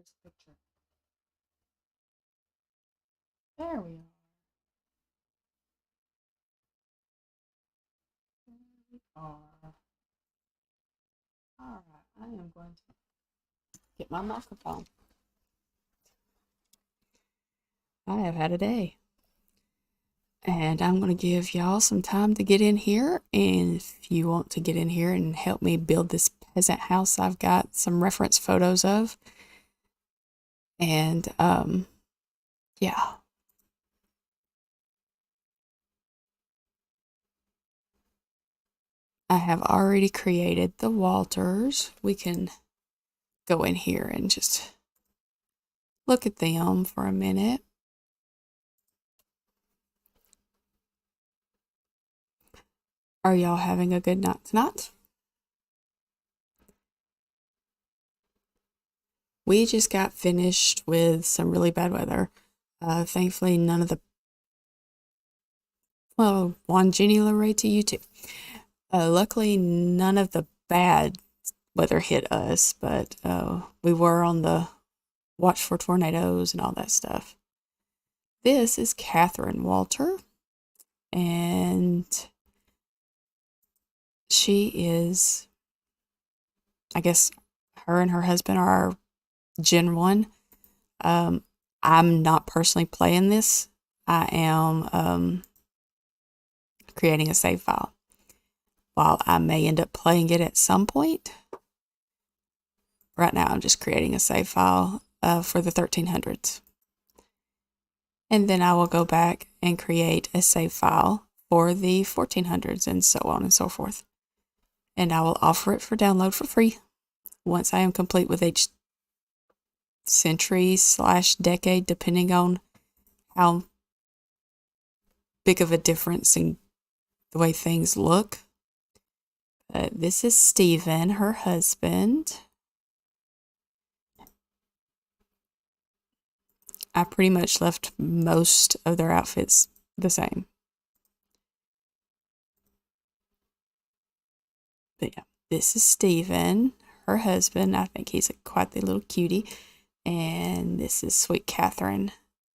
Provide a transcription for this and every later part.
Here's a picture. There we are. There we are. All right, I am going to get my microphone. I have had a day. And I'm going to give y'all some time to get in here. And if you want to get in here and help me build this peasant house, I've got some reference photos of. And yeah. I have already created the Walters. We can go in here and just look at them for a minute. Are y'all having a good night tonight? We just got finished with some really bad weather. Thankfully, none of the, well, one Jenny Lorray to you too. Luckily, none of the bad weather hit us, but we were on the watch for tornadoes and all that stuff. This is Catherine Walter, and she is, I guess, her and her husband are our Gen 1. I'm not personally playing this. I am creating a save file. While I may end up playing it at some point, right now I'm just creating a save file for the 1300s. And then I will go back and create a save file for the 1400s and so on and so forth. And I will offer it for download for free once I am complete with each century/decade, depending on how big of a difference in the way things look. This is Stephen, her husband. I pretty much left most of their outfits the same. But yeah, this is Stephen, her husband. I think he's quite the little cutie. And this is sweet Catherine.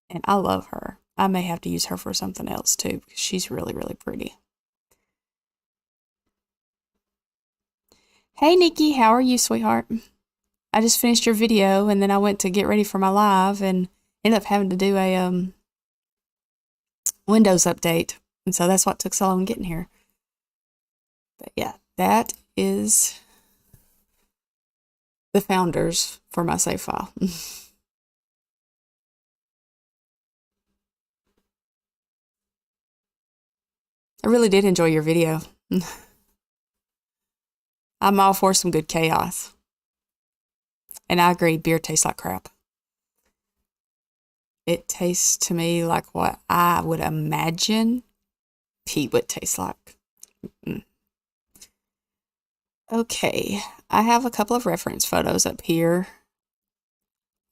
And I love her. I may have to use her for something else too, because she's really, really pretty. Hey, Nikki, how are you, sweetheart? I just finished your video, and then I went to get ready for my live, and ended up having to do a Windows update, and so that's what took so long getting here. But yeah, that is the founders for my save file. I really did enjoy your video. I'm all for some good chaos. And I agree, beer tastes like crap. It tastes to me like what I would imagine pee would taste like. Mm. Okay, I have a couple of reference photos up here.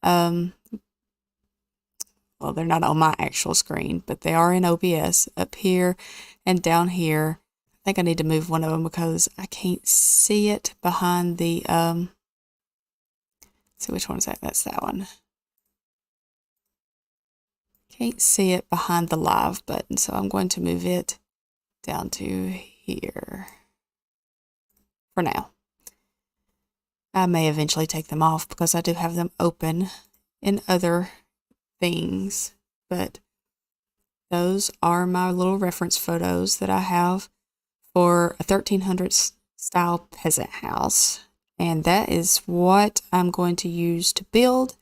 Well, they're not on my actual screen, but they are in OBS up here and down here. I think I need to move one of them because I can't see it behind the, let's see which one is that? That's that one. Can't see it behind the live button, so I'm going to move it down to here for now. I may eventually take them off because I do have them open in other things, but those are my little reference photos that I have for a 1300s style peasant house. And that is what I'm going to use to build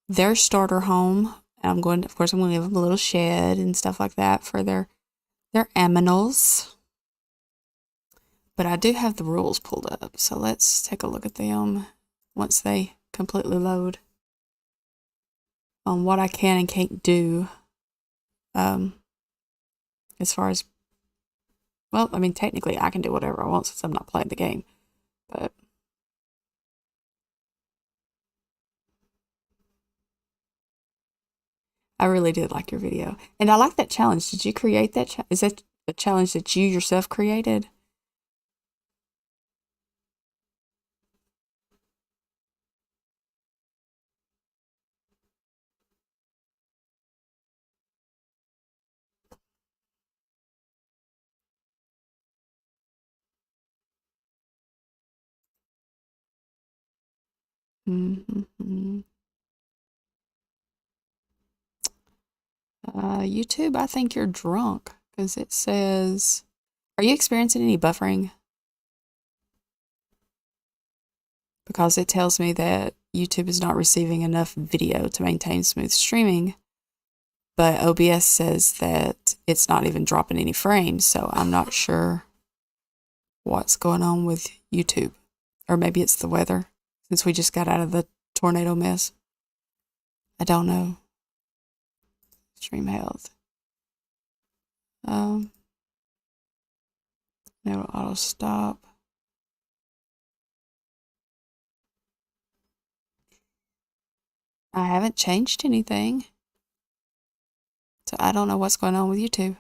their starter home. I'm going to, of course, I'm going to give them a little shed and stuff like that for their aminals. But I do have the rules pulled up, so let's take a look at them once they completely load on what I can and can't do. As far as, well, I mean, technically I can do whatever I want since I'm not playing the game, but I really did like your video. And I like that challenge. Did you create that? Is that a challenge that you yourself created? Mm-hmm. YouTube, I think you're drunk because it says, are you experiencing any buffering? Because it tells me that YouTube is not receiving enough video to maintain smooth streaming, but OBS says that it's not even dropping any frames, so I'm not sure what's going on with YouTube. Or maybe it's the weather, since we just got out of the tornado mess. I don't know. Stream health. No auto stop. I haven't changed anything. So I don't know what's going on with YouTube.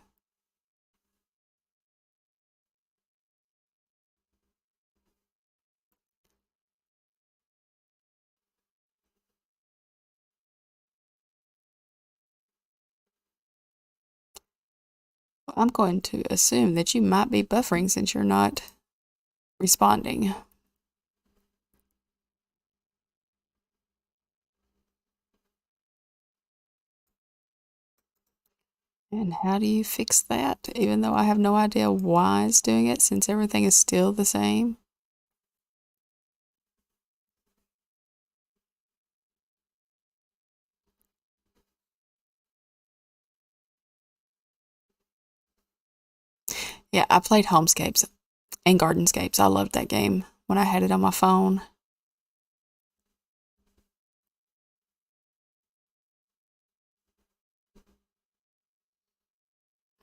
I'm going to assume that you might be buffering since you're not responding. And how do you fix that? Even though I have no idea why it's doing it, since everything is still the same. Yeah, I played Homescapes and Gardenscapes. I loved that game when I had it on my phone.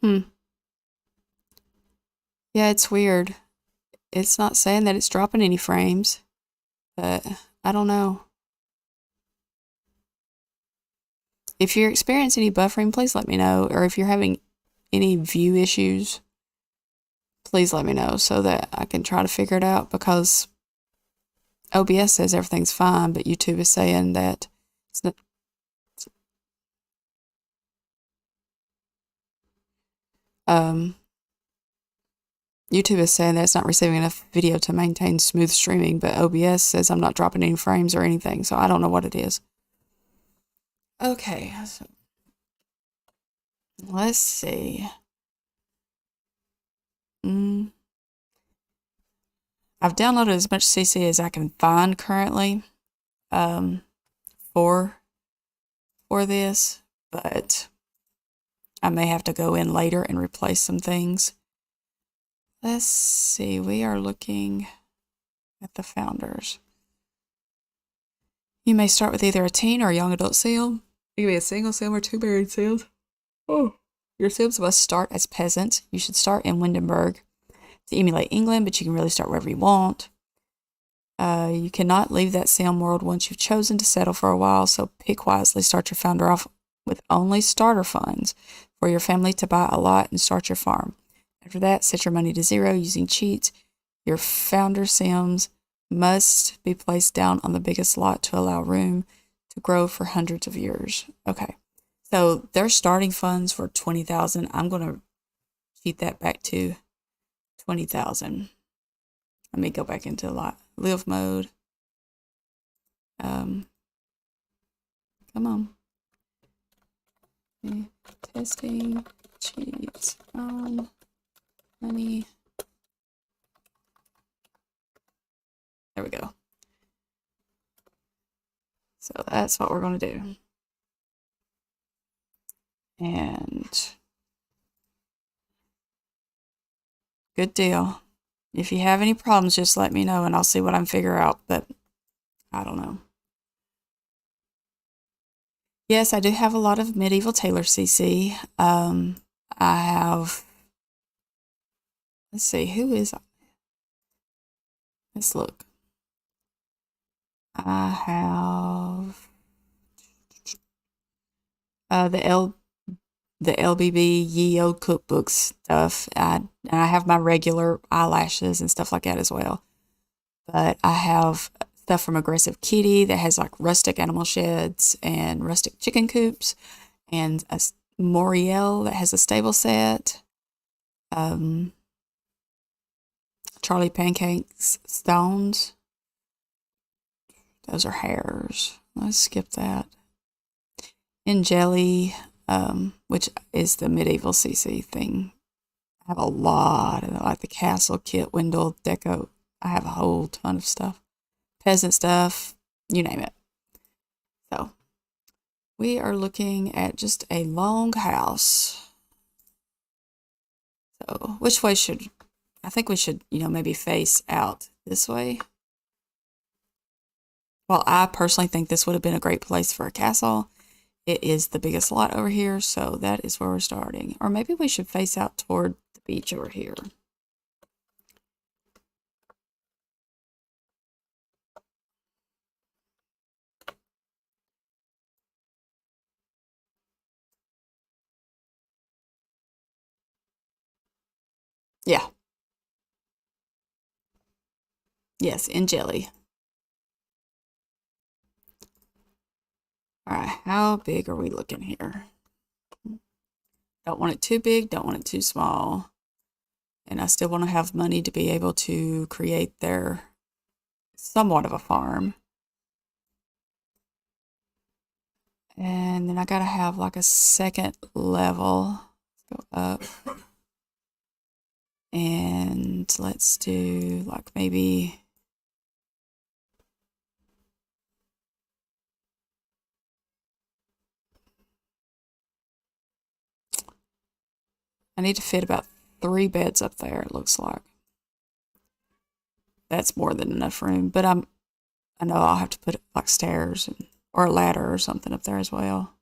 Hmm. Yeah, it's weird. It's not saying that it's dropping any frames, but I don't know. If you're experiencing any buffering, please let me know. Or if you're having any view issues, please let me know so that I can try to figure it out, because OBS says everything's fine, but YouTube is saying that it's not. Um, YouTube is saying that it's not receiving enough video to maintain smooth streaming, but OBS says I'm not dropping any frames or anything, so I don't know what it is. Okay, so let's see. I've downloaded as much CC as I can find currently um, for this, but I may have to go in later and replace some things. Let's see. We are looking at the founders. You may start with either a teen or a young adult sim. It can be a single sim or two married sims. Oh. Your sims must start as peasants. You should start in Windenburg to emulate England, but you can really start wherever you want. You cannot leave that sim world once you've chosen to settle for a while, so pick wisely. Start your founder off with only starter funds for your family to buy a lot and start your farm. After that, set your money to zero using cheats. Your founder sims must be placed down on the biggest lot to allow room to grow for hundreds of years. Okay, so their starting funds for 20,000. I'm going to cheat that back to 20,000. Let me go back into live mode. Come on. Testing cheats on money. There we go. So that's what we're going to do. And good deal. If you have any problems, just let me know and I'll see what I can figure out, but I don't know. Yes, I do have a lot of medieval tailor CC. I have, let's see, who is, let's look. I have the LBB Ye Old Cookbook stuff. I have my regular eyelashes and stuff like that as well. But I have stuff from Aggressive Kitty that has like rustic animal sheds and rustic chicken coops, and a Moriel that has a stable set. Charlie Pancakes stones. Those are hairs. Let's skip that. In Jelly, which is the medieval CC thing, I have a lot of like the castle kit, window deco. I have a whole ton of stuff. Peasant stuff, you name it. So we are looking at just a long house. So which way should, I think we should, maybe face out this way. Well, I personally think this would have been a great place for a castle. It is the biggest lot over here, so that is where we're starting. Or maybe we should face out toward the beach over here. Yeah. Yes, in Jelly. All right, how big are we looking here? Don't want it too big, don't want it too small. And I still want to have money to be able to create their somewhat of a farm. And then I gotta have like a second level. Let's go up. And let's do like maybe I need to fit about 3 beds up there, it looks like. That's more than enough room, but I know I'll have to put like stairs or a ladder or something up there as well.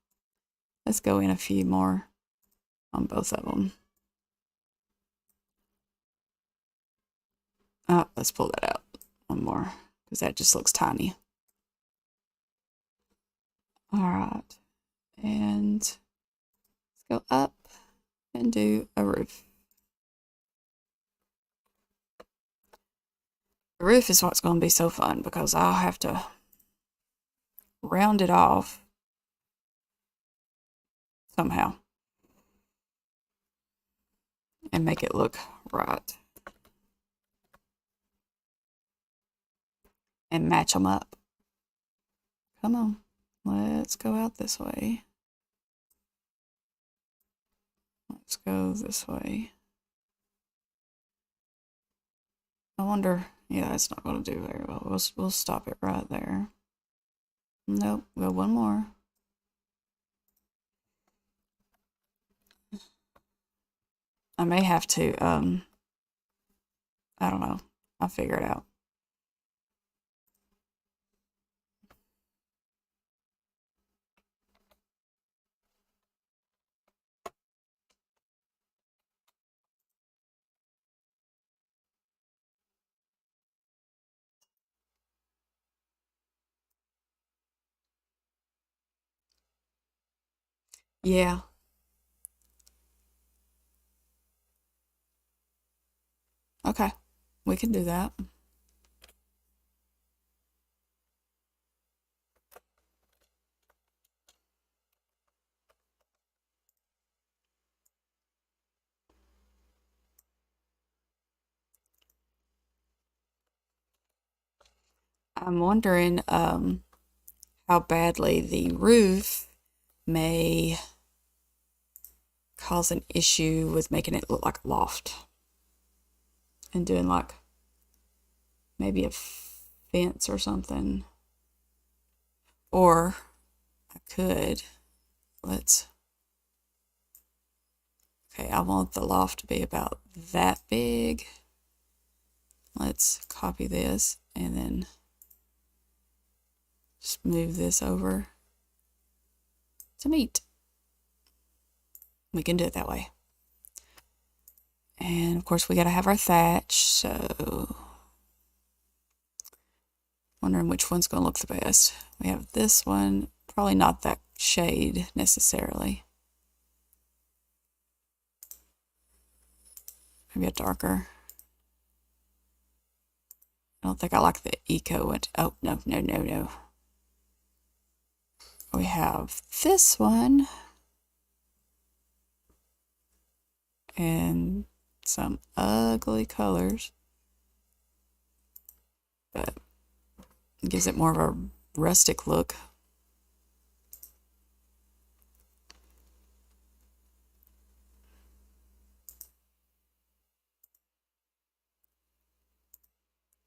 Let's go in a few more on both of them. Let's pull that out one more because that just looks tiny. All right, and let's go up and do a roof. The roof is what's going to be so fun because I'll have to round it off somehow and make it look right and match them up. Come on, let's go out this way. Let's go this way. I wonder, yeah, it's not going to do very well. We'll stop it right there. Nope, go one more. I may have to, I don't know. I'll figure it out. Yeah. Okay, we can do that. I'm wondering how badly the roof may cause an issue with making it look like a loft and doing like maybe a fence or something. Or I could, okay, I want the loft to be about that big. Let's copy this and then just move this over to meet. We can do it that way. And of course we gotta have our thatch, so wondering which one's gonna look the best. We have this one, probably not that shade necessarily. Maybe a darker. I don't think I like the eco one. Oh, no, no, no, no. We have this one. And some ugly colors. But It gives it more of a rustic look.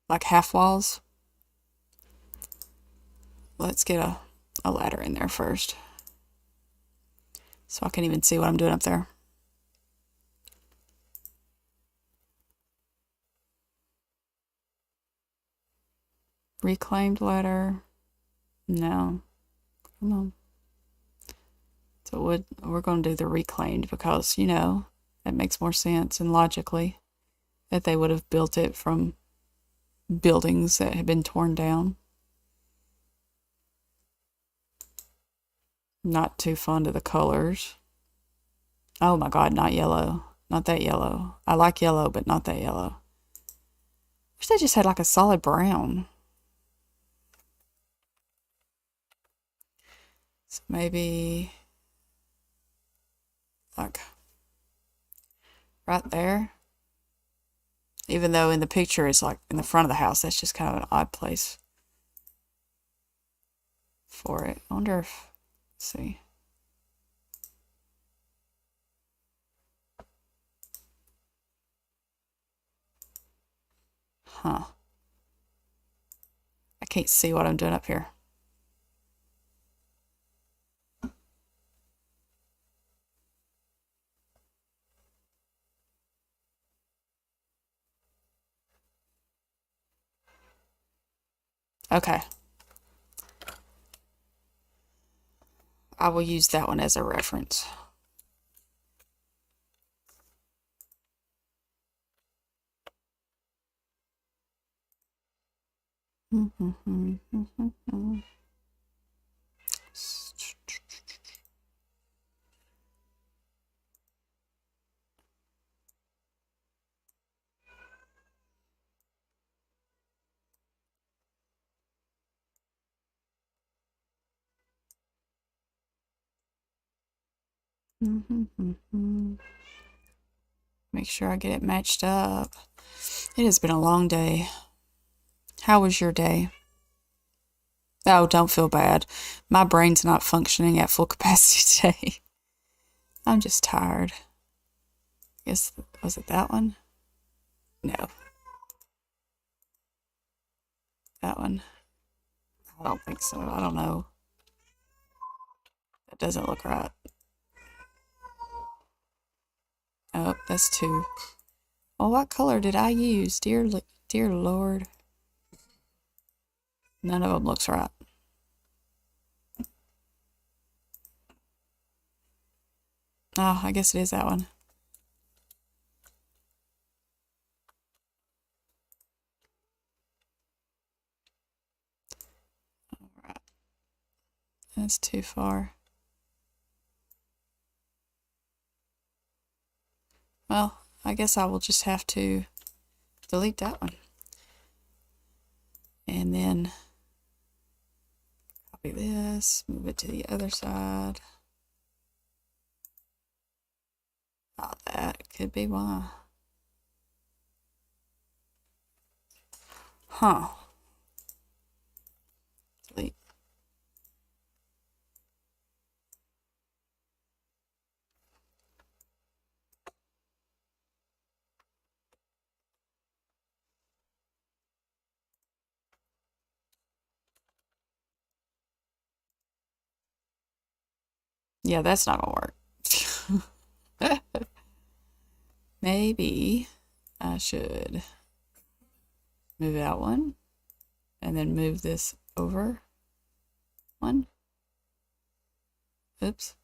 Like half walls. Let's get a ladder in there first, so I can even see what I'm doing up there. Reclaimed ladder. No. Come on. So we're going to do the reclaimed because, you know, that makes more sense, and logically that they would have built it from buildings that had been torn down. Not too fond of the colors. Oh my God, not yellow. Not that yellow. I like yellow, but not that yellow. Wish they just had like a solid brown. So maybe like right there. Even though in the picture it's like in the front of the house, that's just kind of an odd place for it. I wonder if, let's see. Huh. I can't see what I'm doing up here. Okay. I will use that one as a reference. Make sure I get it matched up. It has been a long day. How was your day? Oh, don't feel bad. My brain's not functioning at full capacity today. I'm just tired. I guess, was it that one? No. That one? I don't think so. I don't know. That doesn't look right. Oh, that's two. Well, what color did I use? Dear Lord. None of them looks right. Oh, I guess it is that one. All right. That's too far. Well, I guess I will just have to delete that one. And then copy this, move it to the other side. Oh, that could be why. Huh. Delete. Yeah, that's not gonna work. Maybe I should move out one and then move this over one. Oops.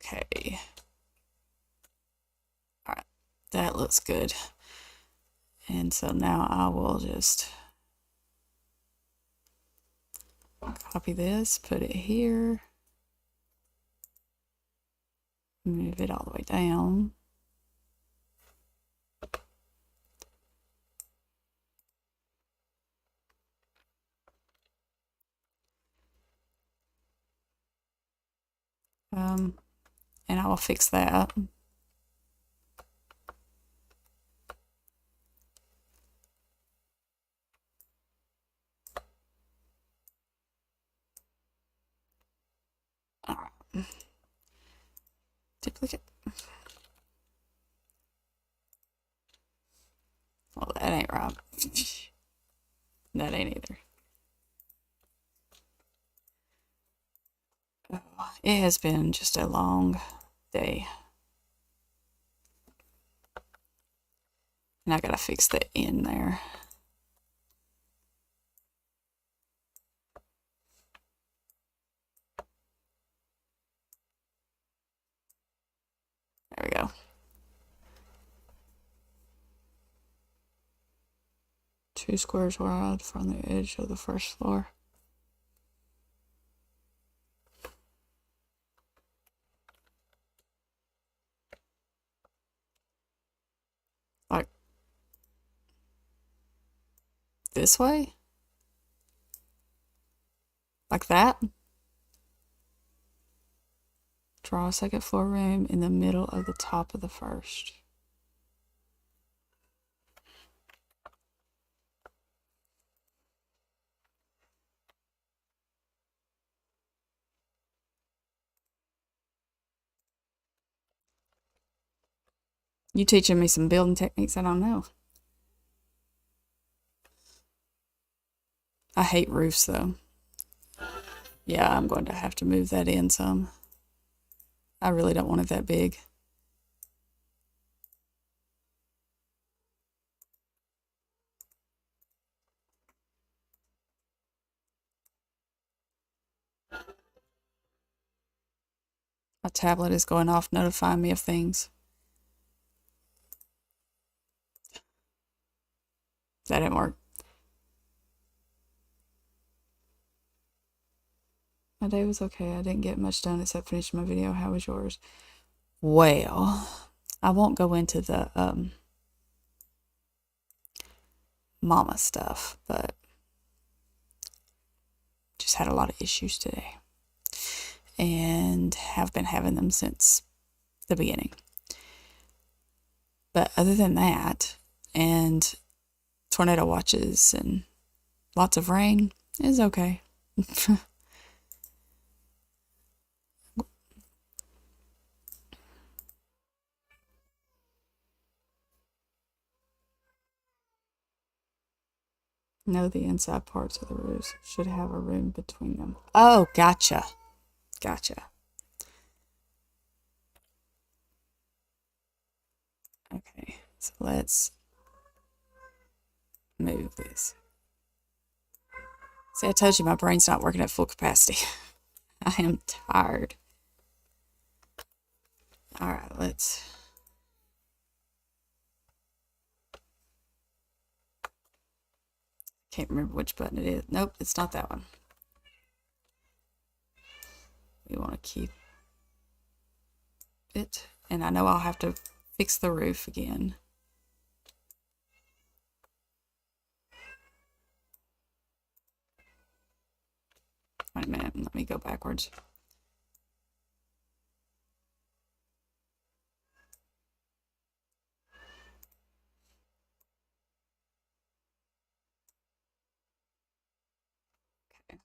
Okay. All right, that looks good. And so now I will just copy this, put it here, move it all the way down. and I will fix that. All right. Duplicate. Well, that ain't right. That ain't either. Oh, it has been just a long day. And I gotta fix the end there. There we go. Two squares wide from the edge of the first floor. Like this way? Like that? Draw a second floor room in the middle of the top of the first. You teaching me some building techniques I don't know. I hate roofs though. Yeah, I'm going to have to move that in some. I really don't want it that big. My tablet is going off notifying me of things. That didn't work. My day was okay. I didn't get much done except finish my video. How was yours? Well, I won't go into the mama stuff, but just had a lot of issues today and have been having them since the beginning. But other than that, and tornado watches and lots of rain is okay. No, the inside parts of the roofs should have a room between them. Oh, gotcha. Gotcha. Okay, so let's move this. See, I told you my brain's not working at full capacity. I am tired. All right, let's. Can't remember which button it is. Nope, it's not that one. We want to keep it. And I know I'll have to fix the roof again. Wait a minute, let me go backwards. Okay.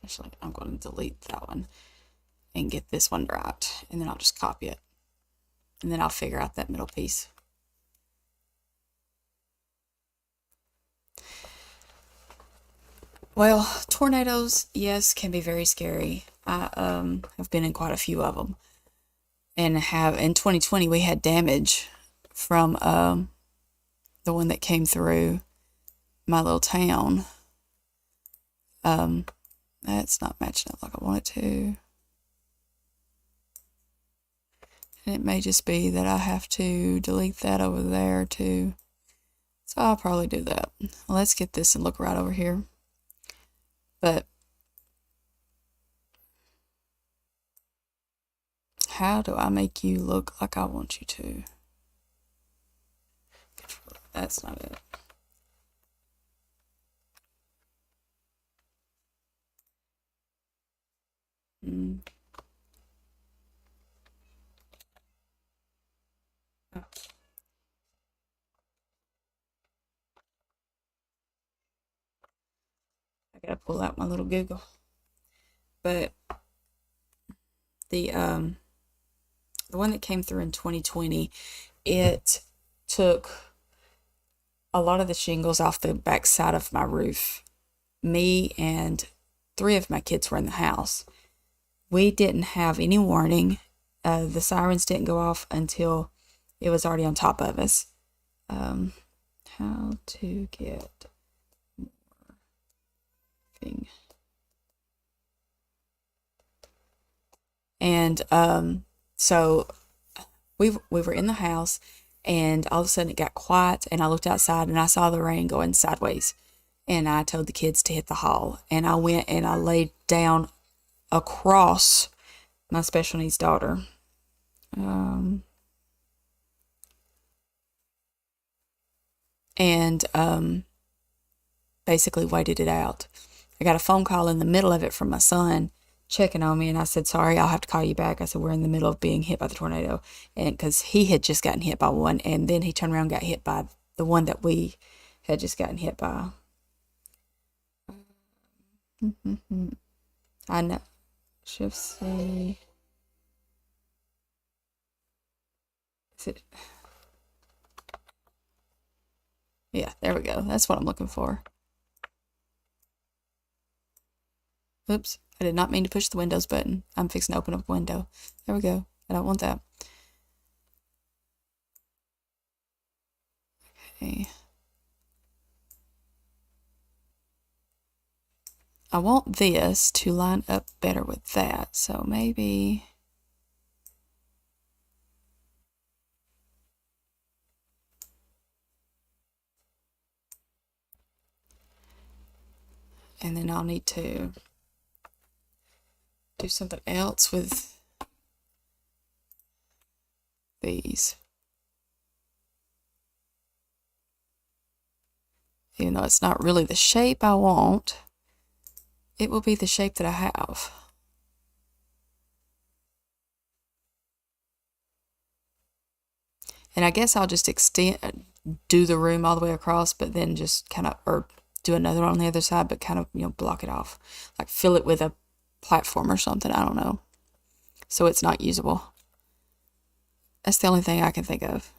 Actually, I'm going to delete that one and get this one right, and then I'll just copy it and then I'll figure out that middle piece. Well, tornadoes, yes, can be very scary. I have been in quite a few of them, and have in 2020 we had damage from the one that came through my little town. That's not matching up like I want it to. And it may just be that I have to delete that over there too. So I'll probably do that. Well, let's get this and look right over here. But how do I make you look like I want you to? That's not it. Mm. Oh. I gotta pull out my little Google. But the one that came through in 2020, it took a lot of the shingles off the back side of my roof. Me and 3 of my kids were in the house. We didn't have any warning. The sirens didn't go off until it was already on top of us. How to get more thing. And so we were in the house, and all of a sudden it got quiet, and I looked outside and I saw the rain going sideways. And I told the kids to hit the hall, and I went and I laid down across my special needs daughter. And basically waited it out. I got a phone call in the middle of it from my son checking on me, and I said, sorry, I'll have to call you back. I said, we're in the middle of being hit by the tornado. And because he had just gotten hit by one, and then he turned around and got hit by the one that we had just gotten hit by. I know. Shift C. Is it? Yeah, there we go. That's what I'm looking for. Oops, I did not mean to push the Windows button. I'm fixing to open up a window. There we go. I don't want that. Okay. I want this to line up better with that, so maybe... And then I'll need to do something else with these. Even though it's not really the shape I want, it will be the shape that I have. And I guess I'll just do the room all the way across, but then just kind of, or do another one on the other side, but kind of, block it off. Like fill it with a platform or something, I don't know. So it's not usable. That's the only thing I can think of.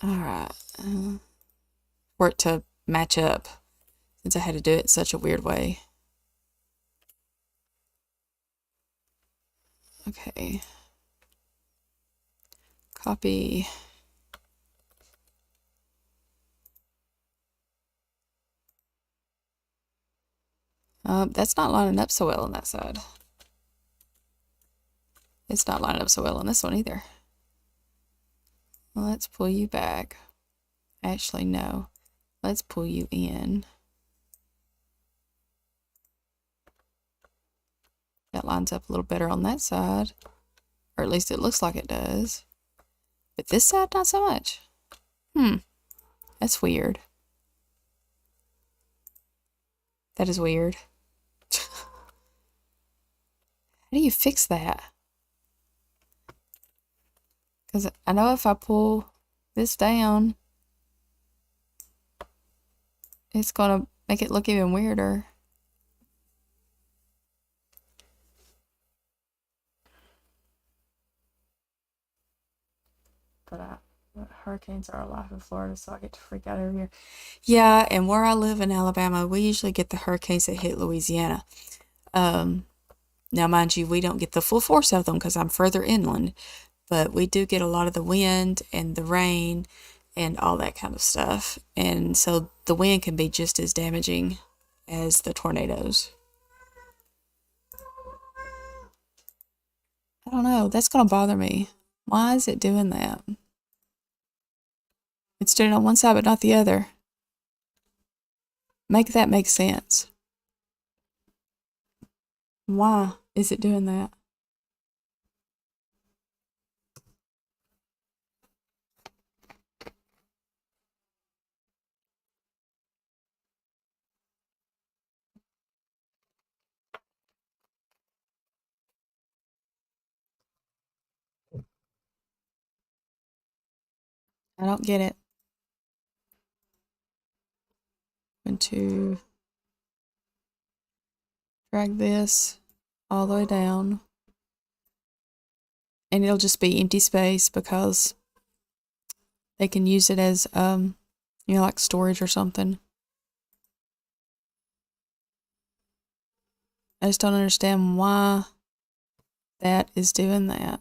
Alright. For it to match up, since I had to do it in such a weird way. Okay. Copy. That's not lining up so well on that side. It's not lining up so well on this one either. Well, let's pull you back. Actually, no. Let's pull you in. That lines up a little better on that side. Or at least it looks like it does. But this side, not so much. That's weird. That is weird. How do you fix that? Because I know if I pull this down, it's going to make it look even weirder. hurricanes are alive in Florida, so I get to freak out every year. Yeah, and where I live in Alabama, we usually get the hurricanes that hit Louisiana. Um, Now, mind you, we don't get the full force of them because I'm further inland, but we do get a lot of the wind and the rain and all that kind of stuff. And so the wind can be just as damaging as the tornadoes. I don't know. That's going to bother me. Why is it doing that? It's doing it on one side but not the other. Make that make sense. Why is it doing that? I don't get it. I'm going to drag this all the way down. And it'll just be empty space because they can use it as, like storage or something. I just don't understand why that is doing that.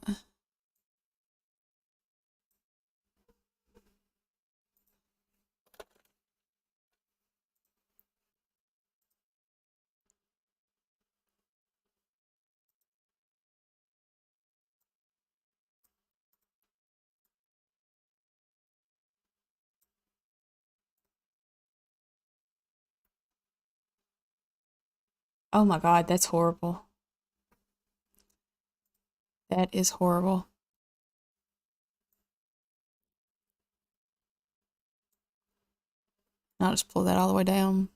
Oh my God, that's horrible. That is horrible. I'll just pull that all the way down.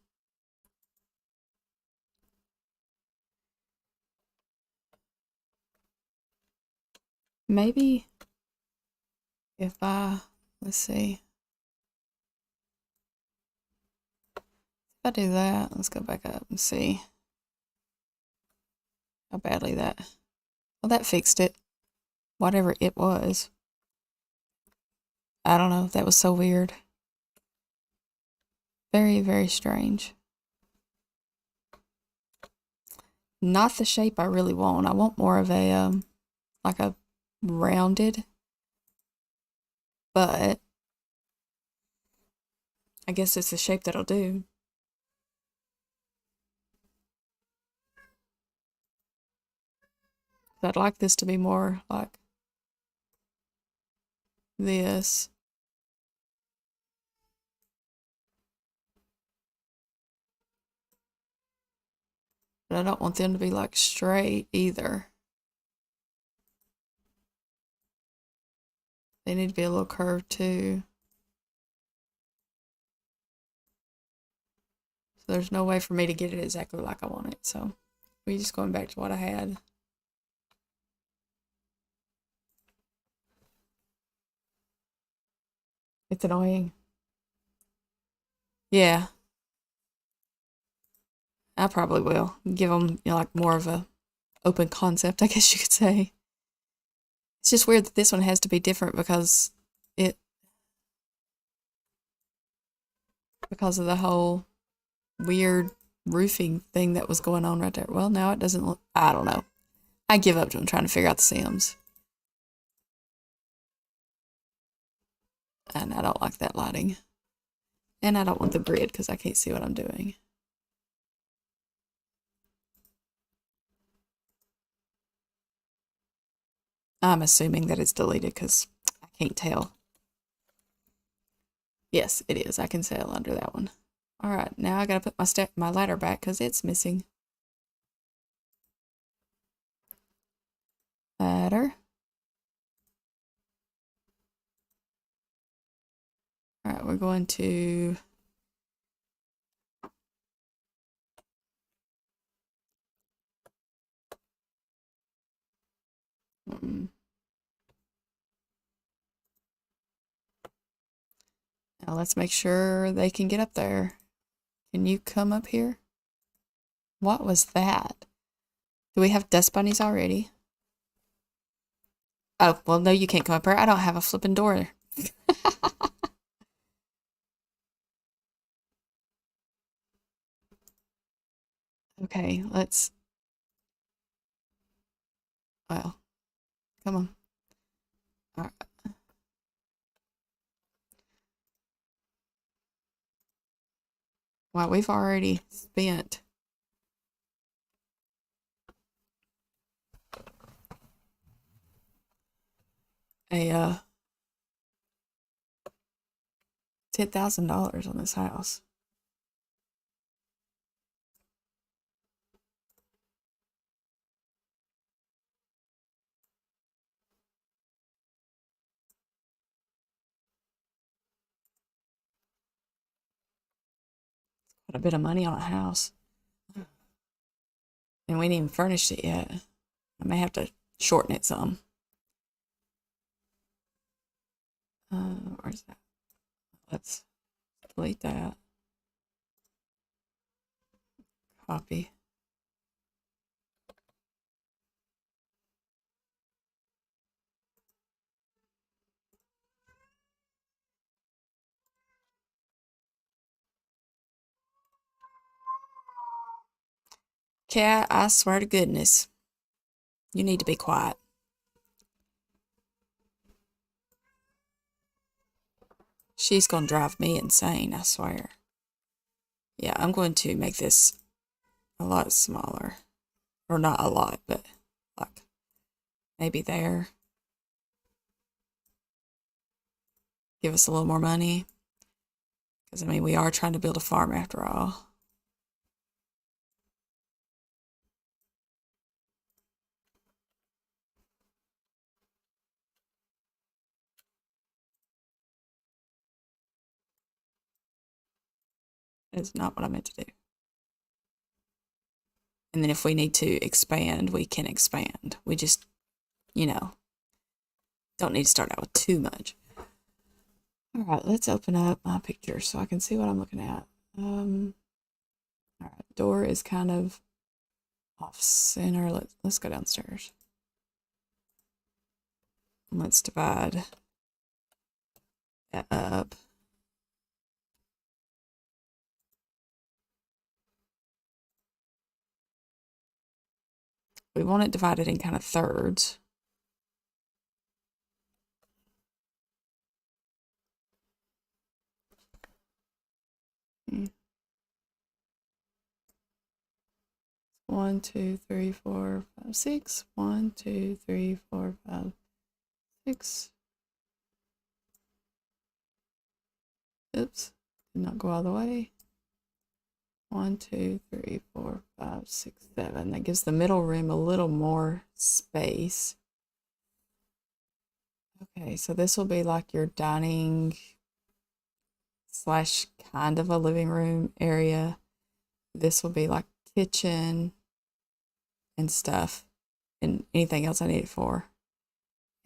Maybe if let's see. If I do that, let's go back up and see how badly that, well, that fixed it. Whatever it was. I don't know. That was so weird. Very, very strange. Not the shape I really want. I want more of a, like a rounded, but I guess it's the shape that'll do. I'd like this to be more like this. But I don't want them to be like straight either. They need to be a little curved too. So there's no way for me to get it exactly like I want it. So we're just going back to what I had. It's annoying. Yeah, I probably will. Give them, like more of a open concept, I guess you could say. It's just weird that this one has to be different it because of the whole weird roofing thing that was going on right there. Well, now it doesn't look, I don't know. I give up on trying to figure out the Sims. And I don't like that lighting. And I don't want the grid because I can't see what I'm doing. I'm assuming that it's deleted because I can't tell. Yes, it is. I can sail under that one. All right, now I gotta put my ladder back because it's missing. Ladder. All right, we're going to now let's make sure they can get up there. Can you come up here? What was that? Do we have dust bunnies already? Oh, well, no, you can't come up here. I don't have a flipping door Okay, let's, well, come on. All right. Well, we've already spent a $10,000 on this house. Quite a bit of money on a house. And we ain't even furnished it yet. I may have to shorten it some. Where's that? Let's delete that. Copy. Cat, I swear to goodness, you need to be quiet. She's gonna drive me insane, I swear. Yeah, I'm going to make this a lot smaller. Or not a lot, but like maybe there. Give us a little more money. Because, I mean, we are trying to build a farm after all. It's not what I meant to do. And then if we need to expand, we can expand. We just, you know, don't need to start out with too much. All right, let's open up my picture so I can see what I'm looking at. All right, door is kind of off center. Let's go downstairs. Let's divide that up. We want it divided in kind of thirds. Hmm. 1, 2, 3, 4, 5, 6. 1, 2, 3, 4, 5, 6. Oops, did not go all the way. 1, 2, 3, 4, 5, 6, 7. That gives the middle room a little more space. Okay, so this will be like your dining slash kind of a living room area. This will be like kitchen and stuff and anything else I need it for.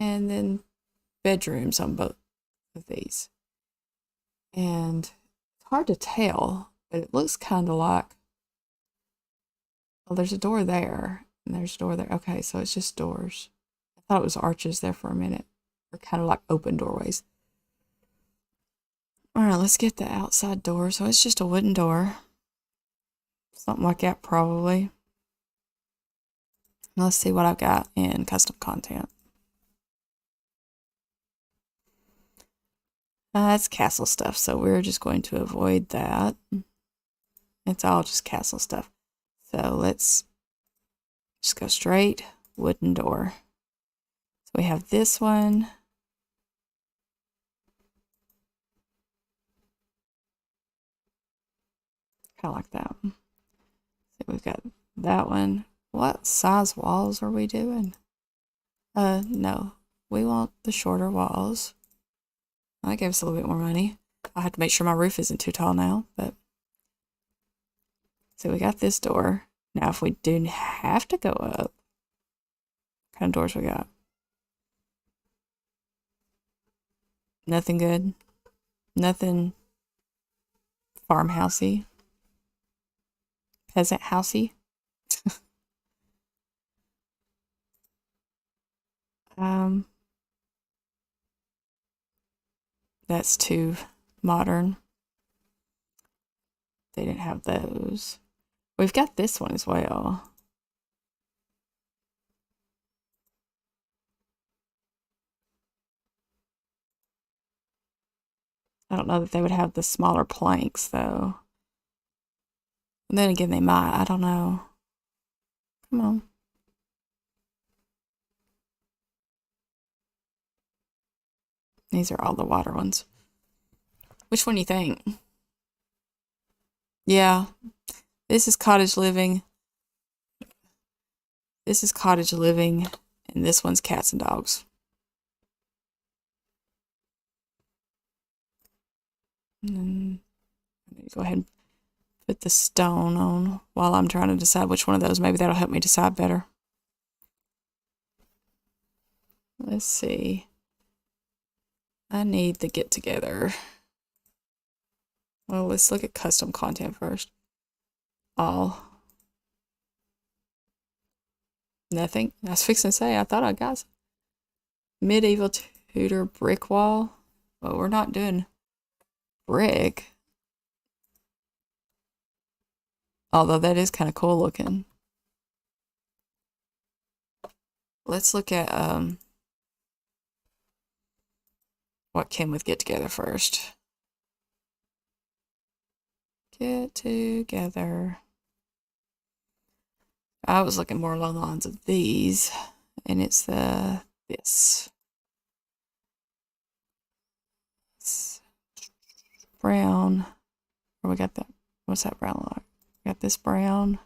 And then bedrooms on both of these. And it's hard to tell, but it looks kind of like, well, there's a door there and there's a door there. Okay, so it's just doors. I thought it was arches there for a minute, or kind of like open doorways. All right, let's get the outside door. So it's just a wooden door. Something like that, probably. Let's see what I've got in custom content. It's castle stuff, so we're just going to avoid that. It's all just castle stuff. So let's just go straight wooden door. So we have this one. Kind of like that one. So we've got that one. What size walls are we doing? No. We want the shorter walls. That gave us a little bit more money. I have to make sure my roof isn't too tall now, but so we got this door. Now if we do have to go up, what kind of doors we got? Nothing good. Nothing farmhousey. Peasant housey. um that's too modern. They didn't have those. We've got this one as well. I don't know that they would have the smaller planks though. And then again, they might. I don't know. Come on. These are all the water ones. Which one do you think? Yeah, this is cottage living. This is cottage living, and this one's cats and dogs. And then I need to go ahead and put the stone on while I'm trying to decide which one of those. Maybe that'll help me decide better. Let's see. I need the get together. Well, let's look at custom content first. All. Nothing. I was fixing to say, I thought I got some. Medieval Tudor brick wall. Well, we're not doing brick. Although that is kind of cool looking. Let's look at what came with Get Together first. Get Together. I was looking more along the lines of these, and it's this. It's brown. Or we got that. What's that brown like? We got this brown.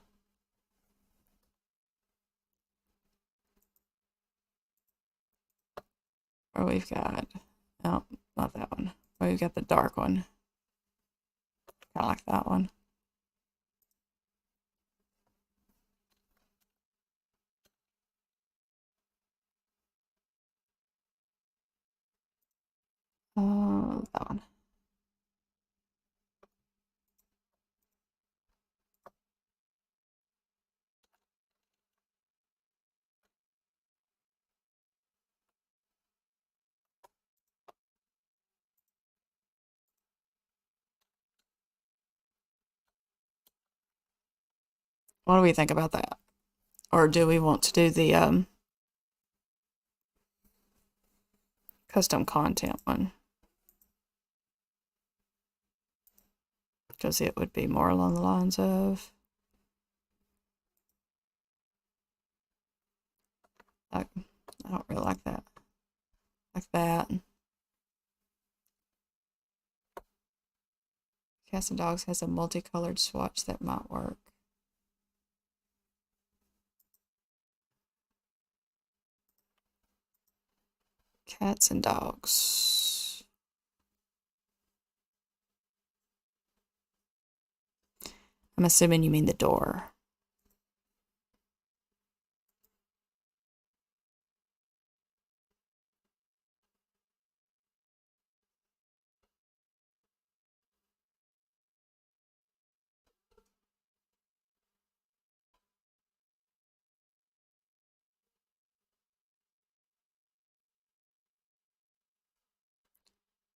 Or we've got, no, not that one. Or we've got the dark one. I like that one. That one. What do we think about that? Or do we want to do the custom content one? Because it would be more along the lines of I don't really like that. Like that. Cats and Dogs has a multicolored swatch that might work. Cats and dogs. I'm assuming you mean the door.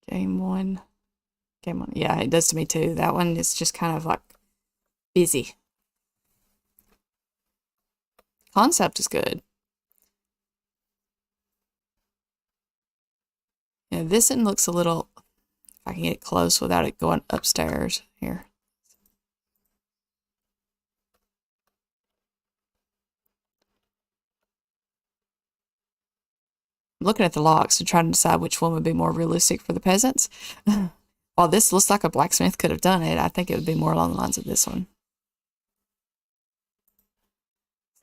Game one. Game one. Yeah, it does to me too. That one is just kind of like busy. Concept is good. Yeah, this one looks a little, if I can get it close without it going upstairs. Here. I'm looking at the locks and trying to decide which one would be more realistic for the peasants. While this looks like a blacksmith could have done it, I think it would be more along the lines of this one.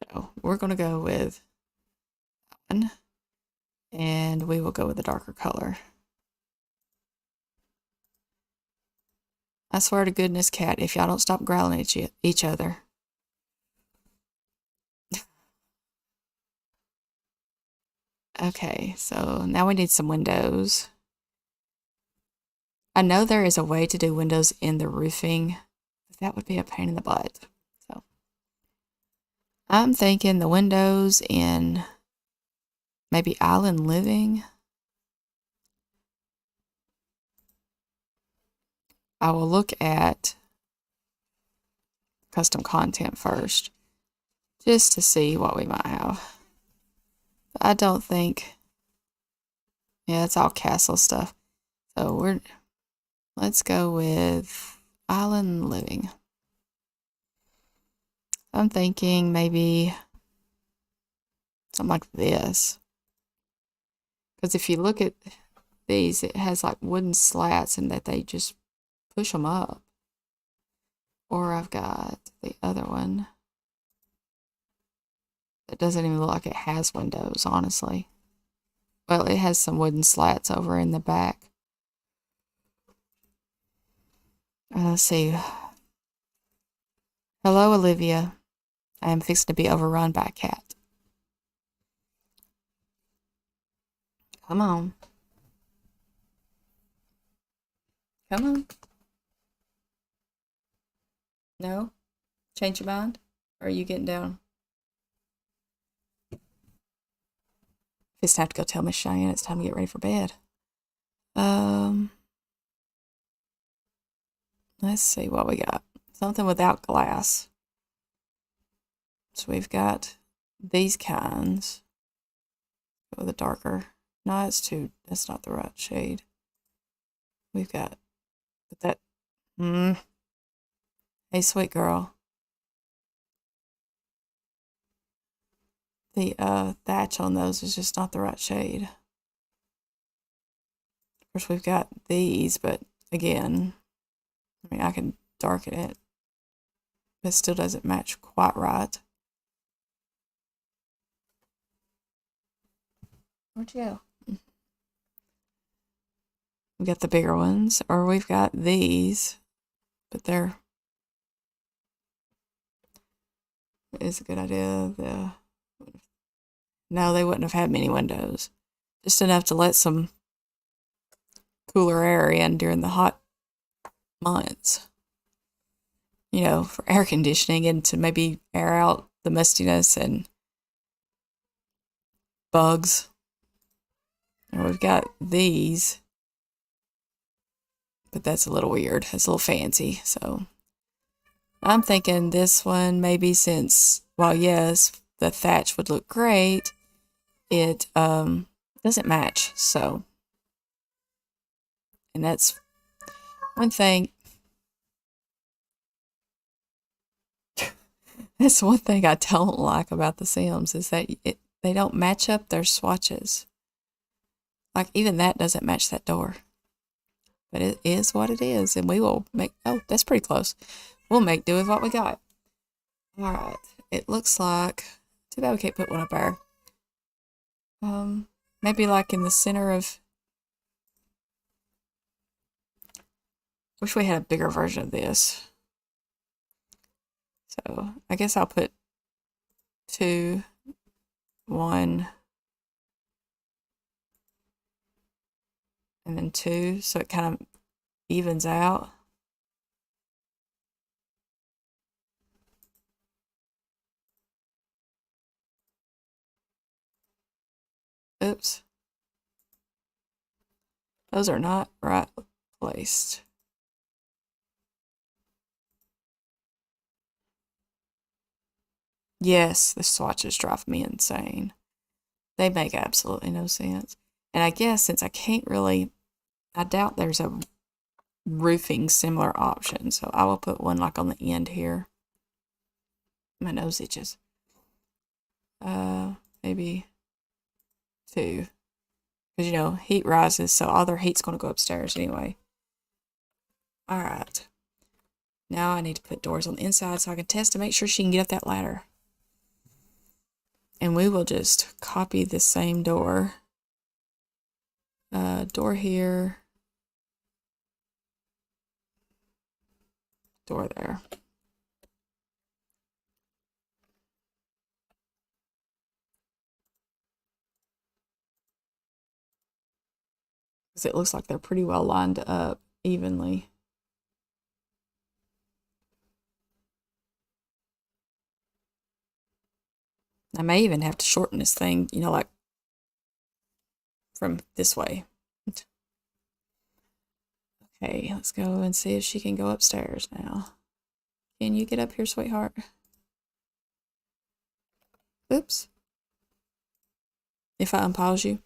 So we're going to go with that one. And we will go with a darker color. I swear to goodness, cat, if y'all don't stop growling at each other. Okay, so now we need some windows. I know there is a way to do windows in the roofing, but that would be a pain in the butt. So I'm thinking the windows in maybe island living. I will look at custom content first, just to see what we might have. But I don't think, yeah, it's all castle stuff. So let's go with island living. I'm thinking maybe something like this. Because if you look at these, it has like wooden slats and that they just push them up. Or I've got the other one. It doesn't even look like it has windows, honestly. Well, it has some wooden slats over in the back. Let's see. Hello, Olivia. I am fixing to be overrun by a cat. Come on. Come on. No? Change your mind? Or are you getting down? Just have to go tell Miss Cheyenne it's time to get ready for bed. Let's see what we got. Something without glass. So we've got these kinds. Go with a darker. No, that's not the right shade. We've got, but that, hey, sweet girl. The thatch on those is just not the right shade. Of course, we've got these, but again, I mean, I can darken it, but it still doesn't match quite right. Where'd you go? We've got the bigger ones, or we've got these, but it is a good idea. No, they wouldn't have had many windows. Just enough to let some cooler air in during the hot months. You know, for air conditioning and to maybe air out the mustiness and bugs. And we've got these, but that's a little weird. It's a little fancy. So I'm thinking this one maybe since, well, yes, the thatch would look great. It doesn't match. So, and that's one thing. That's one thing I don't like about The Sims is that they don't match up their swatches. Like even that doesn't match that door. But it is what it is, and we will make, oh, that's pretty close. We'll make do with what we got. All right, it looks like, too bad we can't put one up there. Maybe like in the center of, wish we had a bigger version of this. So I guess I'll put 2, 1, and then 2, so it kind of evens out. Oops. Those are not right placed. Yes, the swatches drive me insane. They make absolutely no sense. And I guess since I can't really, I doubt there's a roofing similar option, so I will put one like on the end here. My nose itches. Maybe 2. Because, you know, heat rises, so all their heat's going to go upstairs anyway. All right. Now I need to put doors on the inside so I can test to make sure she can get up that ladder. And we will just copy the same door. Door here. Door there. Because it looks like they're pretty well lined up evenly. I may even have to shorten this thing, you know, like from this way. Okay, let's go and see if she can go upstairs now. Can you get up here, sweetheart? Oops. If I unpause you.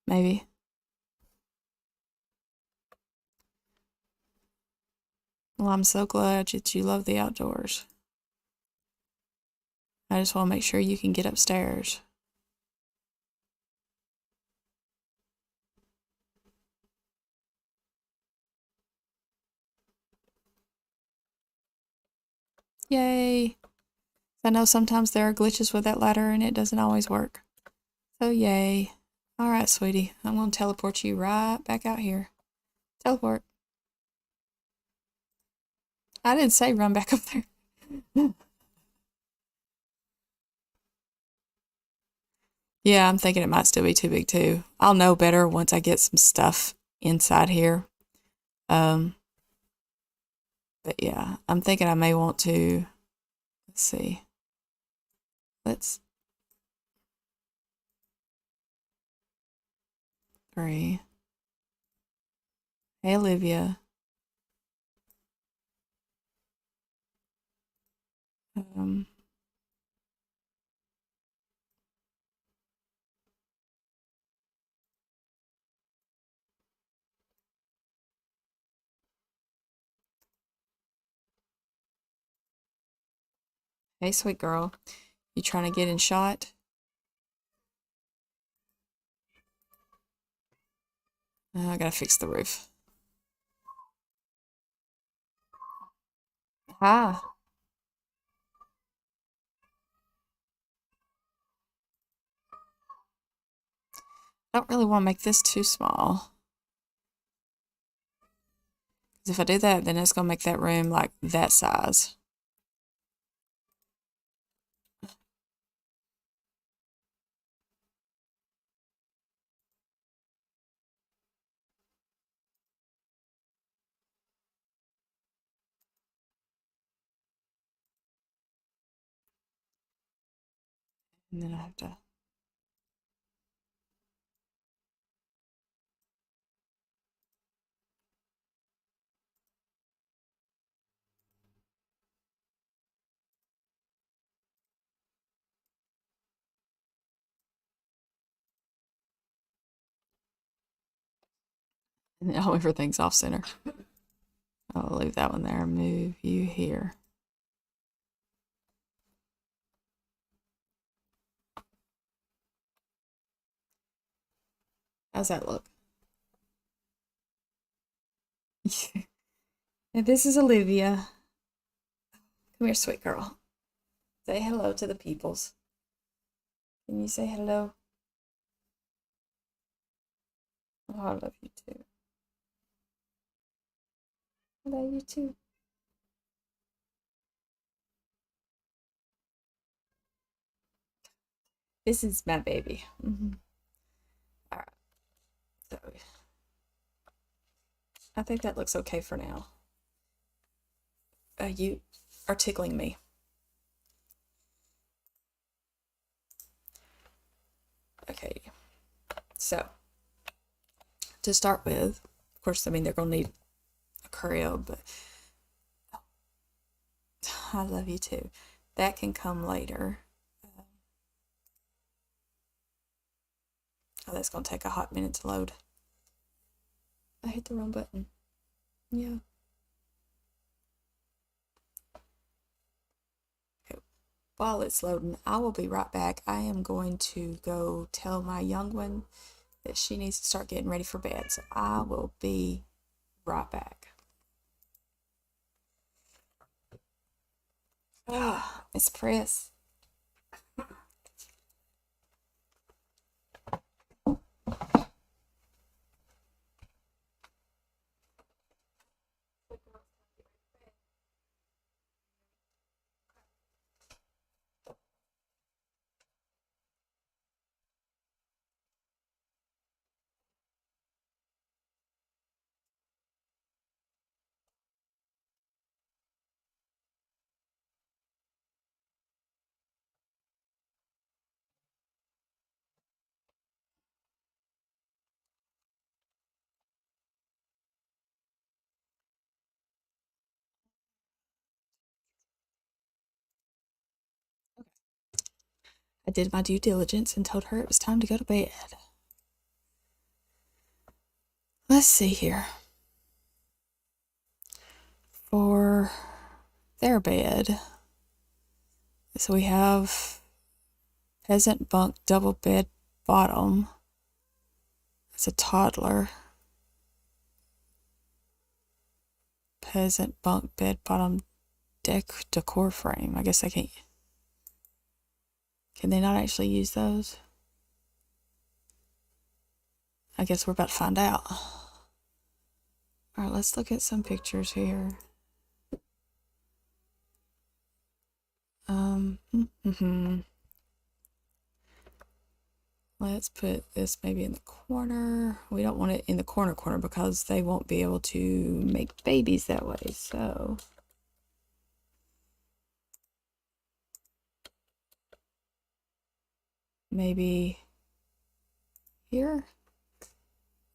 Maybe. Well, I'm so glad that you love the outdoors. I just want to make sure you can get upstairs. Yay! I know sometimes there are glitches with that ladder and it doesn't always work. So yay. Alright, sweetie. I'm going to teleport you right back out here. Teleport. I didn't say run back up there. Yeah, I'm thinking it might still be too big too. I'll know better once I get some stuff inside here. Um, but yeah, I'm thinking I may want to, let's see. Let's, 3. Hey, Olivia. Um, hey, sweet girl. You trying to get in shot? I gotta fix the roof. Ah, I don't really want to make this too small. Because if I do that, then it's gonna make that room like that size. And then I have to, and then everything's off center. I'll leave that one there. Move you here. How's that look? And this is Olivia. Come here, sweet girl. Say hello to the peoples. Can you say hello? Oh, I love you too. I love you too. This is my baby. All right. So I think that looks okay for now. You are tickling me. Okay. So to start with, of course, I mean, they're going to need a crib, but I love you too. That can come later. Oh, that's going to take a hot minute to load. I hit the wrong button. Yeah. Okay. While it's loading, I will be right back. I am going to go tell my young one that she needs to start getting ready for bed. So I will be right back. Ah, Miss Press. I did my due diligence and told her it was time to go to bed. Let's see here. For their bed, so we have Peasant bunk double bed bottom. It's a toddler. Peasant bunk bed bottom decor frame. I guess I can't. Can they not actually use those? I guess we're about to find out. All right, let's look at some pictures here. Let's put this maybe in the corner. We don't want it in the corner because they won't be able to make babies that way. So maybe here.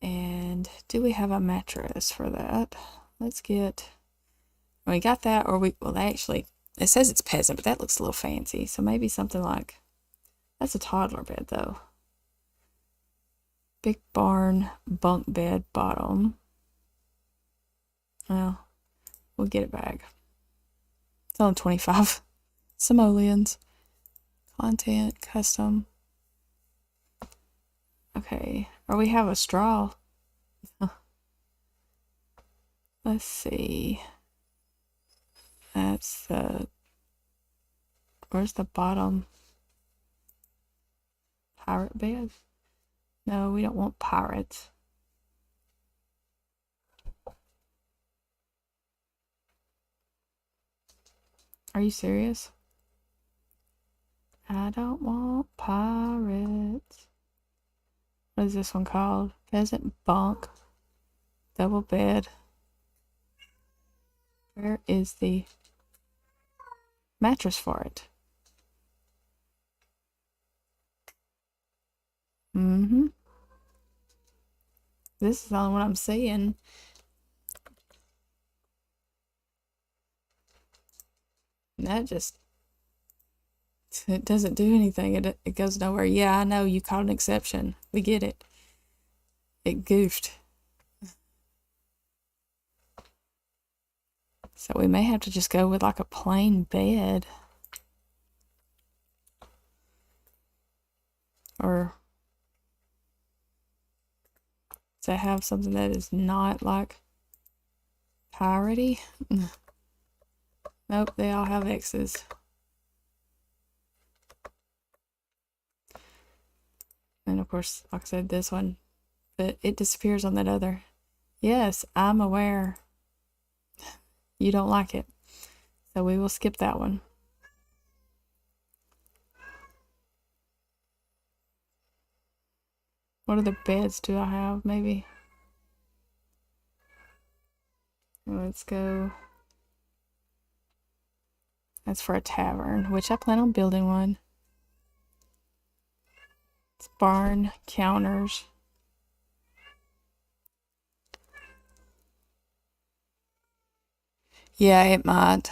And do we have a mattress for that? Let's get, we got that, or well, actually, it says it's Peasant, but that looks a little fancy. So maybe something like, that's a toddler bed though. Big barn bunk bed bottom. Well, we'll get it back. It's only 25 simoleons. Content, custom. Okay, or we have a straw. Let's see. That's the, where's the bottom? Pirate bed? No, we don't want pirates. Are you serious? I don't want pirates. What is this one called? Peasant bunk. Double bed. Where is the mattress for it? This is the only one I'm seeing. And that just, it doesn't do anything. It goes nowhere. Yeah, I know you caught an exception. We get it. It goofed. So we may have to just go with like a plain bed. Or to have something that is not like piratey. Nope, they all have X's. And of course, like I said, this one, but it disappears on that other. Yes, I'm aware. You don't like it. So we will skip that one. What other beds do I have? Maybe. Let's go. That's for a tavern, which I plan on building one. It's barn counters. Yeah, it might.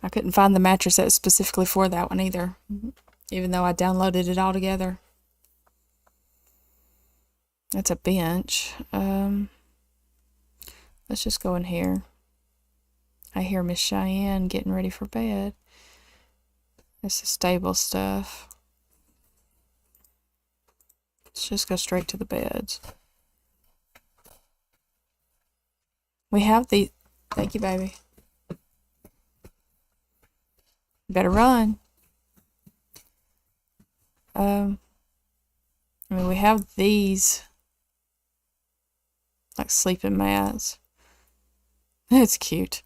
I couldn't find the mattress that was specifically for that one either, even though I downloaded it all together. That's a bench. Let's just go in here. I hear Miss Cheyenne getting ready for bed. That's the stable stuff. Let's just go straight to the beds. We have the, thank you, baby. Better run. I mean, we have these like sleeping mats. It's cute.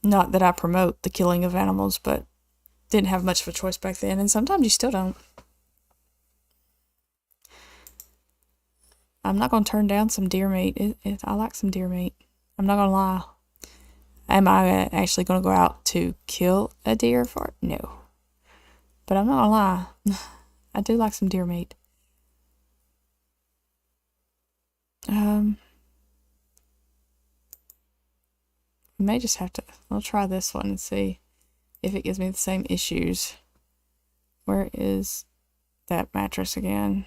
Not that I promote the killing of animals, but didn't have much of a choice back then, and sometimes you still don't. I'm not gonna turn down some deer meat. I like some deer meat. I'm not gonna lie. Am I actually gonna go out to kill a deer for it? No. But I'm not gonna lie. I do like some deer meat. We may just have to, I'll try this one and see if it gives me the same issues. Where is that mattress again?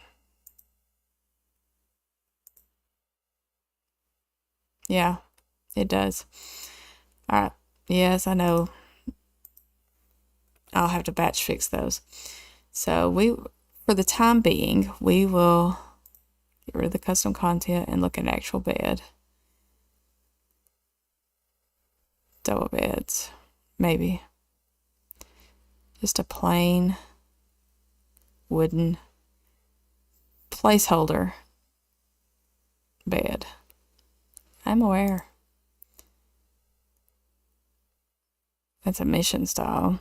Yeah, it does. All right. Yes, I know. I'll have to batch fix those. So for the time being, we will get rid of the custom content and look at an actual bed. Double beds, maybe. Just a plain wooden placeholder bed. I'm aware. That's a mission style.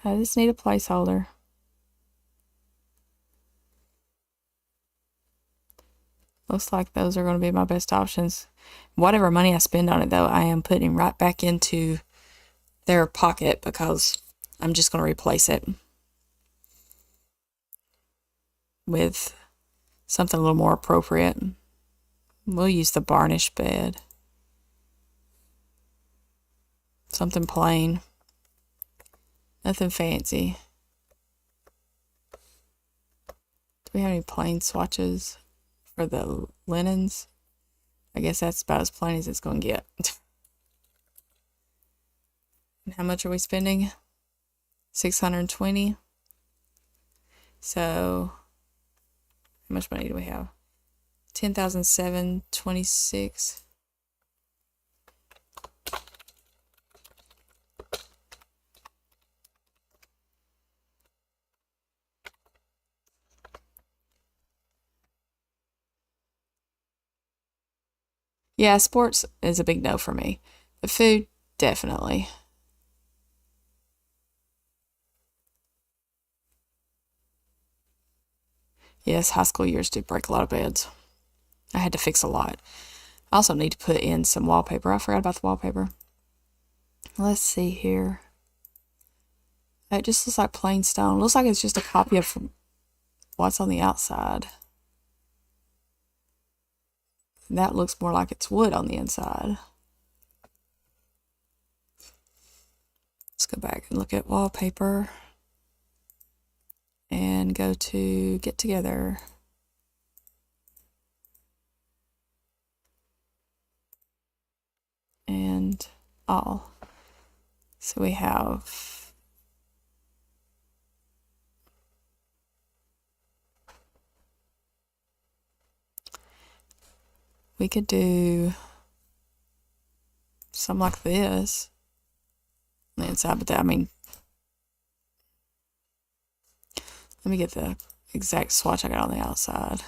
I just need a placeholder. Looks like those are going to be my best options. Whatever money I spend on it, though, I am putting right back into their pocket because I'm just going to replace it with something a little more appropriate. We'll use the varnish bed. Something plain. Nothing fancy. Do we have any plain swatches for the linens? I guess that's about as plain as it's going to get. And how much are we spending? 620. So, how much money do we have? 10,726. Yeah, sports is a big no for me. The food, definitely. Yes, high school years did break a lot of beds. I had to fix a lot. I also need to put in some wallpaper. I forgot about the wallpaper. Let's see here. It just looks like plain stone. Looks like it's just a copy of what's on the outside. That looks more like it's wood on the inside. Let's go back and look at wallpaper and go to get together. And all. So we have we could do something like this on the inside, but that, I mean, let me get the exact swatch I got on the outside.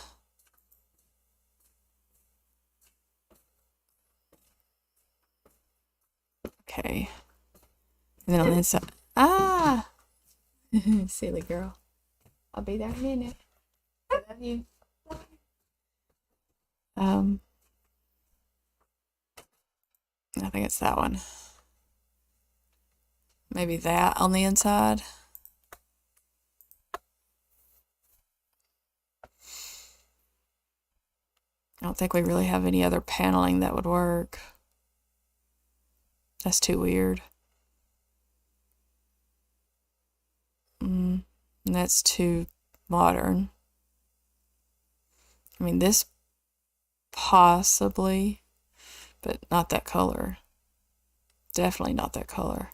Okay. And then on the inside, silly girl. I'll be there in a minute. I love you. I think it's that one. Maybe that on the inside. I don't think we really have any other paneling that would work. That's too weird. And that's too modern. I mean, this possibly, but not that color. Definitely not that color.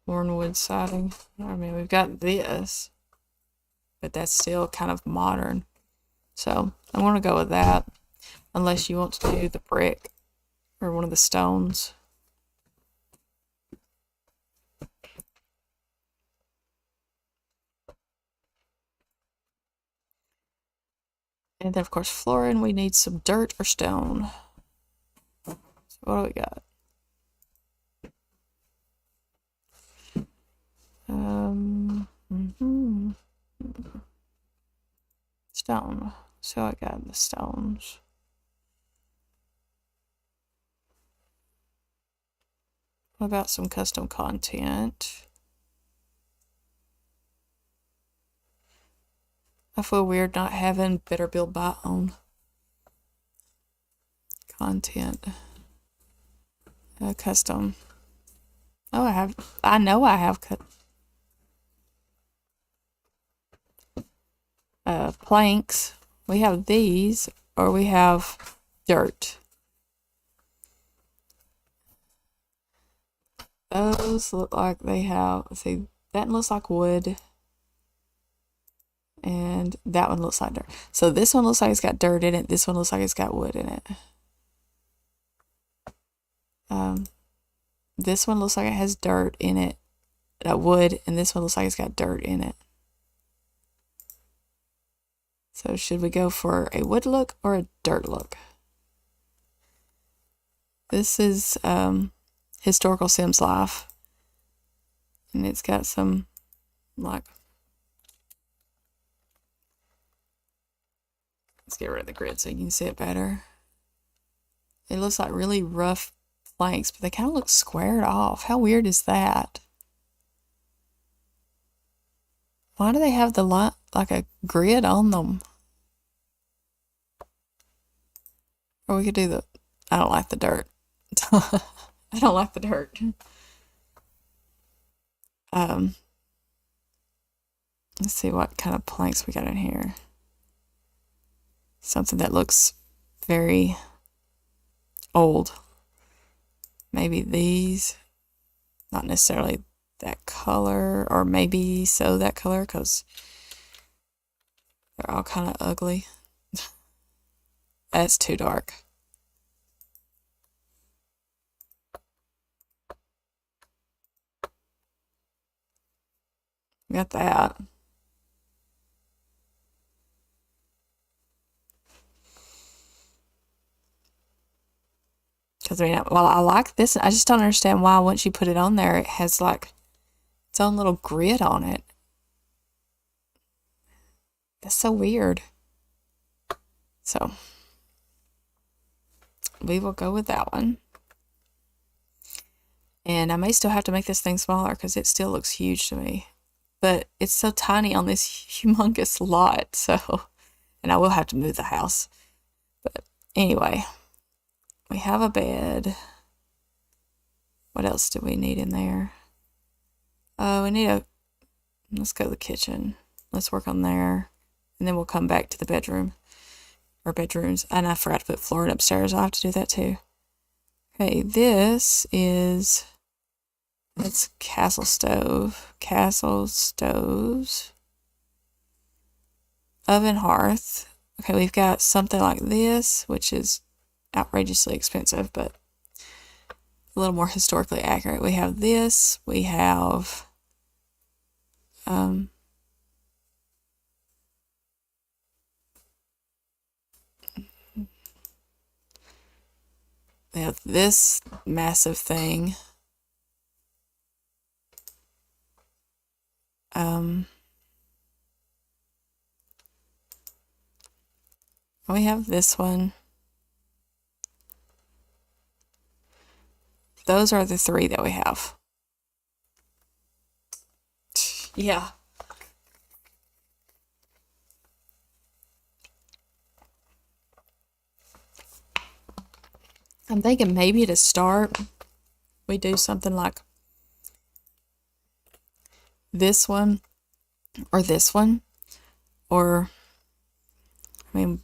Worn wood siding. I mean, we've got this, but that's still kind of modern. So I'm going to go with that, unless you want to do the brick or one of the stones. And then, of course, flooring, we need some dirt or stone. So what do we got? Stone. So I got the stones. What about some custom content? I feel weird not having Better Build Buy on content. Custom. Oh, I know I have planks. We have these, or we have dirt. Those look like they have, see, that looks like wood. And that one looks like dirt. So this one looks like it's got dirt in it. This one looks like it's got wood in it. This one looks like it has dirt in it, wood, and this one looks like it's got dirt in it. So should we go for a wood look or a dirt look? This is Historical Sims Life. And it's got some, like, let's get rid of the grid so you can see it better. It looks like really rough planks, but they kind of look squared off. How weird is that? Why do they have the line, like a grid on them? Or we could do the, I don't like the dirt. I don't like the dirt. Let's see what kind of planks we got in here. Something that looks very old. Maybe these. Not necessarily that color, or maybe so that color, because they're all kind of ugly. That's too dark. Got that. Because, I mean, well, I like this. I just don't understand why once you put it on there, it has, like, its own little grid on it. That's so weird. So, we will go with that one. And I may still have to make this thing smaller because it still looks huge to me. But it's so tiny on this humongous lot, so... And I will have to move the house. But anyway, we have a bed. What else do we need in there? We need a... Let's go to the kitchen. Let's work on there. And then we'll come back to the bedroom. Or bedrooms. And I forgot to put flooring upstairs. I'll have to do that too. Okay, this is... It's Castle Stove. Castle Stoves. Oven hearth. Okay, we've got something like this, which is outrageously expensive, but a little more historically accurate. We have this. We have this massive thing. We have this one. Those are the three that we have. Yeah. I'm thinking maybe to start, we do something like this one, or this one, or, I mean,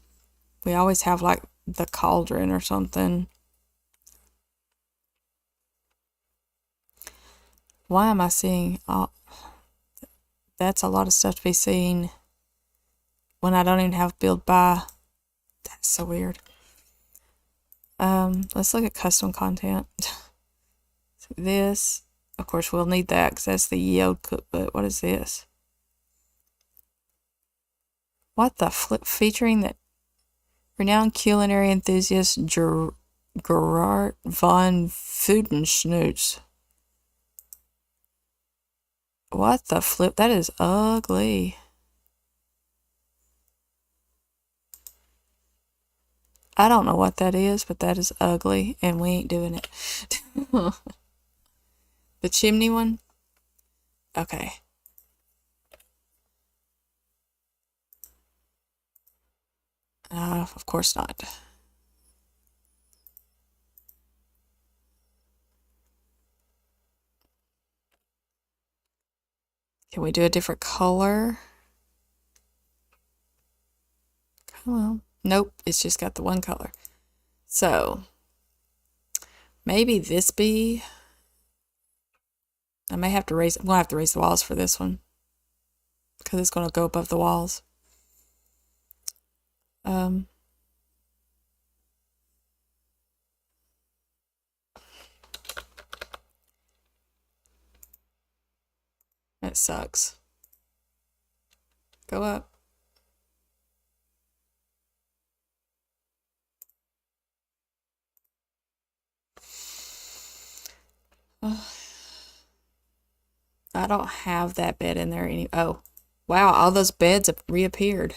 we always have like the cauldron or something. Why am I seeing all... That's a lot of stuff to be seen when I don't even have build by. That's so weird. Let's look at custom content. This, of course, we'll need that because that's the yield cookbook. What is this? What the flip? Featuring the renowned culinary enthusiast Gerard von Fudenschnutz. What the flip? That is ugly. I don't know what that is, but that is ugly, and we ain't doing it. The chimney one? Okay. Of course not. Can we do a different color? Come on. Nope, it's just got the one color. So, maybe this be... I may have to raise... I'm going to have to raise the walls for this one. Because it's going to go above the walls. That sucks. Go up. I don't have that bed in there any. Oh, wow! All those beds have reappeared.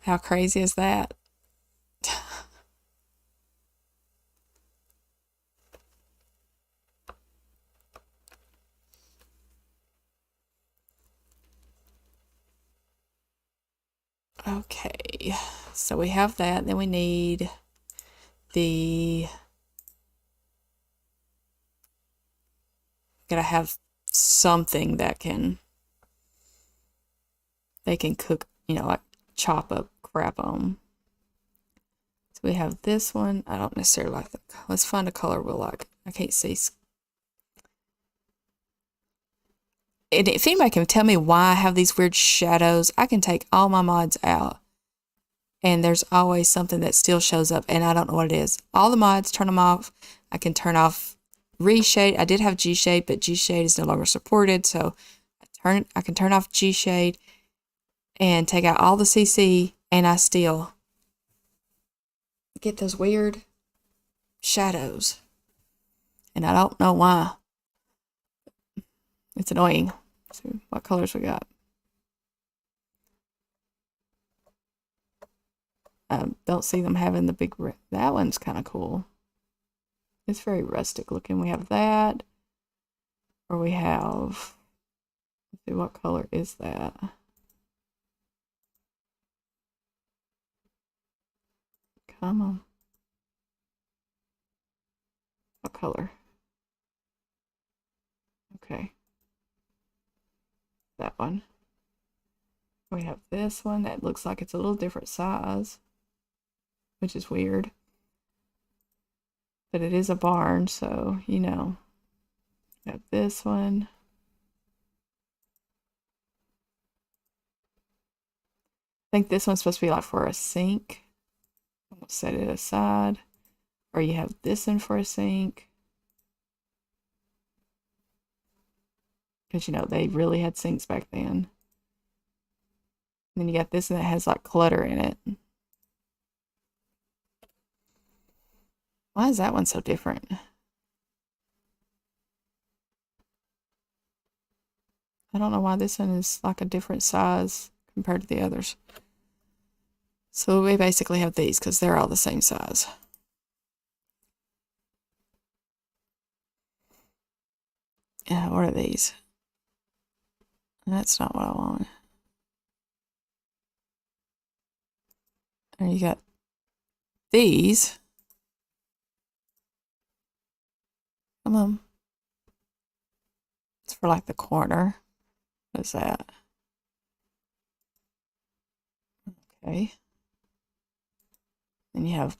How crazy is that? Okay, so we have that. Then we need the... Gotta have something that can... They can cook, you know, like chop up crap on. So we have this one. I don't necessarily like that. Let's find a color we'll like. I can't see. And if anybody can tell me why I have these weird shadows, I can take all my mods out. And there's always something that still shows up, and I don't know what it is. All the mods, turn them off. I can turn off reshade. I did have G-shade, but G-shade is no longer supported, so I can turn off G-shade and take out all the CC, and I still get those weird shadows. And I don't know why. It's annoying. So what colors we got? Don't see them having the big... That one's kind of cool. It's very rustic looking. We have that. Or we have... Let's see, what color is that? Come on. What color? Okay. That one. We have this one that looks like it's a little different size, which is weird. But it is a barn, so, you know. We have this one. I think this one's supposed to be like for a sink. I'm going to set it aside. Or you have this one for a sink. Because, you know, they really had sinks back then. And then you got this one that has like clutter in it. Why is that one so different? I don't know why this one is like a different size compared to the others. So we basically have these because they're all the same size. Yeah, what are these? That's not what I want. And you got these. Come on. It's for like the corner. What is that? Okay. Then you have...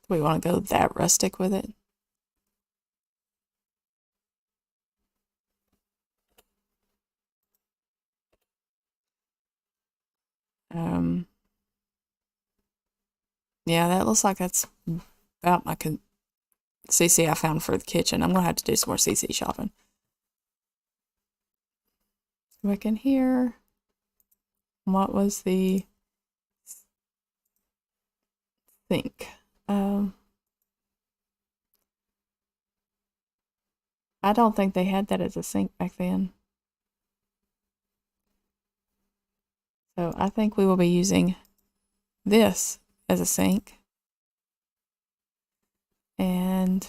Do we want to go that rustic with it? Yeah, that looks like that's about my CC I found for the kitchen. I'm gonna have to do some more CC shopping. Back in here. What was the sink? I don't think they had that as a sink back then. So I think we will be using this as a sink. And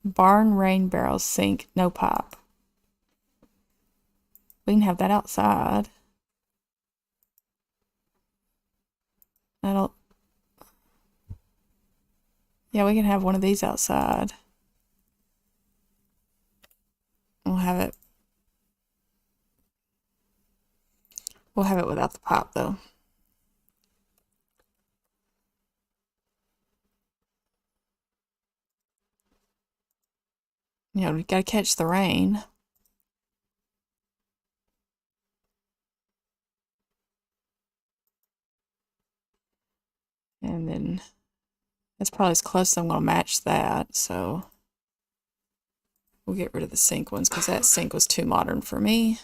barn rain barrel sink, no pipe. We can have that outside. I don't. Yeah, we can have one of these outside. We'll have it. We'll have it without the pipe though. You know, we gotta catch the rain. And then that's probably as close as I'm gonna match that, so we'll get rid of the sink ones because that sink was too modern for me.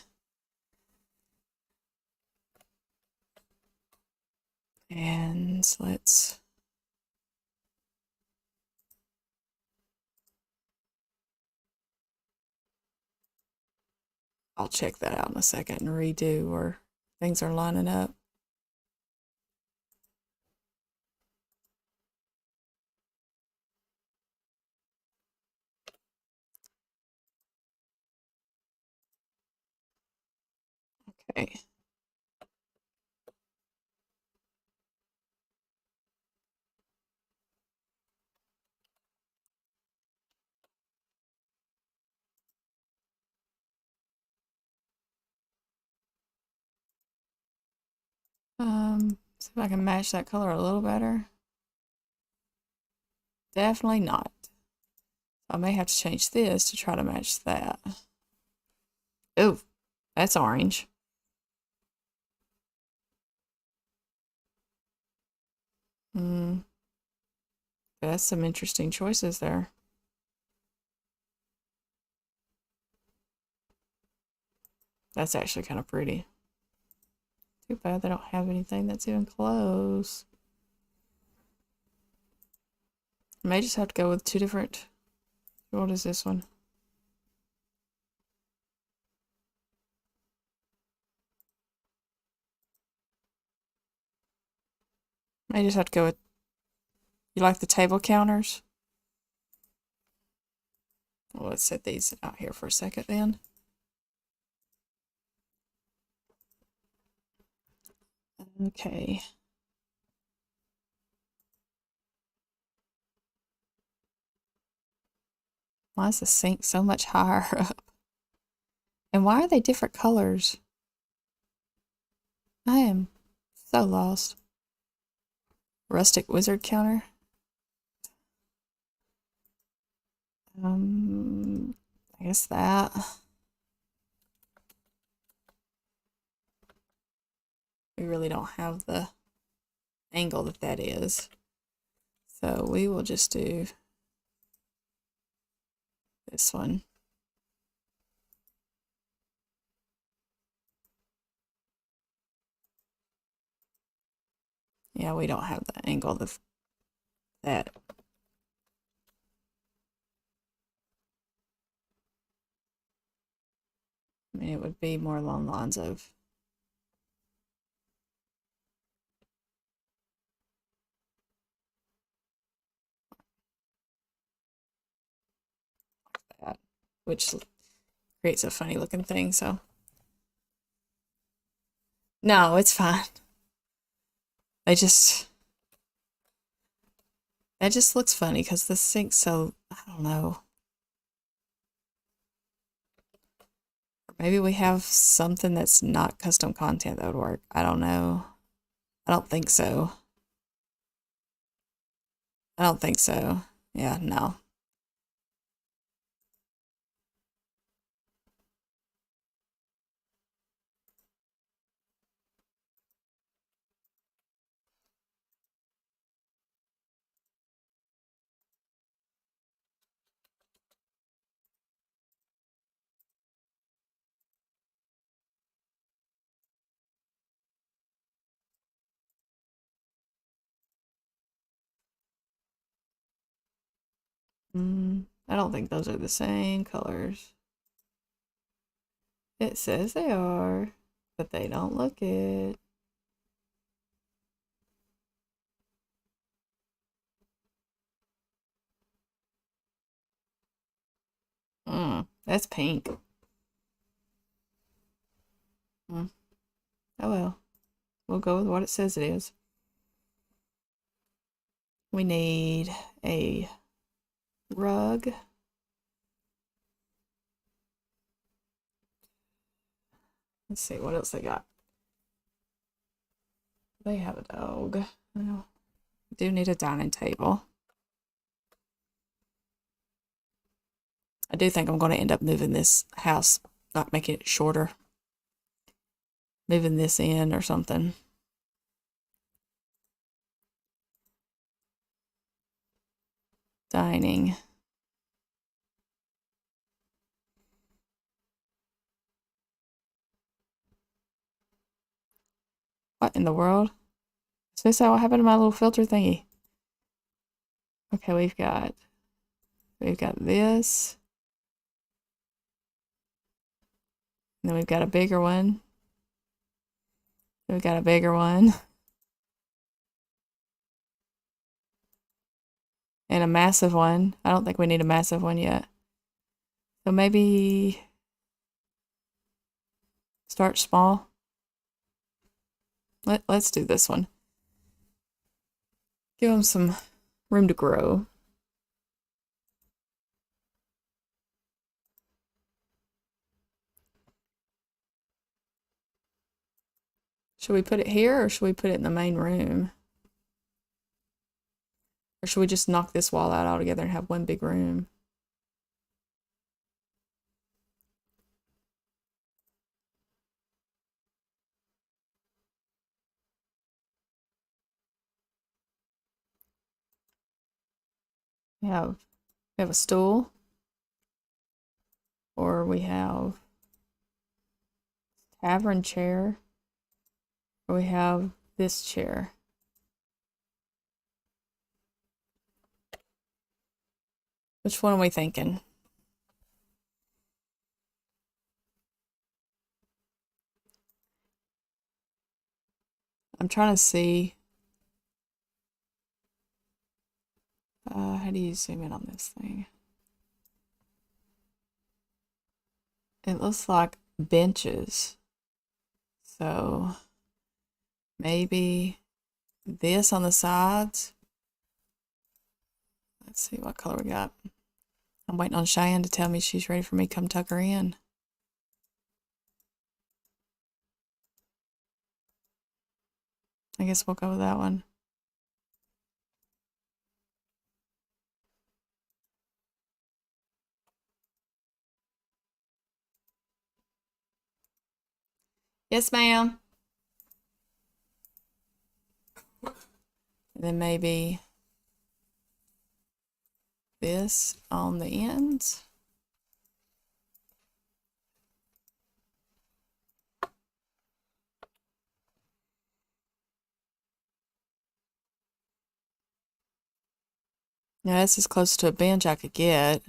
And I'll check that out in a second and redo where things are lining up. Okay. See if I can match that color a little better. Definitely not. I may have to change this to try to match that. Oh, that's orange. Hmm. That's some interesting choices there. That's actually kind of pretty. Too bad they don't have anything that's even close. I may just have to go with two different. What is this one? I just have to go with. You like the table counters? Well, let's set these out here for a second then. Okay. Why is the sink so much higher up? And why are they different colors? I am so lost. Rustic wizard counter. I guess that. We really don't have the angle that is. So we will just do this one. Yeah, we don't have the angle that. I mean, it would be more along the lines of that, which creates a funny looking thing, so. No, it's fine. They just, that just looks funny because the sink's so, I don't know. Maybe we have something that's not custom content that would work. I don't know. I don't think so. I don't think so. Yeah, no. I don't think those are the same colors. It says they are, but they don't look it. That's pink. Mm. Oh well. We'll go with what it says it is. We need a rug. Let's see what else they got. They have a dog. Well, do need a dining table. I do think I'm going to end up moving this house, not making it shorter. Moving this in or something. Dining. What in the world? Is this what happened to my little filter thingy? Okay, we've got this. And then we've got a bigger one. Then we've got a bigger one. And a massive one. I don't think we need a massive one yet. So maybe start small. Let's do this one. Give them some room to grow. Should we put it here or should we put it in the main room? Or should we just knock this wall out altogether and have one big room? We have a stool. Or we have tavern chair. Or we have this chair. Which one are we thinking? I'm trying to see. How do you zoom in on this thing? It looks like benches. So maybe this on the sides. Let's see what color we got. I'm waiting on Cheyenne to tell me she's ready for me to come tuck her in. I guess we'll go with that one. Yes, ma'am. And then maybe this on the ends. Now that's as close to a bench I could get.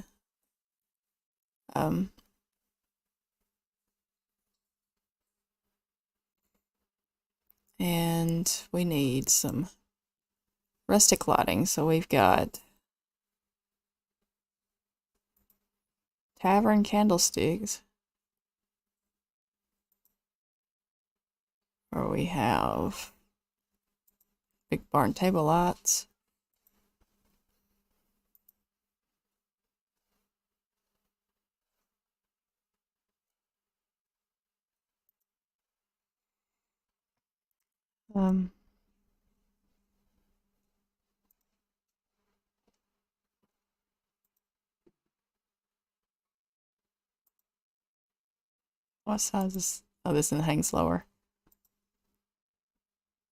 And we need some rustic lighting. So we've got tavern candlesticks. Or we have big barn table lights. What size is, oh, this one hangs lower.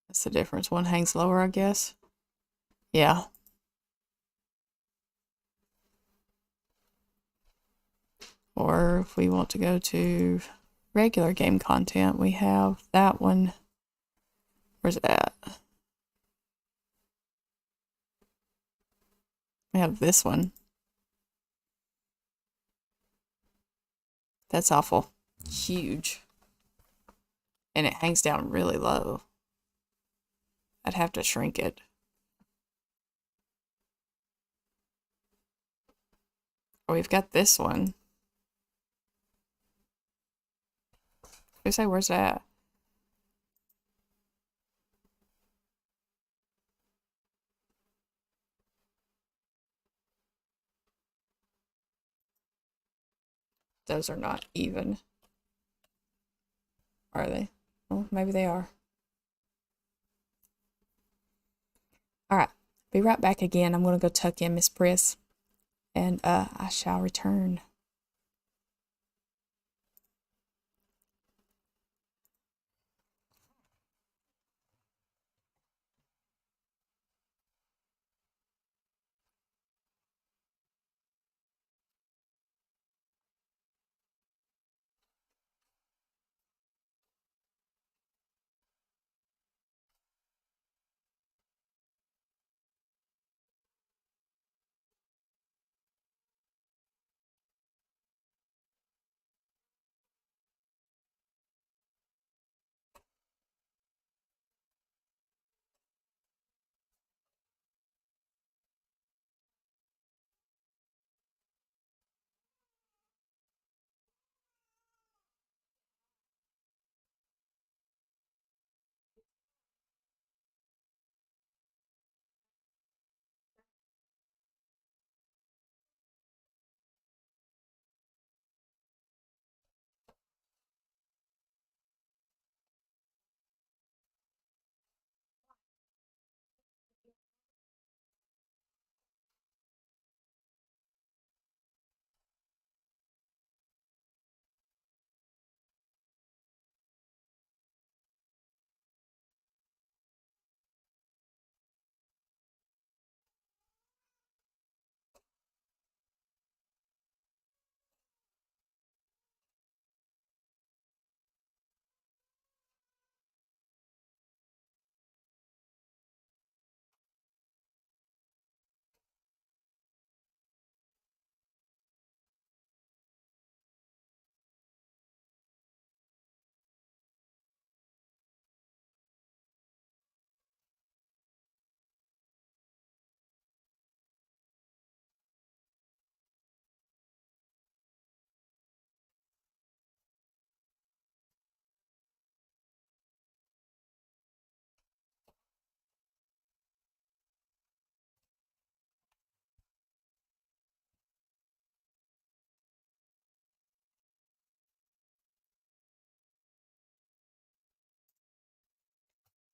That's the difference. One hangs lower, I guess. Yeah. Or if we want to go to regular game content, we have that one. Where's it at? We have this one. That's awful. Huge. And it hangs down really low. I'd have to shrink it. Or we've got this one. We say, where's that? Those are not even. Are they? Well, maybe they are. All right. Be right back again. I'm going to go tuck in Miss Priss, and I shall return.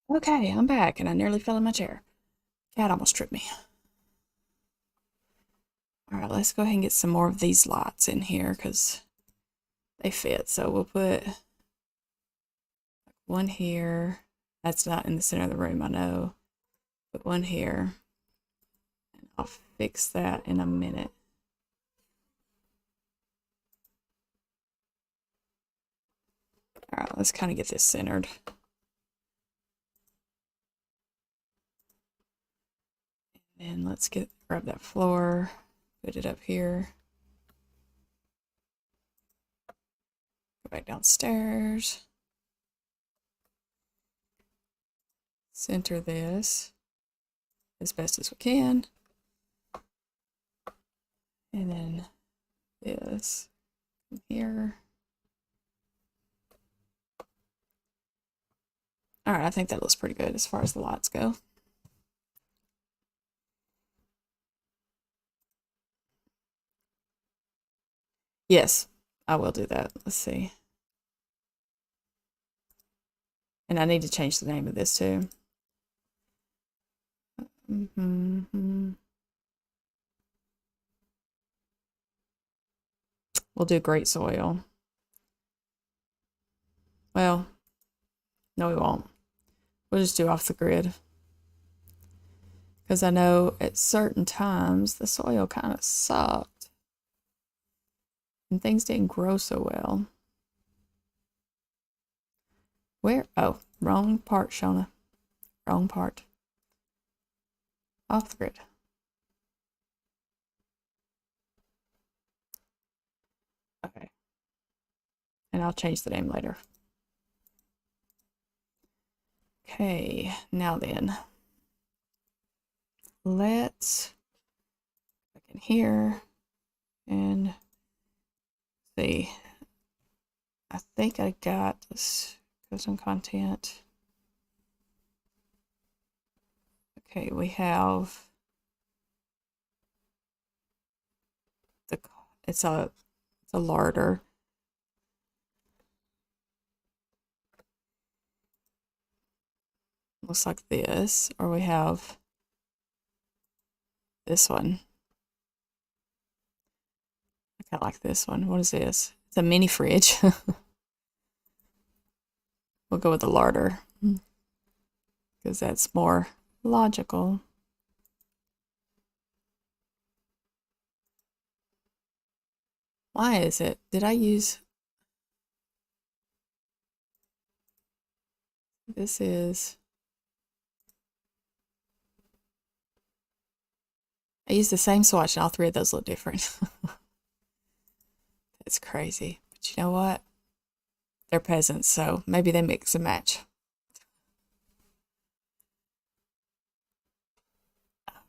Okay, I'm back, and I nearly fell in my chair. Cat almost tripped me. All right, let's go ahead and get some more of these lights in here because they fit. So we'll put one here. That's not in the center of the room, I know. Put one here. And I'll fix that in a minute. All right, let's kind of get this centered. And let's grab that floor, put it up here. Go back downstairs. Center this as best as we can. And then this here. All right, I think that looks pretty good as far as the lights go. Yes, I will do that. Let's see. And I need to change the name of this too. We'll do great soil. Well, no, we won't. We'll just do off the grid. Because I know at certain times the soil kind of sucked. And things didn't grow so well. Where? Oh, wrong part, Shona. Wrong part. Off the grid. Okay. And I'll change the name later. Okay, now then. Let's look in here and see. I think I got this custom content. Okay, we have the it's a larder. Looks like this, or we have this one. I kind of like this one. What is this? It's a mini fridge. We'll go with the larder because that's more logical. Why is it? Did I use... This is... I used the same swatch and all three of those look different. It's crazy. But you know what? They're peasants, so maybe they mix and match.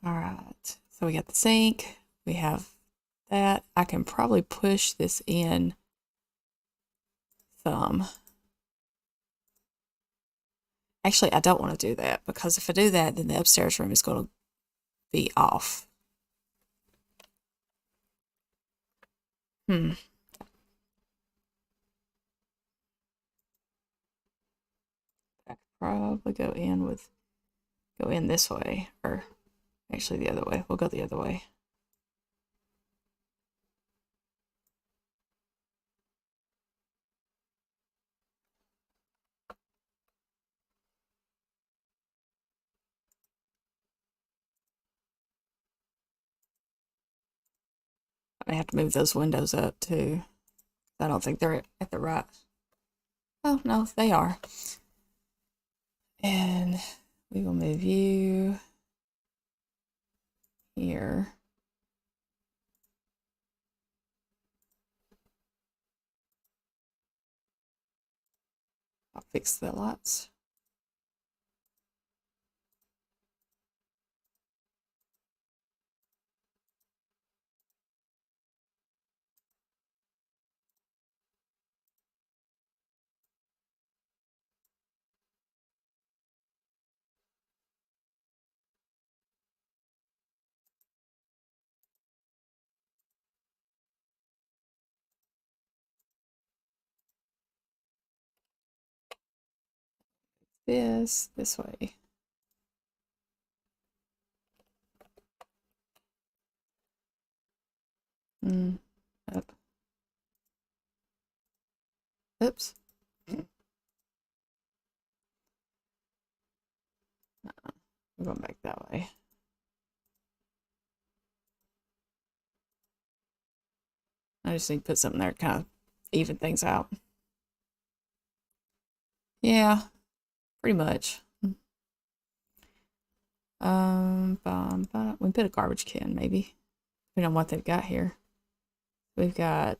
All right. So we got the sink. We have that. I can probably push this in some. Actually, I don't want to do that because if I do that, then the upstairs room is going to be off. I could probably go in this way, or actually the other way. We'll go the other way. I may have to move those windows up too. I don't think they're at the right. Oh, no, they are. And we will move you here. I'll fix the lights. This way. Up. Oops. I'm going back that way. I just need to put something there to kind of even things out. Yeah, pretty much. We put a garbage can, maybe. Depending on what they've got here. We've got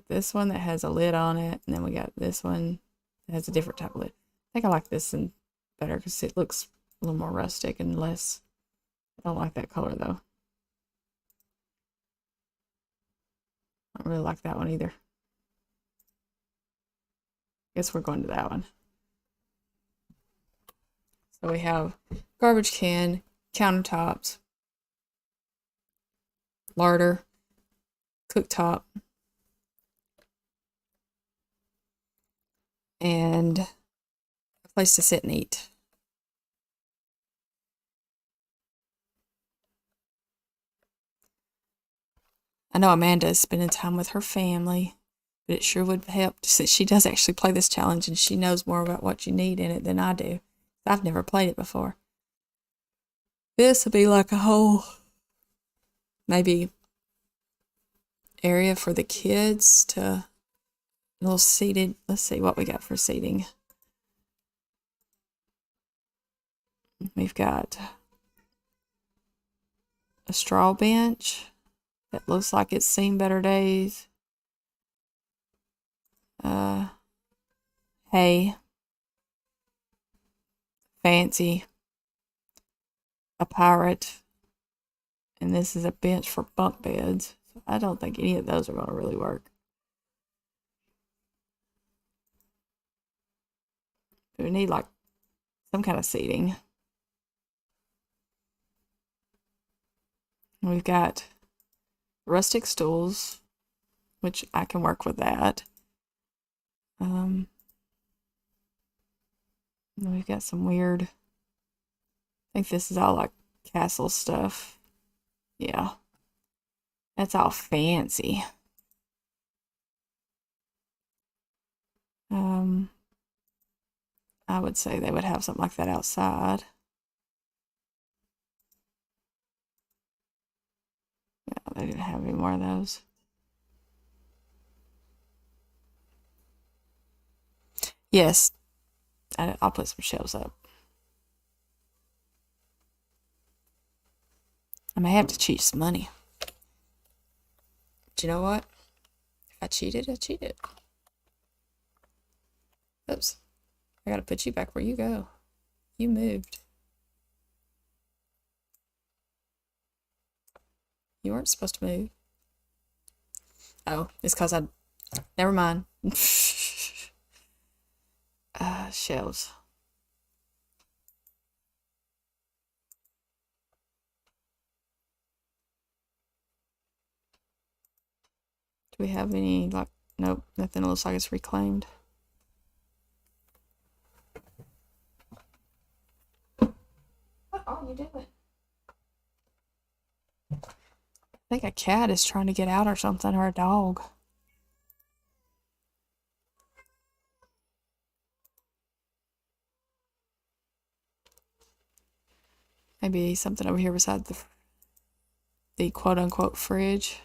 this one that has a lid on it, and then we got this one that has a different type of lid. I think I like this one better because it looks a little more rustic and less. I don't like that color though. I don't really like that one either. Guess we're going to that one. So we have garbage can, countertops, larder, cooktop, and a place to sit and eat. I know Amanda is spending time with her family, but it sure would help since she does actually play this challenge and she knows more about what you need in it than I do. I've never played it before. This would be like a whole, maybe, area for the kids to, a little seated. Let's see what we got for seating. We've got a straw bench that looks like it's seen better days. Hay. Fancy. A pirate. And this is a bench for bunk beds. So I don't think any of those are going to really work. We need like some kind of seating. We've got rustic stools, which I can work with that. We've got some weird, I think this is all like castle stuff. Yeah. That's all fancy. I would say they would have something like that outside. Yeah, they didn't have any more of those. Yes, I'll put some shelves up. I may have to cheat some money. But you know what? If I cheated, I cheated. Oops. I gotta put you back where you go. You moved. You weren't supposed to move. Oh, it's because I... Never mind. Shelves. Do we have any, like... Nope, nothing looks like it's reclaimed. What are you doing? I think a cat is trying to get out or something, or a dog. Maybe something over here beside the quote-unquote fridge.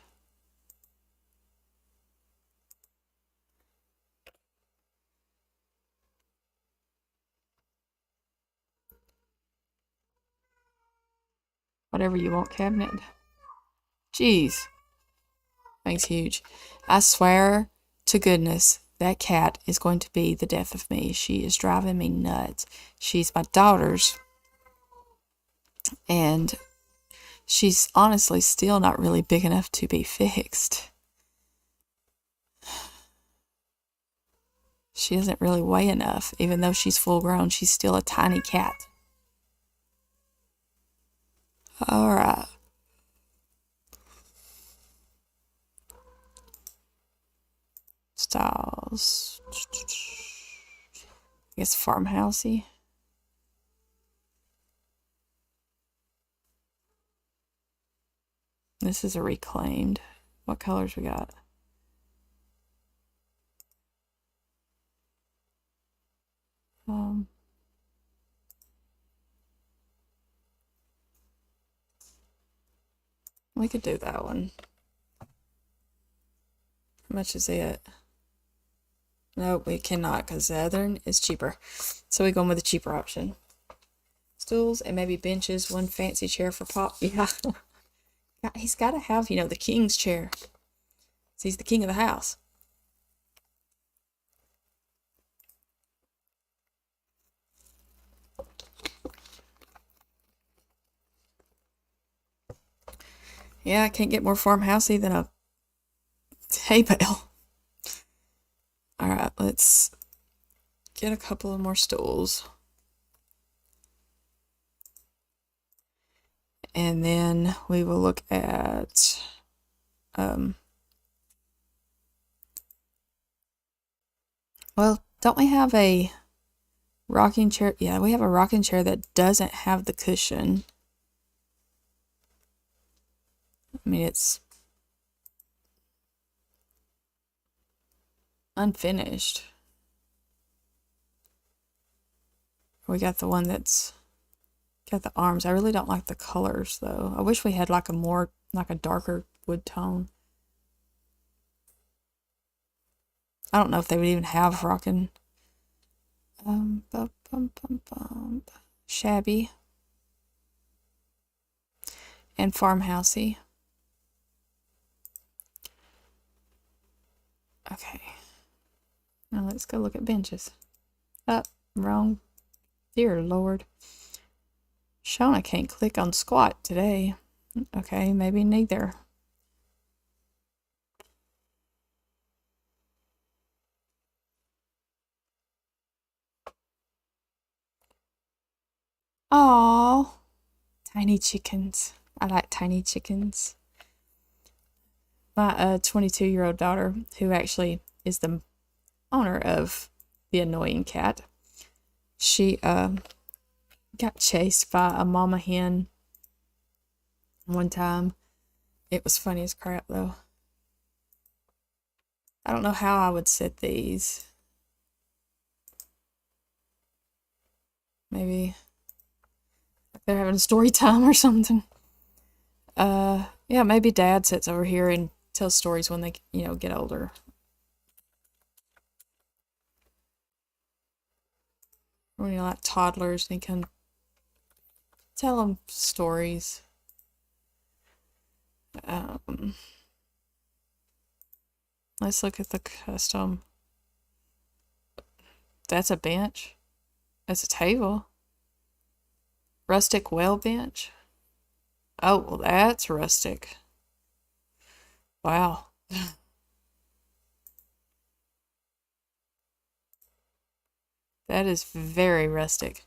Whatever you want, cabinet. Jeez. Thing's huge. I swear to goodness, that cat is going to be the death of me. She is driving me nuts. She's my daughter's. And she's honestly still not really big enough to be fixed. She doesn't really weigh enough. Even though she's full grown, she's still a tiny cat. Alright. Styles. I guess farmhousey. This is a reclaimed. What colors we got? We could do that one. How much is it? No, we cannot because the other one is cheaper. So we're going with the cheaper option. Stools and maybe benches, one fancy chair for Pop. Yeah. He's got to have, you know, the king's chair. He's the king of the house. Yeah, I can't get more farmhousey than a hay bale. Alright, let's get a couple of more stools. And then we will look at well, don't we have a rocking chair? Yeah, we have a rocking chair that doesn't have the cushion. I mean, it's unfinished. We got the one that's got the arms. I really don't like the colors though. I wish we had like a darker wood tone. I don't know if they would even have rocking. Shabby and farmhousey. Okay. Now let's go look at benches. Oh, wrong. Dear Lord. Shona can't click on squat today. Okay, maybe neither. Oh, tiny chickens. I like tiny chickens. My 22-year-old daughter, who actually is the owner of the annoying cat, she got chased by a mama hen one time. It was funny as crap though. I don't know how I would set these. Maybe they're having a story time or something. Yeah, maybe Dad sits over here and tells stories when they, get older. When you're like toddlers, they can tell them stories. Let's look at the custom. That's a bench. That's a table. Rustic well bench. Oh, well, that's rustic. Wow. That is very rustic.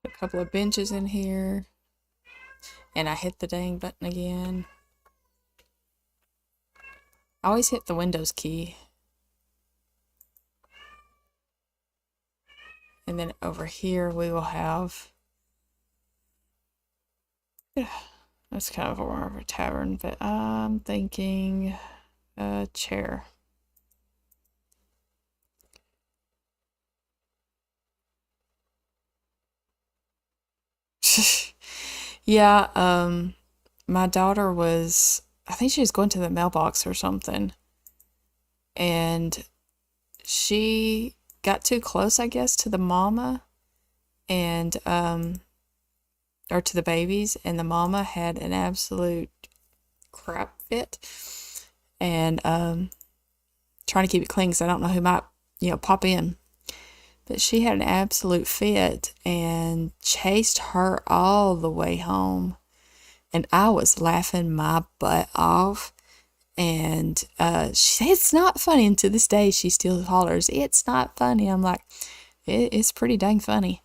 A couple of benches in here. And I hit the dang button again. I always hit the Windows key. And then over here we will have, that's kind of more of a tavern, but I'm thinking a chair. Yeah, my daughter was, I think she was going to the mailbox or something, and she got too close, I guess, to the mama and or to the babies, and the mama had an absolute crap fit, and trying to keep it clean because I don't know who might, pop in. But she had an absolute fit and chased her all the way home. And I was laughing my butt off. And it's not funny. And to this day, she still hollers, "It's not funny." I'm like, it's pretty dang funny.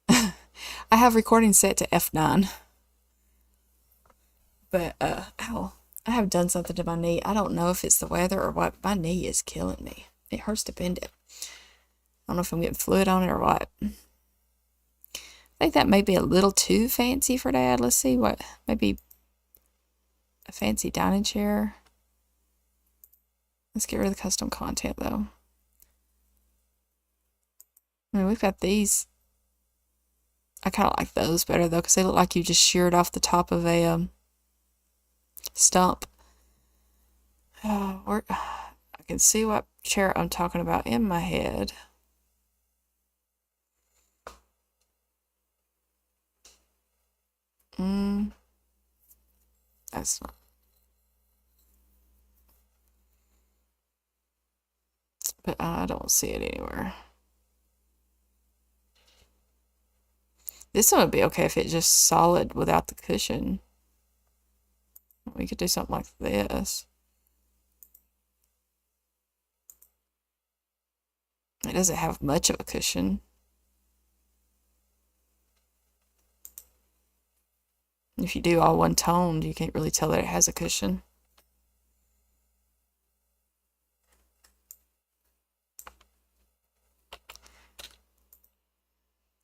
I have recording set to F9. But, ow. I have done something to my knee. I don't know if it's the weather or what. My knee is killing me. It hurts to bend it. I don't know if I'm getting fluid on it or what. I think that may be a little too fancy for Dad. Let's see what, maybe a fancy dining chair. Let's get rid of the custom content though. I mean, we've got these. I kind of like those better though, because they look like you just sheared off the top of a stump. I can see what chair I'm talking about in my head. That's not. But I don't see it anywhere. This one would be okay if it's just solid without the cushion. We could do something like this. It doesn't have much of a cushion. If you do all one toned, you can't really tell that it has a cushion.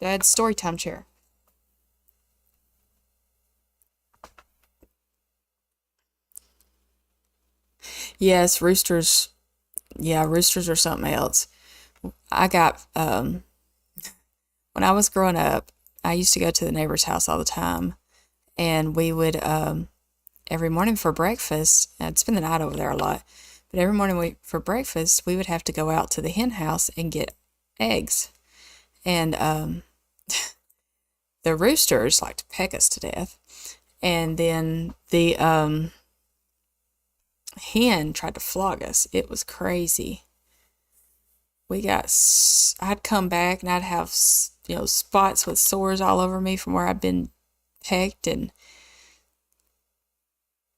Dad's storytime chair. Yes, roosters. Yeah, roosters are something else. I got, when I was growing up, I used to go to the neighbor's house all the time. And we would, every morning for breakfast, I'd spend the night over there a lot. But every morning for breakfast, we would have to go out to the hen house and get eggs. And the roosters like to peck us to death. And then the hen tried to flog us. It was crazy. I'd come back and I'd have, spots with sores all over me from where I'd been pecked and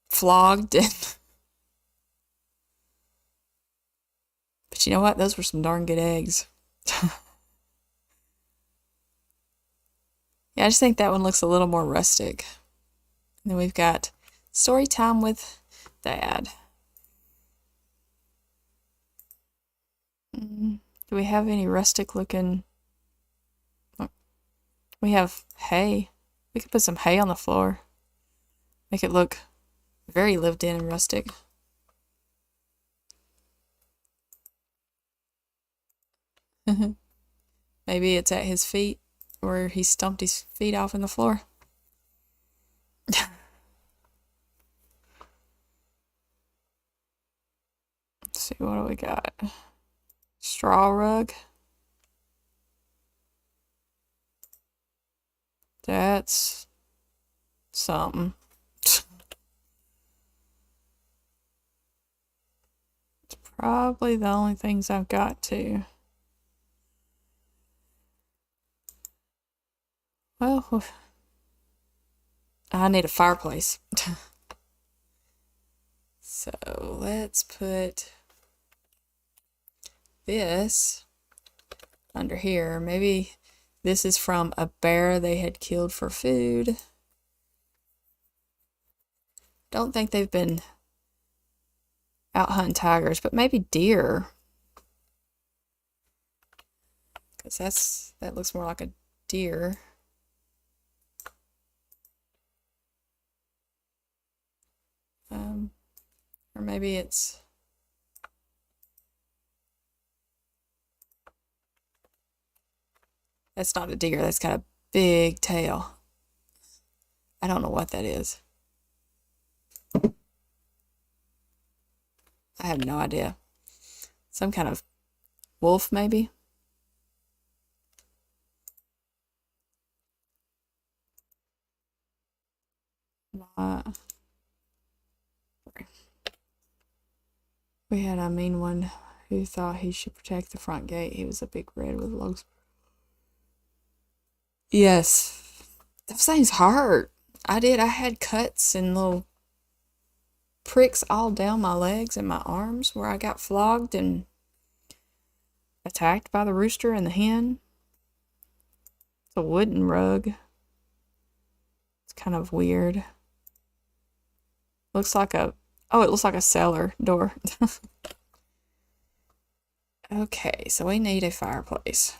flogged. But you know what? Those were some darn good eggs. Yeah, I just think that one looks a little more rustic. And then we've got story time with Dad. Do we have any rustic looking? Oh, we have hay. We could put some hay on the floor. Make it look very lived in and rustic. Maybe it's at his feet where he stumped his feet off in the floor. Let's see, what do we got? Straw rug. That's something. It's probably the only things I've got to. Well, I need a fireplace. So let's put this under here. Maybe this is from a bear they had killed for food. Don't think they've been out hunting tigers, but maybe deer. Because that looks more like a deer. Or maybe it's that's not a deer, that's got a big tail. I don't know what that is. I have no idea. Some kind of wolf, maybe? We had a mean one who thought he should protect the front gate. He was a big red with logs. Yes. Those things hurt. I did. I had cuts and little pricks all down my legs and my arms where I got flogged and attacked by the rooster and the hen. It's a wooden rug. It's kind of weird. Looks like it looks like a cellar door. Okay, so we need a fireplace.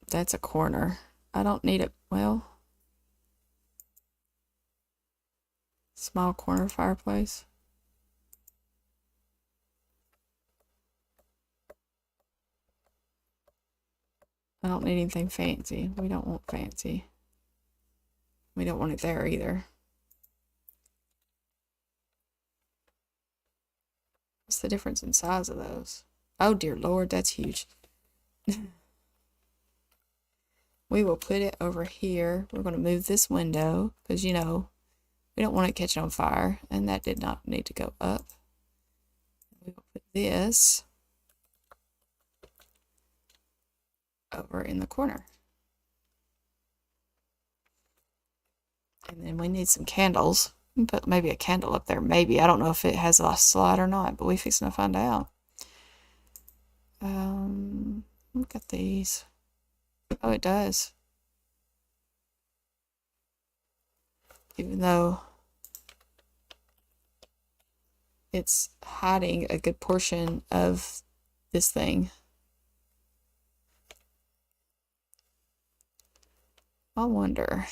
That's a corner. I don't need it. Well, small corner fireplace. I don't need anything fancy. We don't want fancy. We don't want it there either. What's the difference in size of those? Oh dear Lord, that's huge. We will put it over here. We're going to move this window because, we don't want it catching on fire. And that did not need to go up. We will put this over in the corner. And then we need some candles. We can put maybe a candle up there. Maybe. I don't know if it has a slide or not, but we're fixing to find out. Look at these. Oh, it does. Even though it's hiding a good portion of this thing. I wonder.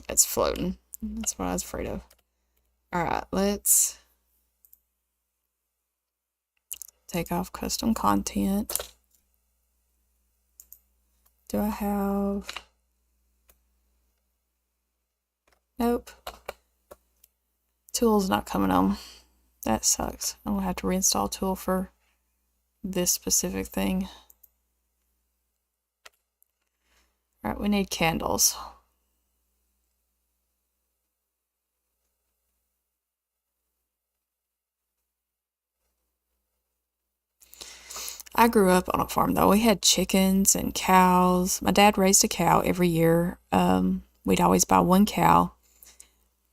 It's floating. That's what I was afraid of. Alright, let's take off custom content. Do I have... Nope. Tool's not coming on. That sucks. I'm gonna have to reinstall tool for this specific thing. All right, we need candles. I grew up on a farm though. We had chickens and cows. My dad raised a cow every year. We'd always buy one cow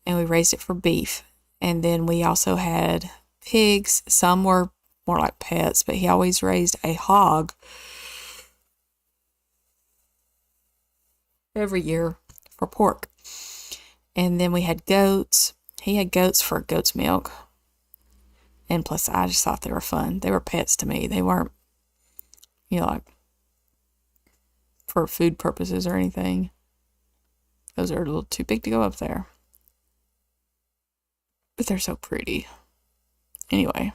and we raised it for beef. And then we also had pigs. Some were more like pets, but he always raised a hog every year for pork. And then we had goats. He had goats for goat's milk. And plus, I just thought they were fun. They were pets to me. They weren't, like for food purposes or anything. Those are a little too big to go up there. But they're so pretty. Anyway.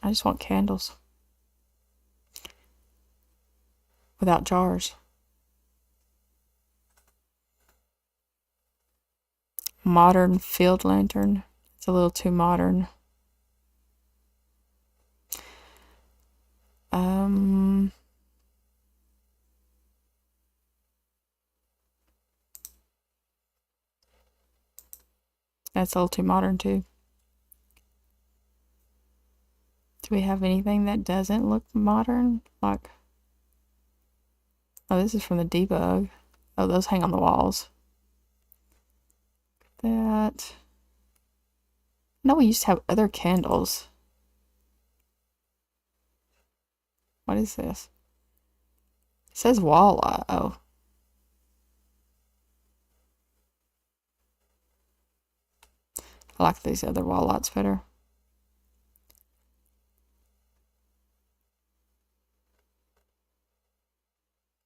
I just want candles. Without jars. Modern field lantern. It's a little too modern. That's a little too modern too. Do we have anything that doesn't look modern? Like, oh, this is from the debug. Oh, those hang on the walls. That. No, we used to have other candles. What is this? It says wall light. Oh. I like these other wall lights better.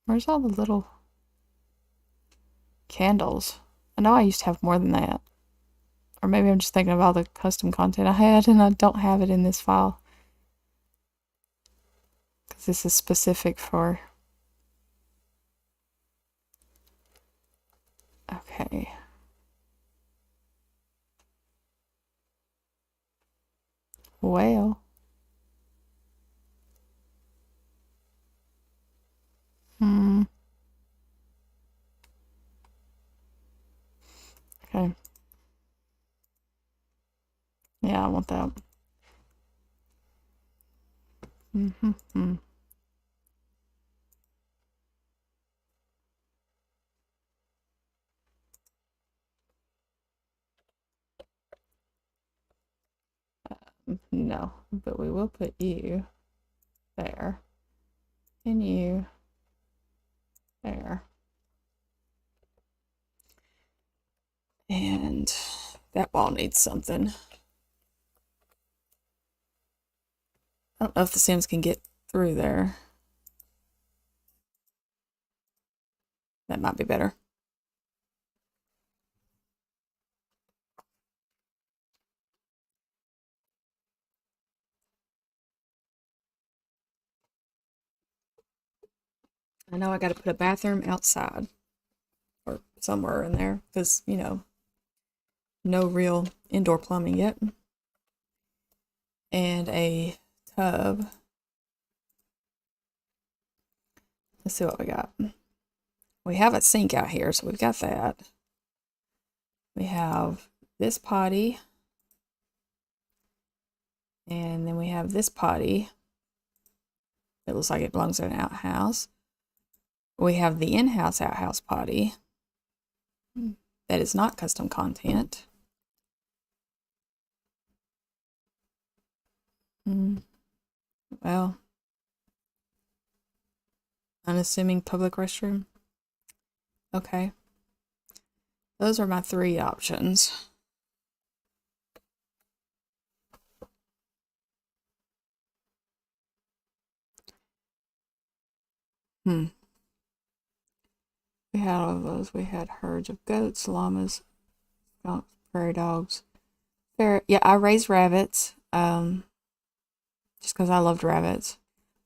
Where's all the little candles? I know I used to have more than that. Or maybe I'm just thinking of all the custom content I had and I don't have it in this file. Because this is specific for... Okay. Well. Okay. Yeah, I want that. No, but we will put you there. And you there. And that wall needs something. I don't know if the Sims can get through there. That might be better. I know I got to put a bathroom outside or somewhere in there because, no real indoor plumbing yet. And a tub. Let's see what we got. We have a sink out here, so we've got that. We have this potty. And then we have this potty. It looks like it belongs in an outhouse. We have the in-house outhouse potty. That is not custom content. Well, unassuming public restroom. Okay. Those are my 3 options. We had all of those. We had herds of goats, llamas, skunks, prairie dogs. Yeah, I raised rabbits. Just because I loved rabbits.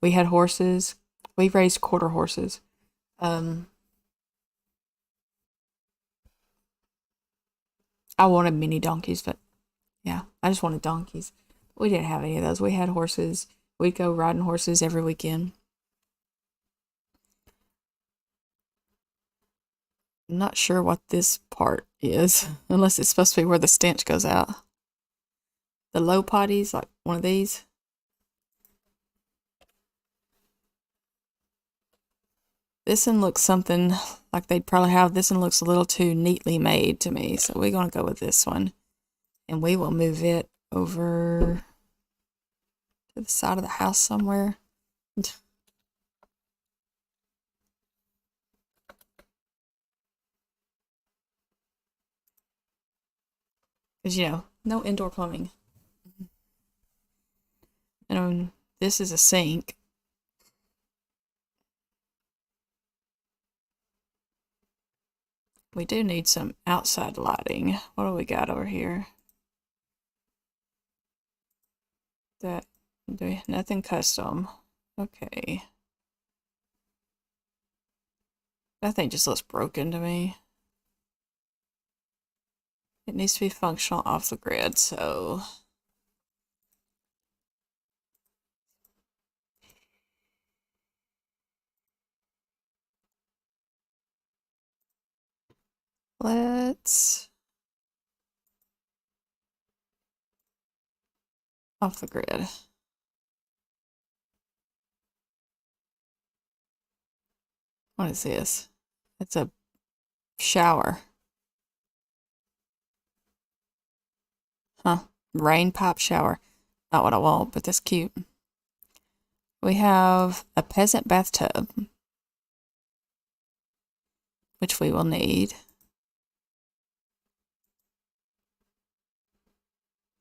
We had horses. We raised quarter horses. I wanted mini donkeys, but yeah, I just wanted donkeys. We didn't have any of those. We had horses. We'd go riding horses every weekend. I'm not sure what this part is, unless it's supposed to be where the stench goes out. The low potties, like one of these. This one looks something like they'd probably have. This one looks a little too neatly made to me, so we're going to go with this one. And we will move it over to the side of the house somewhere. Because, you know, no indoor plumbing. And this is a sink. We do need some outside lighting. What do we got over here? Nothing custom. Okay. That thing just looks broken to me. It needs to be functional off the grid, so let's off the grid. What is this? It's a shower. Huh. Rain pipe shower. Not what I want, but that's cute. We have a peasant bathtub, which we will need.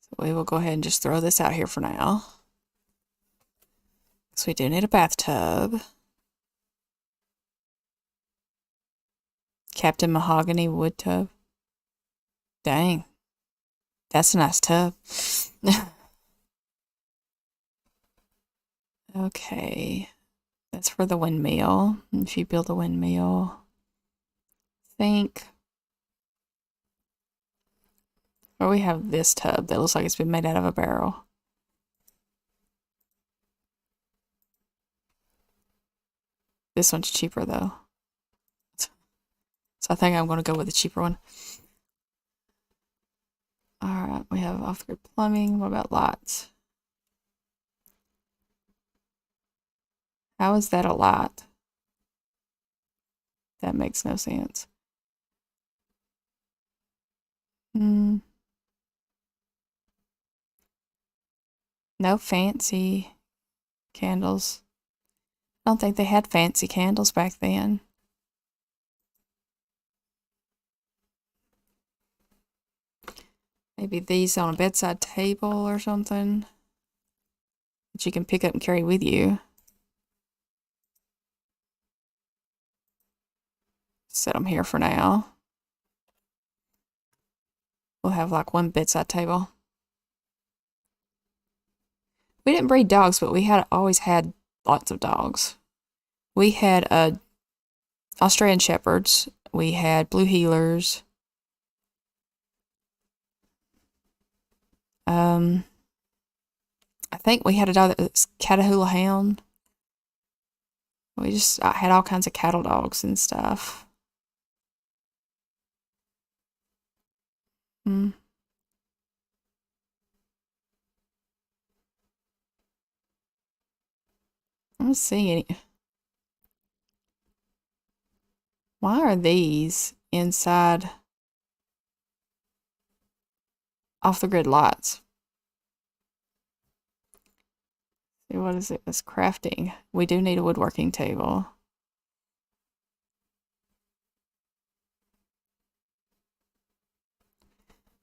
So we will go ahead and just throw this out here for now. So we do need a bathtub. Captain Mahogany wood tub. Dang. That's a nice tub. Okay. That's for the windmill. If you build a windmill, think. Or we have this tub that looks like it's been made out of a barrel. This one's cheaper though. So I think I'm going to go with the cheaper one. Alright, we have off-grid plumbing. What about lights? How is that a light? That makes no sense. No fancy candles. I don't think they had fancy candles back then. Maybe these on a bedside table or something that you can pick up and carry with you. Set them here for now. We'll have like one bedside table. We didn't breed dogs, but we had always had lots of dogs. We had Australian Shepherds. We had Blue Heelers. I think we had a dog that was Catahoula Hound. I had all kinds of cattle dogs and stuff. I don't see any. Why are these inside off the grid lights? See, what is it? It's crafting. We do need a woodworking table.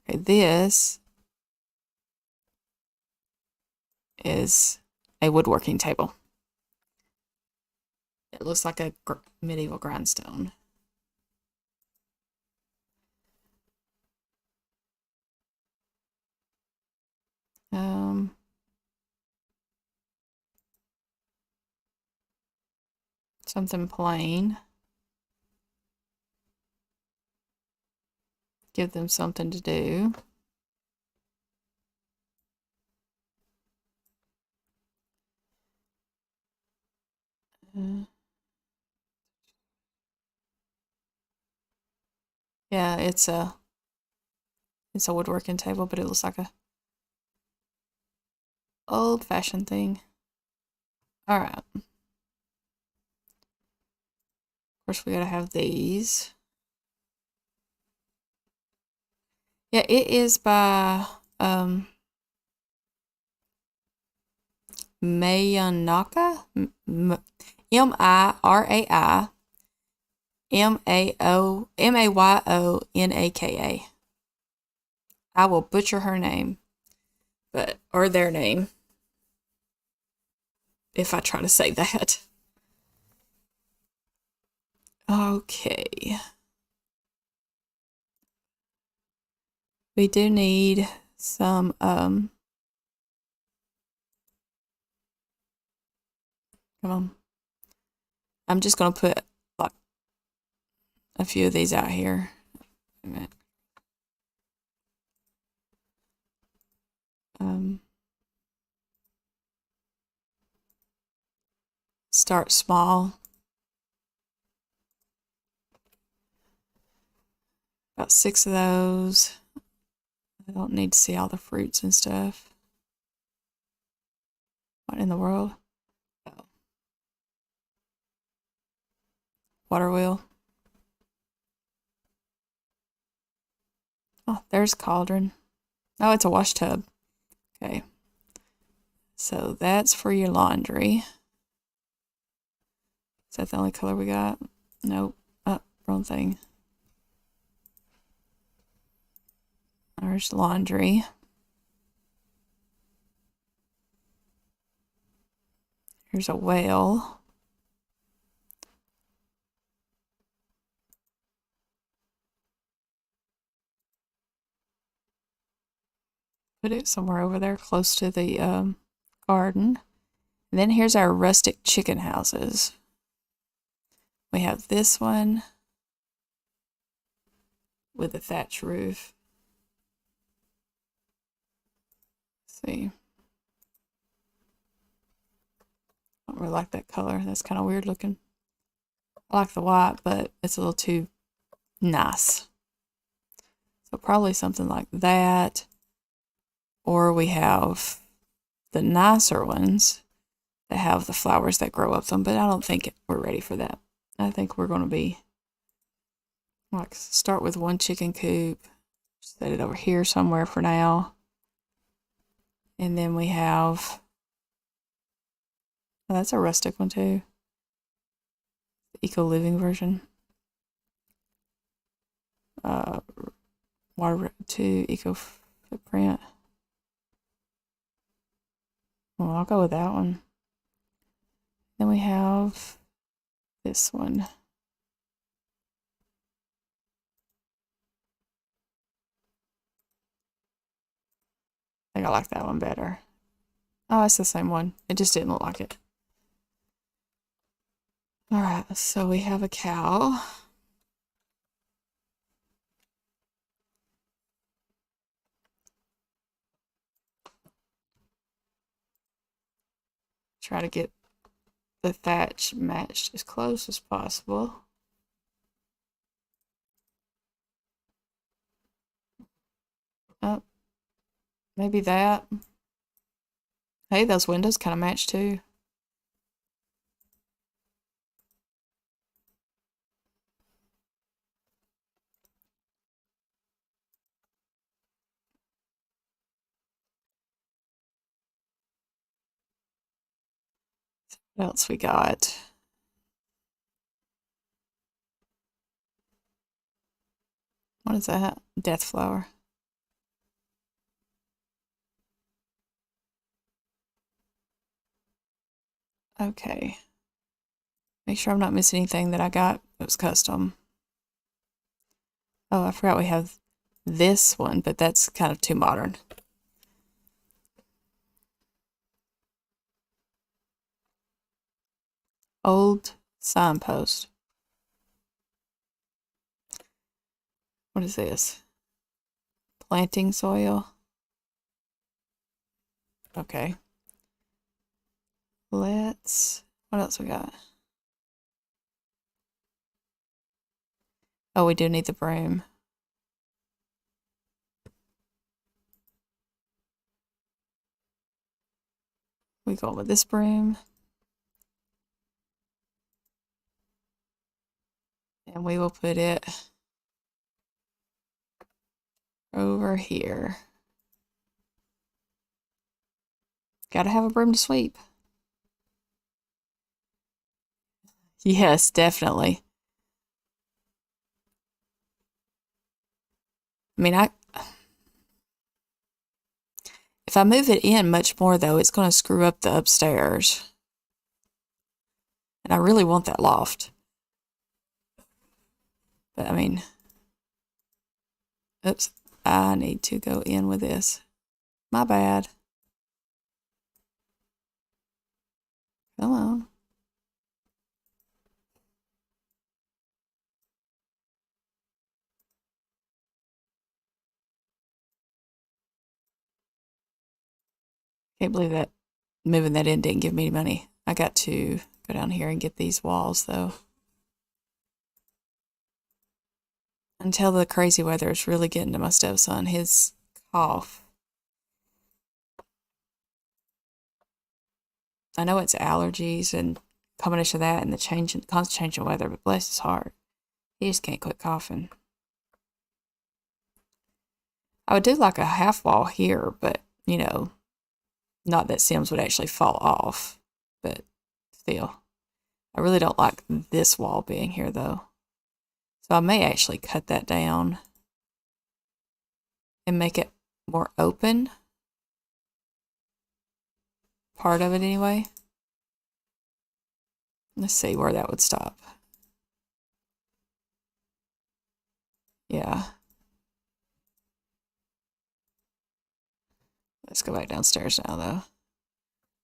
Okay, this is a woodworking table. It looks like a medieval grindstone. Something plain. Give them something to do. Yeah, it's a woodworking table, but it looks like a old-fashioned thing. All right. Of course, we gotta have these. Yeah, it is by Mayanaka, Mirai, Mayoynaka. I will butcher her name, or their name, if I try to say that. Okay. We do need some come on. I'm just gonna put like a few of these out here. Wait a minute. Start small. About 6 of those. I don't need to see all the fruits and stuff. What in the world? Oh. Water wheel. Oh, there's cauldron. Oh, it's a wash tub. Okay. So that's for your laundry. Is that the only color we got? Nope. Oh, wrong thing. There's laundry. Here's a whale. Put it somewhere over there close to the garden. And then here's our rustic chicken houses. We have this one with a thatch roof. Let's see. I don't really like that color. That's kind of weird looking. I like the white, but it's a little too nice. So probably something like that. Or we have the nicer ones that have the flowers that grow up them, but I don't think we're ready for that. I think we're going to be like start with one chicken coop, set it over here somewhere for now. And then we have, oh, that's a rustic one too. The eco living version. Water to eco footprint. Well, I'll go with that one. Then we have this one. I think I like that one better. Oh, it's the same one. It just didn't look like it. All right, so we have a cow. Try to get the thatch matched as close as possible. Oh, maybe that. Hey, those windows kind of match too. What else we got? What is that? Death flower. Okay. Make sure I'm not missing anything that I got that was custom. Oh, I forgot we have this one, but that's kind of too modern. Old signpost. What is this? Planting soil. Okay. What else we got? Oh, we do need the broom. We go with this broom. And we will put it over here. Gotta have a broom to sweep. Yes, definitely. I mean, if I move it in much more though, it's going to screw up the upstairs. And I really want that loft. But I mean, oops, I need to go in with this. My bad. Come on. Can't believe that moving that in didn't give me any money. I got to go down here and get these walls though. Until the crazy weather is really getting to my stepson. His cough. I know it's allergies and combination of that and the constant change in weather, but bless his heart. He just can't quit coughing. I would do like a half wall here, but you know, not that Sims would actually fall off, but still. I really don't like this wall being here though. So I may actually cut that down and make it more open. Part of it anyway. Let's see where that would stop. Yeah. Let's go back downstairs now though.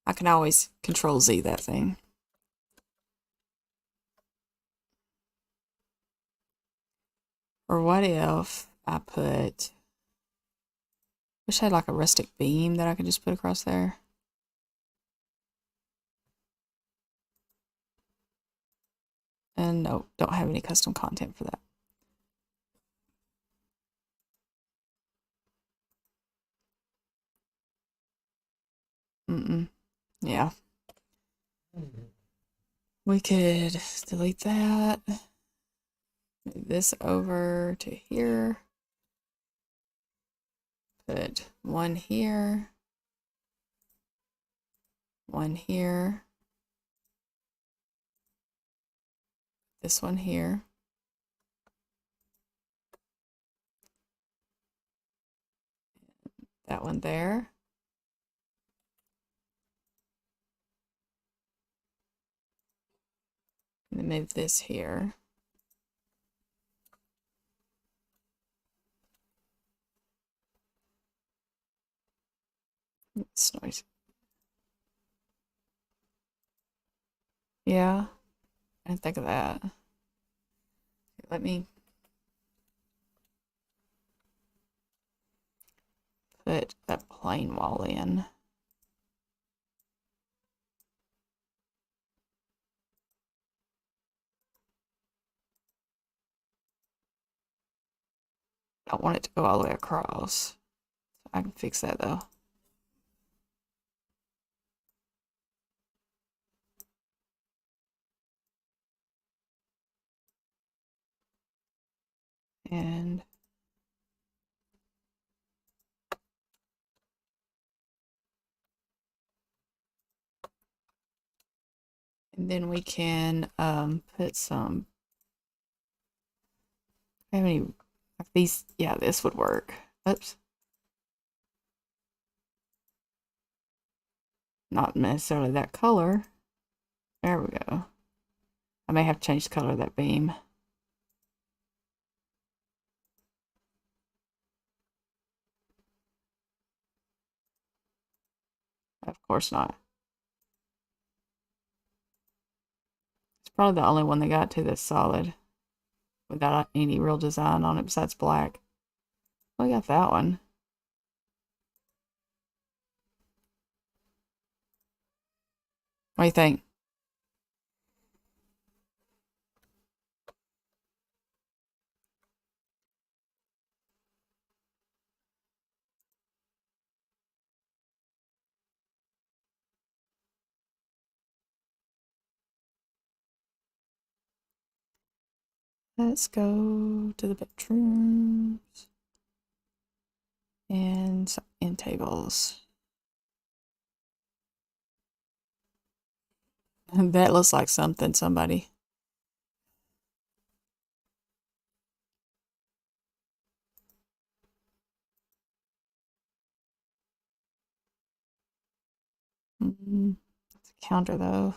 I can always Control Z that thing. Or what if I wish I had like a rustic beam that I could just put across there. And no, don't have any custom content for that. Yeah. We could delete that. Move this over to here. Put one here. One here. This one here. That one there. And then move this here. It's noisy. Yeah, I didn't think of that. Let me put a plain wall in. I don't want it to go all the way across. I can fix that though. And then we can put some. How many? These? Yeah, this would work. Oops. Not necessarily that color. There we go. I may have to change the color of that beam. Of course not. It's probably the only one they got to that's solid without any real design on it besides black. Oh, we got that one. What do you think? Let's go to the bedrooms and some end tables. That looks like somebody. It's a counter though.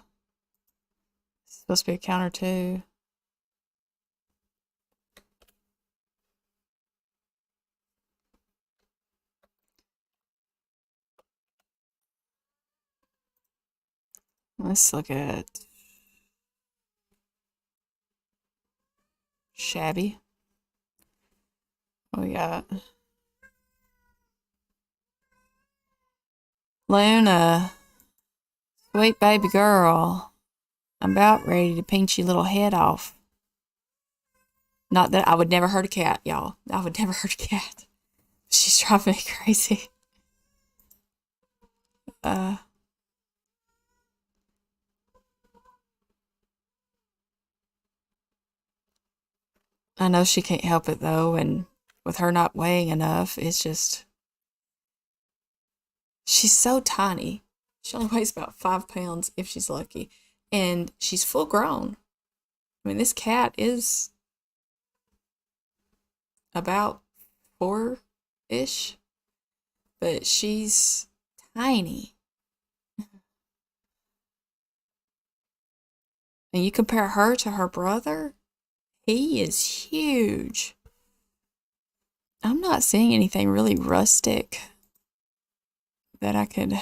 It's supposed to be a counter too. Let's look at shabby. What we got? Luna, sweet baby girl. I'm about ready to pinch your little head off. Not that I would never hurt a cat, y'all. I would never hurt a cat. She's driving me crazy. Uh, I know she can't help it though, and with her not weighing enough, it's just she's so tiny. She only weighs about 5 pounds if she's lucky, and she's full grown. I mean, this cat is about 4-ish, but she's tiny. And you compare her to her brother, he is huge. I'm not seeing anything really rustic that I could.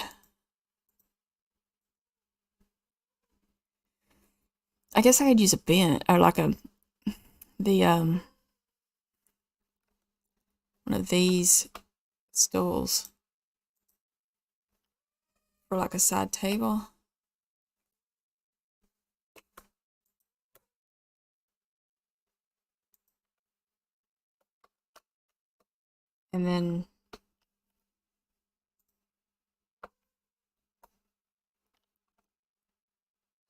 I guess I could use a bench or like the one of these stools for like a side table. And then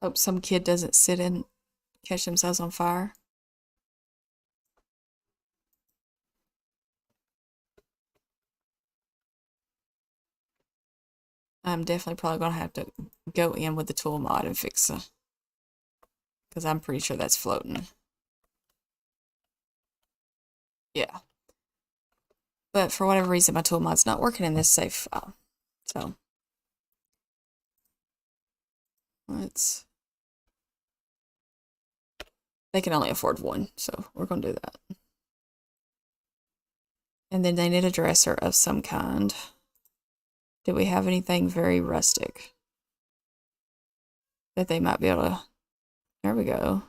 hope some kid doesn't sit and catch themselves on fire. I'm definitely probably gonna have to go in with the tool mod and fix it, because I'm pretty sure that's floating. Yeah. But for whatever reason, my tool mod's not working in this save file. So let's. They can only afford one, so we're gonna do that. And then they need a dresser of some kind. Do we have anything very rustic that they might be able to? There we go.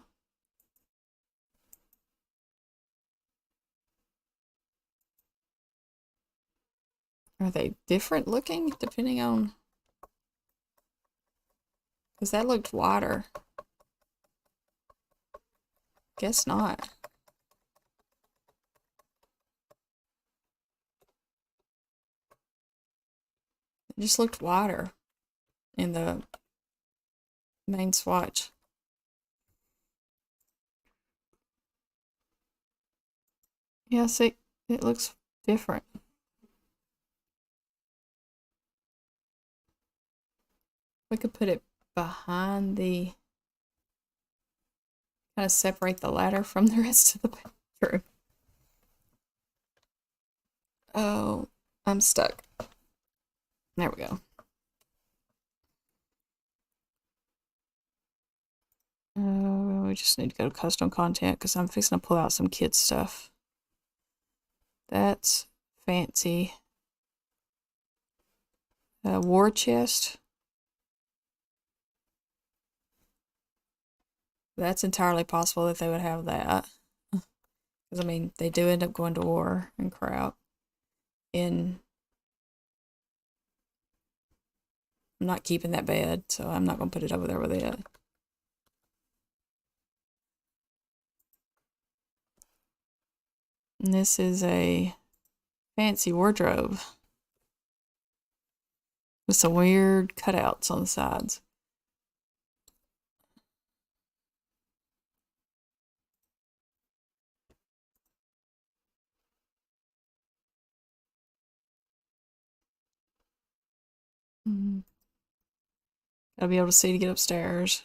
Are they different looking depending on? Because that looked wider. Guess not. It just looked wider in the main swatch. Yeah, see, it looks different. We could put it behind the, kind of separate the ladder from the rest of the bedroom. Oh, I'm stuck. There we go. We just need to go to custom content because I'm fixing to pull out some kids stuff. That's fancy. War chest. That's entirely possible that they would have that. Because, I mean, they do end up going to war and crap. I'm not keeping that bed, so I'm not going to put it over there with it. And this is a fancy wardrobe with some weird cutouts on the sides. Gotta be able to see to get upstairs.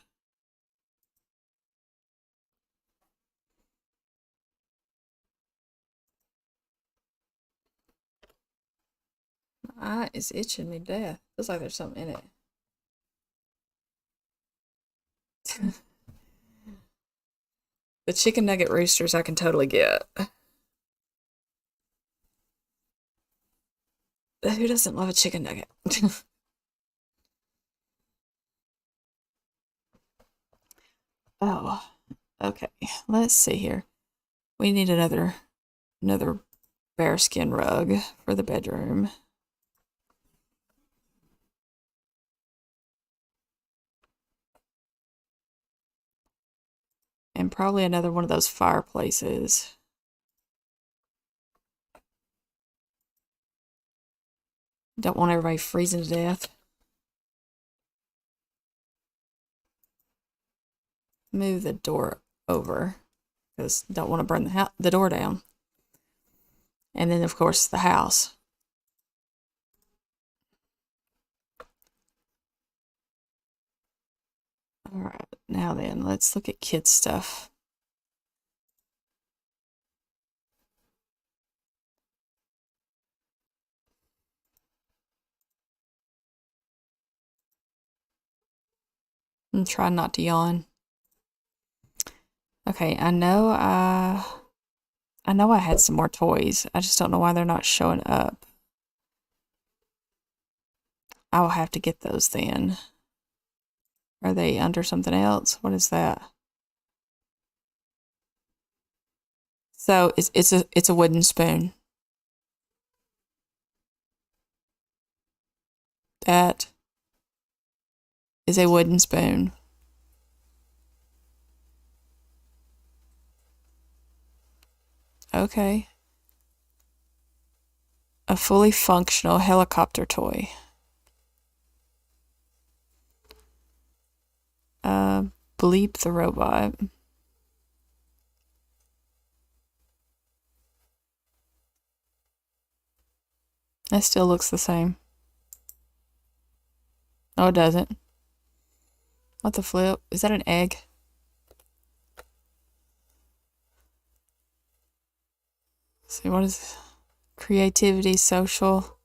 My eye is itching me to death. Feels like there's something in it. The chicken nugget roosters I can totally get. Who doesn't love a chicken nugget? Oh, okay. Let's see here. We need another bearskin rug for the bedroom. And probably another one of those fireplaces. Don't want everybody freezing to death. Move the door over because don't want to burn the door down. And then, of course, the house. All right, now then, let's look at kids' stuff. And try not to yawn. Okay, I know I had some more toys. I just don't know why they're not showing up. I will have to get those then. Are they under something else? What is that? So it's a wooden spoon. That is a wooden spoon. Okay. A fully functional helicopter toy. Bleep the robot. It still looks the same. No, it doesn't. What the flip? Is that an egg? Let's see, what is creativity, social?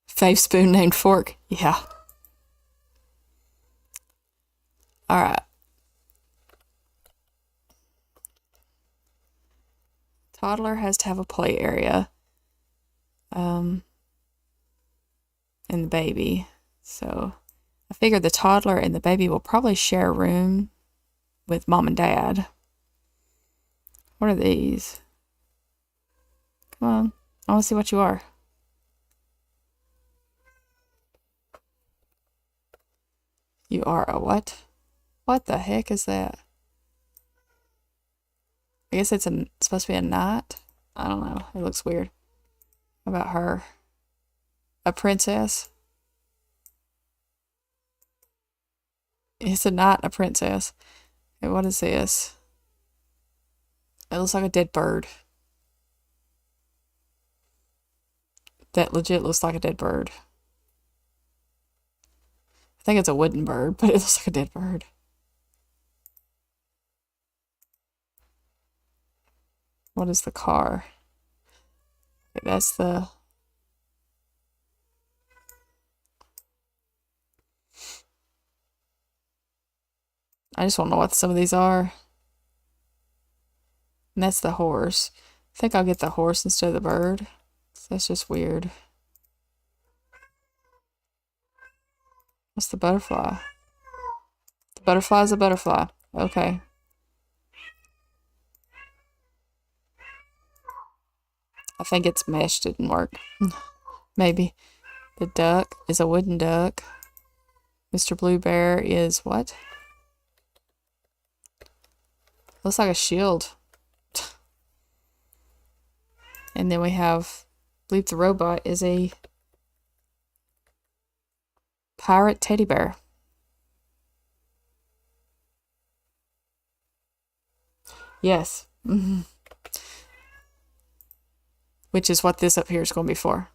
Fave spoon named fork. Yeah. All right. Toddler has to have a play area. And the baby. So I figure the toddler and the baby will probably share a room with mom and dad. What are these? Come on. I want to see what you are. You are a what? What the heck is that? I guess it's supposed to be a knight. I don't know. It looks weird. How about her? A princess? It's a knight and a princess. Okay, what is this? It looks like a dead bird. That legit looks like a dead bird. I think it's a wooden bird, but it looks like a dead bird. What is the car? Okay, that's the... I just want to know what some of these are. And that's the horse. I think I'll get the horse instead of the bird. That's just weird. What's the butterfly? The butterfly is a butterfly. Okay. I think it's mesh didn't work. Maybe. The duck is a wooden duck. Mr. Blue Bear is what? Looks like a shield. And then we have Bleep the Robot is a pirate teddy bear. Yes. Which is what this up here is going to be for.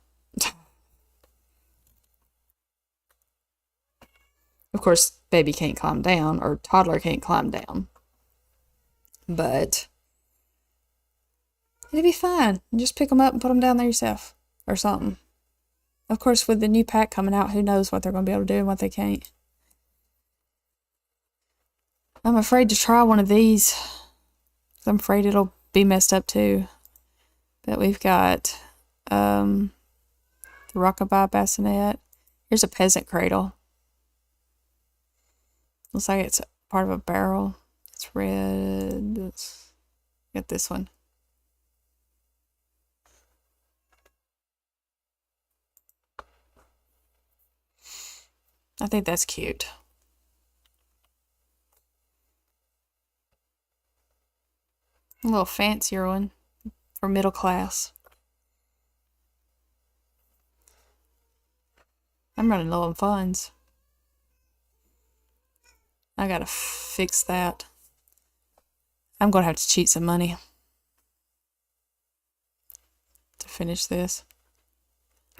course, baby can't climb down, or toddler can't climb down. But it'll be fine. Just pick them up and put them down there yourself, or something. Of course, with the new pack coming out, who knows what they're going to be able to do and what they can't. I'm afraid to try one of these. I'm afraid it'll be messed up too. But we've got the Rockabye bassinet. Here's a peasant cradle. Looks like it's part of a barrel. It's red. Let's get this one. I think that's cute. A little fancier one for middle class. I'm running low on funds. I gotta fix that. I'm gonna have to cheat some money to finish this.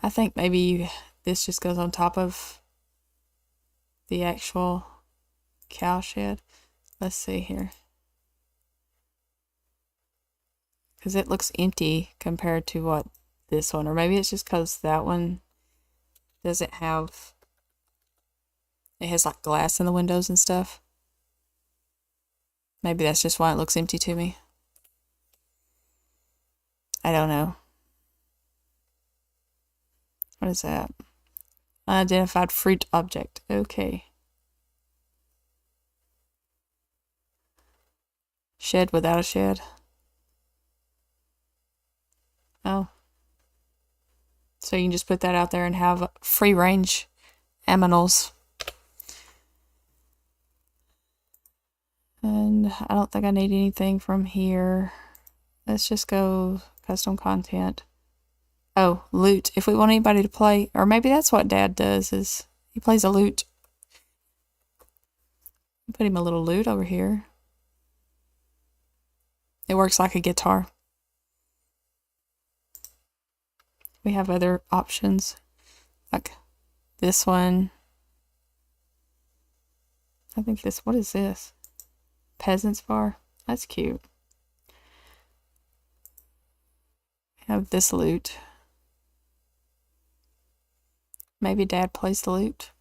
I think maybe this just goes on top of the actual cow shed. Let's see here. Because it looks empty compared to what this one, or maybe it's just because that one doesn't have, it has like glass in the windows and stuff. Maybe that's just why it looks empty to me. I don't know. What is that? Unidentified fruit object. Okay. Shed without a shed. Oh. So you can just put that out there and have free range aminals. And I don't think I need anything from here. Let's just go custom content. Oh, loot. If we want anybody to play, or maybe that's what Dad does, is he plays a lute. Put him a little lute over here. It works like a guitar. We have other options, like this one. I think this, what is this? Peasant's bar. That's cute. We have this lute. Maybe Dad plays the lute.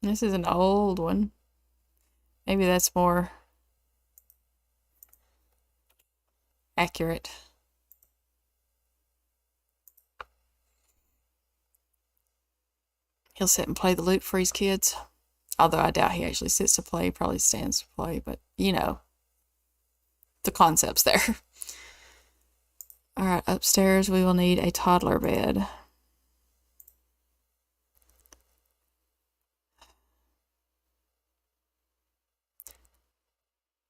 This is an old one. Maybe that's more accurate. He'll sit and play the lute for his kids. Although I doubt he actually sits to play. He probably stands to play. But, you know, the concept's there. All right, upstairs we will need a toddler bed.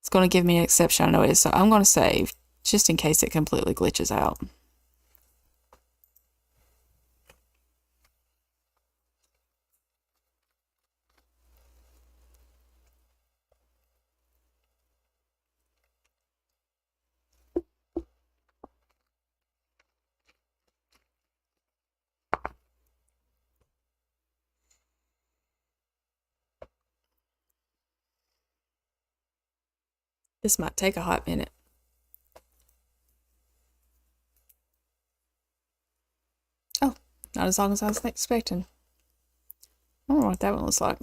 It's going to give me an exception. I know it is. So I'm going to save just in case it completely glitches out. This might take a hot minute. Oh, not as long as I was expecting. I don't know what that one looks like.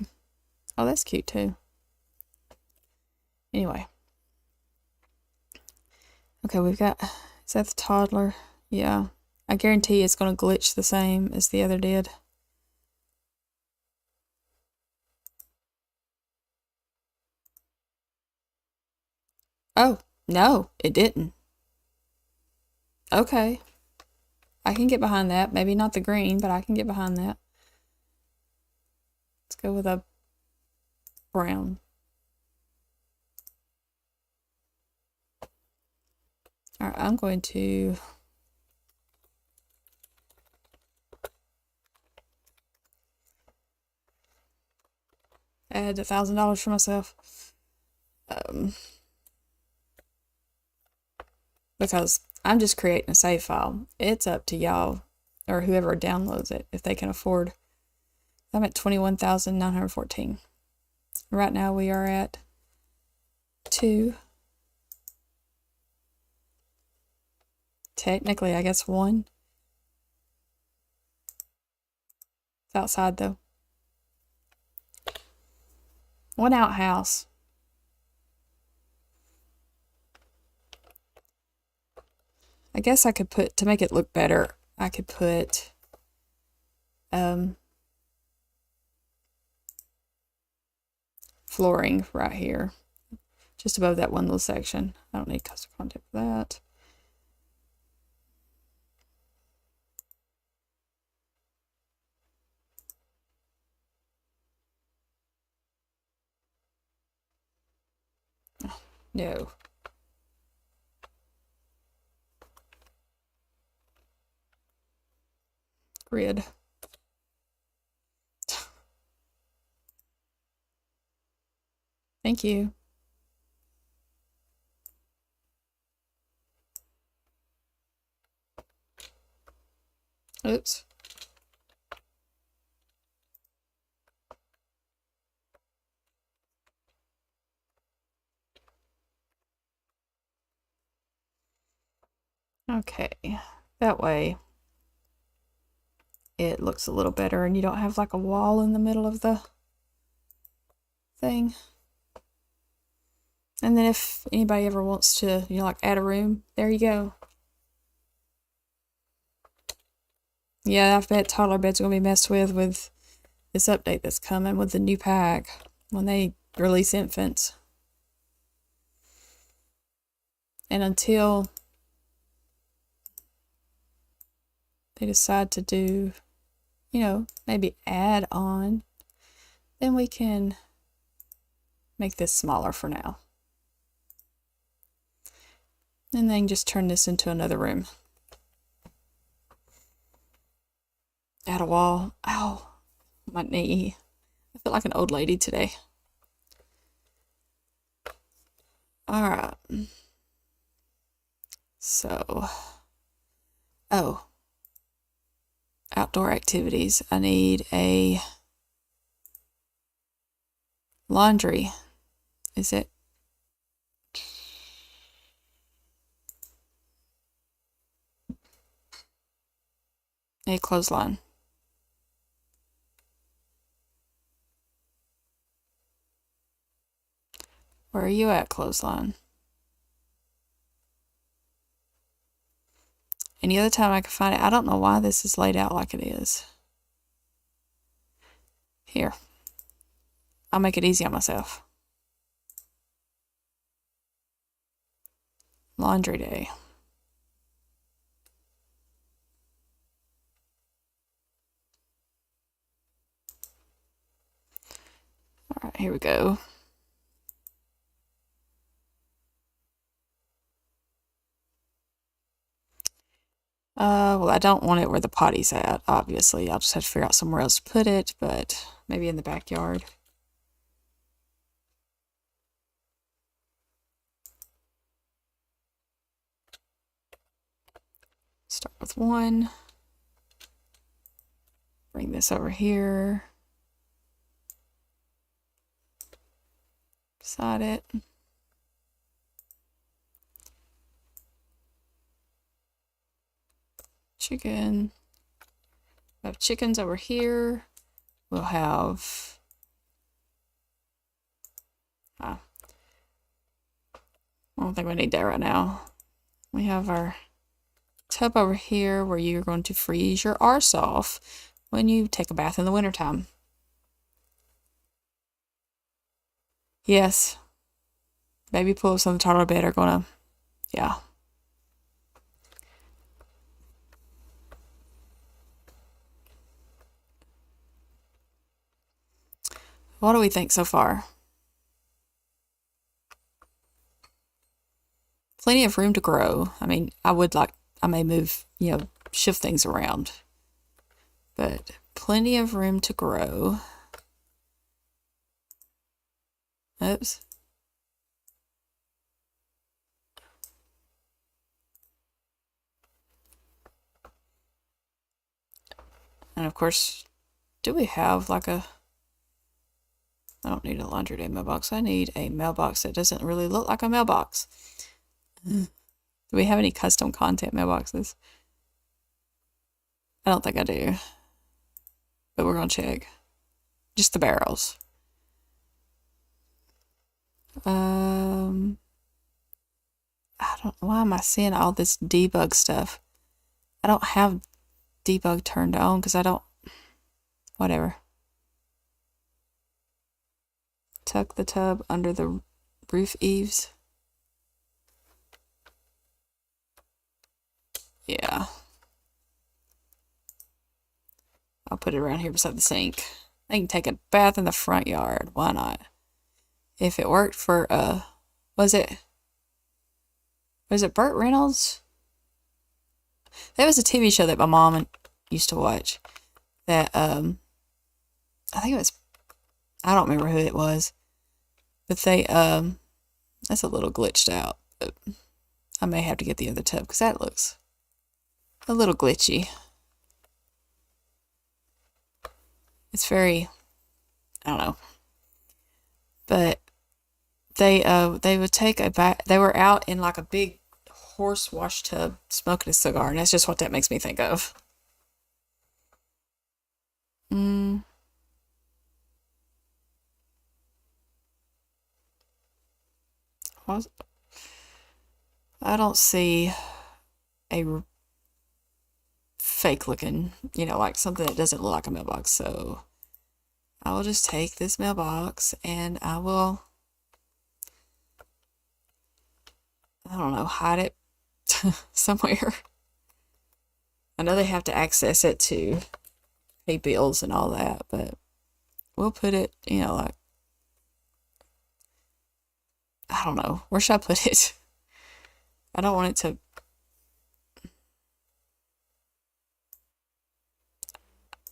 Oh, that's cute too. Anyway. Okay, we've got, is that the toddler? Yeah. I guarantee it's going to glitch the same as the other did. Oh, no, it didn't. Okay. I can get behind that. Maybe not the green, but I can get behind that. Let's go with a brown. All right, I'm going to add $1,000 for myself. because I'm just creating a save file. It's up to y'all or whoever downloads it if they can afford. I'm at 21,914. Right now we are at 2. Technically, I guess 1. It's outside though. 1 outhouse. I guess I could put, to make it look better, I could put flooring right here, just above that one little section. I don't need custom content for that. No. Grid. Thank you. Oops. Okay, that way it looks a little better and you don't have like a wall in the middle of the thing. And then if anybody ever wants to, you know, like add a room, there you go. Yeah, I bet toddler beds are gonna be messed with this update that's coming with the new pack when they release infants. And until they decide to do, you know, maybe add on, then we can make this smaller for now. And then just turn this into another room. Add a wall. Ow, my knee. I feel like an old lady today. All right. So, oh, outdoor activities. I need a laundry. Is it? A clothesline. Where are you at, clothesline? Any other time I can find it. I don't know why this is laid out like it is. Here. I'll make it easy on myself. Laundry day. All right, here we go. Well, I don't want it where the potty's at, obviously. I'll just have to figure out somewhere else to put it, but maybe in the backyard. Start with 1. Bring this over here. Beside it. Chicken. We have chickens over here. We'll have I don't think we need that right now. We have our tub over here where you're going to freeze your arse off when you take a bath in the wintertime. Yes. Baby pools on the toddler bed are gonna, yeah. What do we think so far? Plenty of room to grow. I mean, I may move, you know, shift things around. But plenty of room to grow. Oops. And of course, do we have like a... I don't need a laundry day mailbox. I need a mailbox that doesn't really look like a mailbox. Do we have any custom content mailboxes? I don't think I do. But we're going to check. Just the barrels. I don't... Why am I seeing all this debug stuff? I don't have debug turned on because I don't... Whatever. Tuck the tub under the roof eaves. Yeah. I'll put it around here beside the sink. I can take a bath in the front yard. Why not? If it worked for, was it Burt Reynolds? There was a TV show that my mom used to watch that, I think it was, I don't remember who it was, but they, that's a little glitched out, but I may have to get the other tub because that looks a little glitchy. It's very, I don't know, but they would take a bath. They were out in like a big horse wash tub smoking a cigar, and that's just what that makes me think of. I don't see a fake looking, like something that doesn't look like a mailbox. So I will just take this mailbox and I will, I don't know, hide it somewhere. I know they have to access it to pay bills and all that, but we'll put it, like, I don't know. Where should I put it? I don't want it to...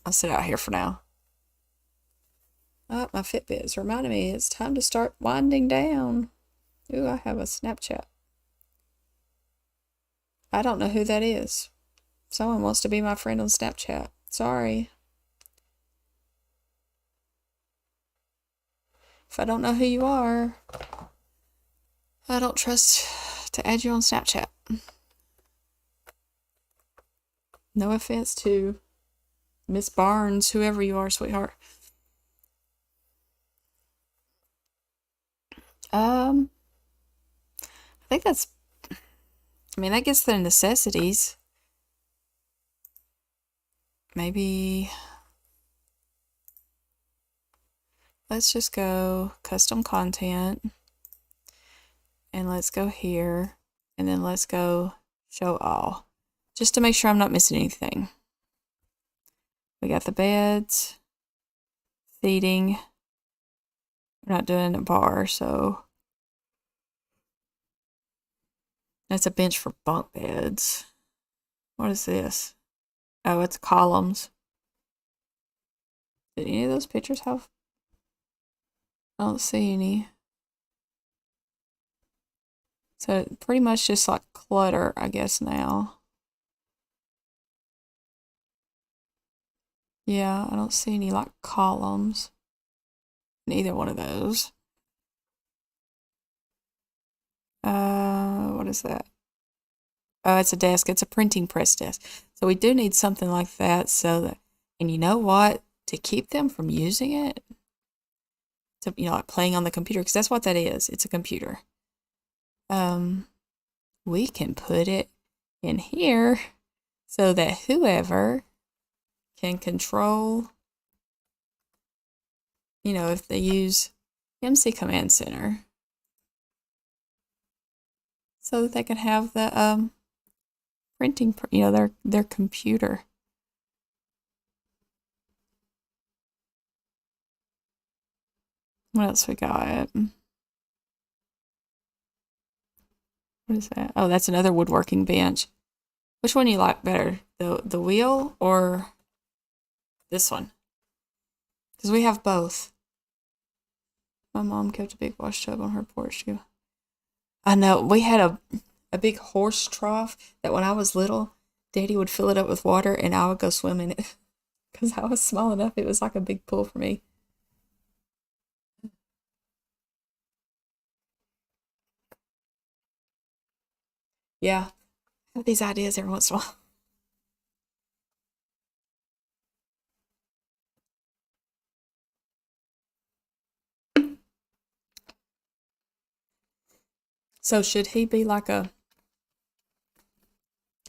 I'll sit out here for now. Oh, my Fitbit is reminding me it's time to start winding down. Ooh, I have a Snapchat. I don't know who that is. Someone wants to be my friend on Snapchat. Sorry. If I don't know who you are, I don't trust to add you on Snapchat. No offense to Miss Barnes, whoever you are, sweetheart. I think that's, that gets the necessities. Maybe let's just go custom content and let's go here and then let's go show all just to make sure I'm not missing anything. We got the beds, seating. We're not doing a bar, so that's a bench for bunk beds. What is this? Oh, it's columns. Did any of those pictures have? I don't see any. So pretty much just like clutter, I guess, now. Yeah, I don't see any like columns in either one of those. What is that? Oh, it's a desk. It's a printing press desk. So we do need something like that so that, and you know what? To keep them from using it, to, like playing on the computer, because that's what that is. It's a computer. We can put it in here so that whoever can control, if they use MC Command Center, so that they can have the printing, their computer. What else we got? What is that? Oh, that's another woodworking bench. Which one do you like better? The wheel or this one? Because we have both. My mom kept a big wash tub on her porch too. I know, we had a big horse trough that when I was little, Daddy would fill it up with water and I would go swim in it. because I was small enough. It was like a big pull for me. Yeah, I have these ideas every once in a while. So should he be like a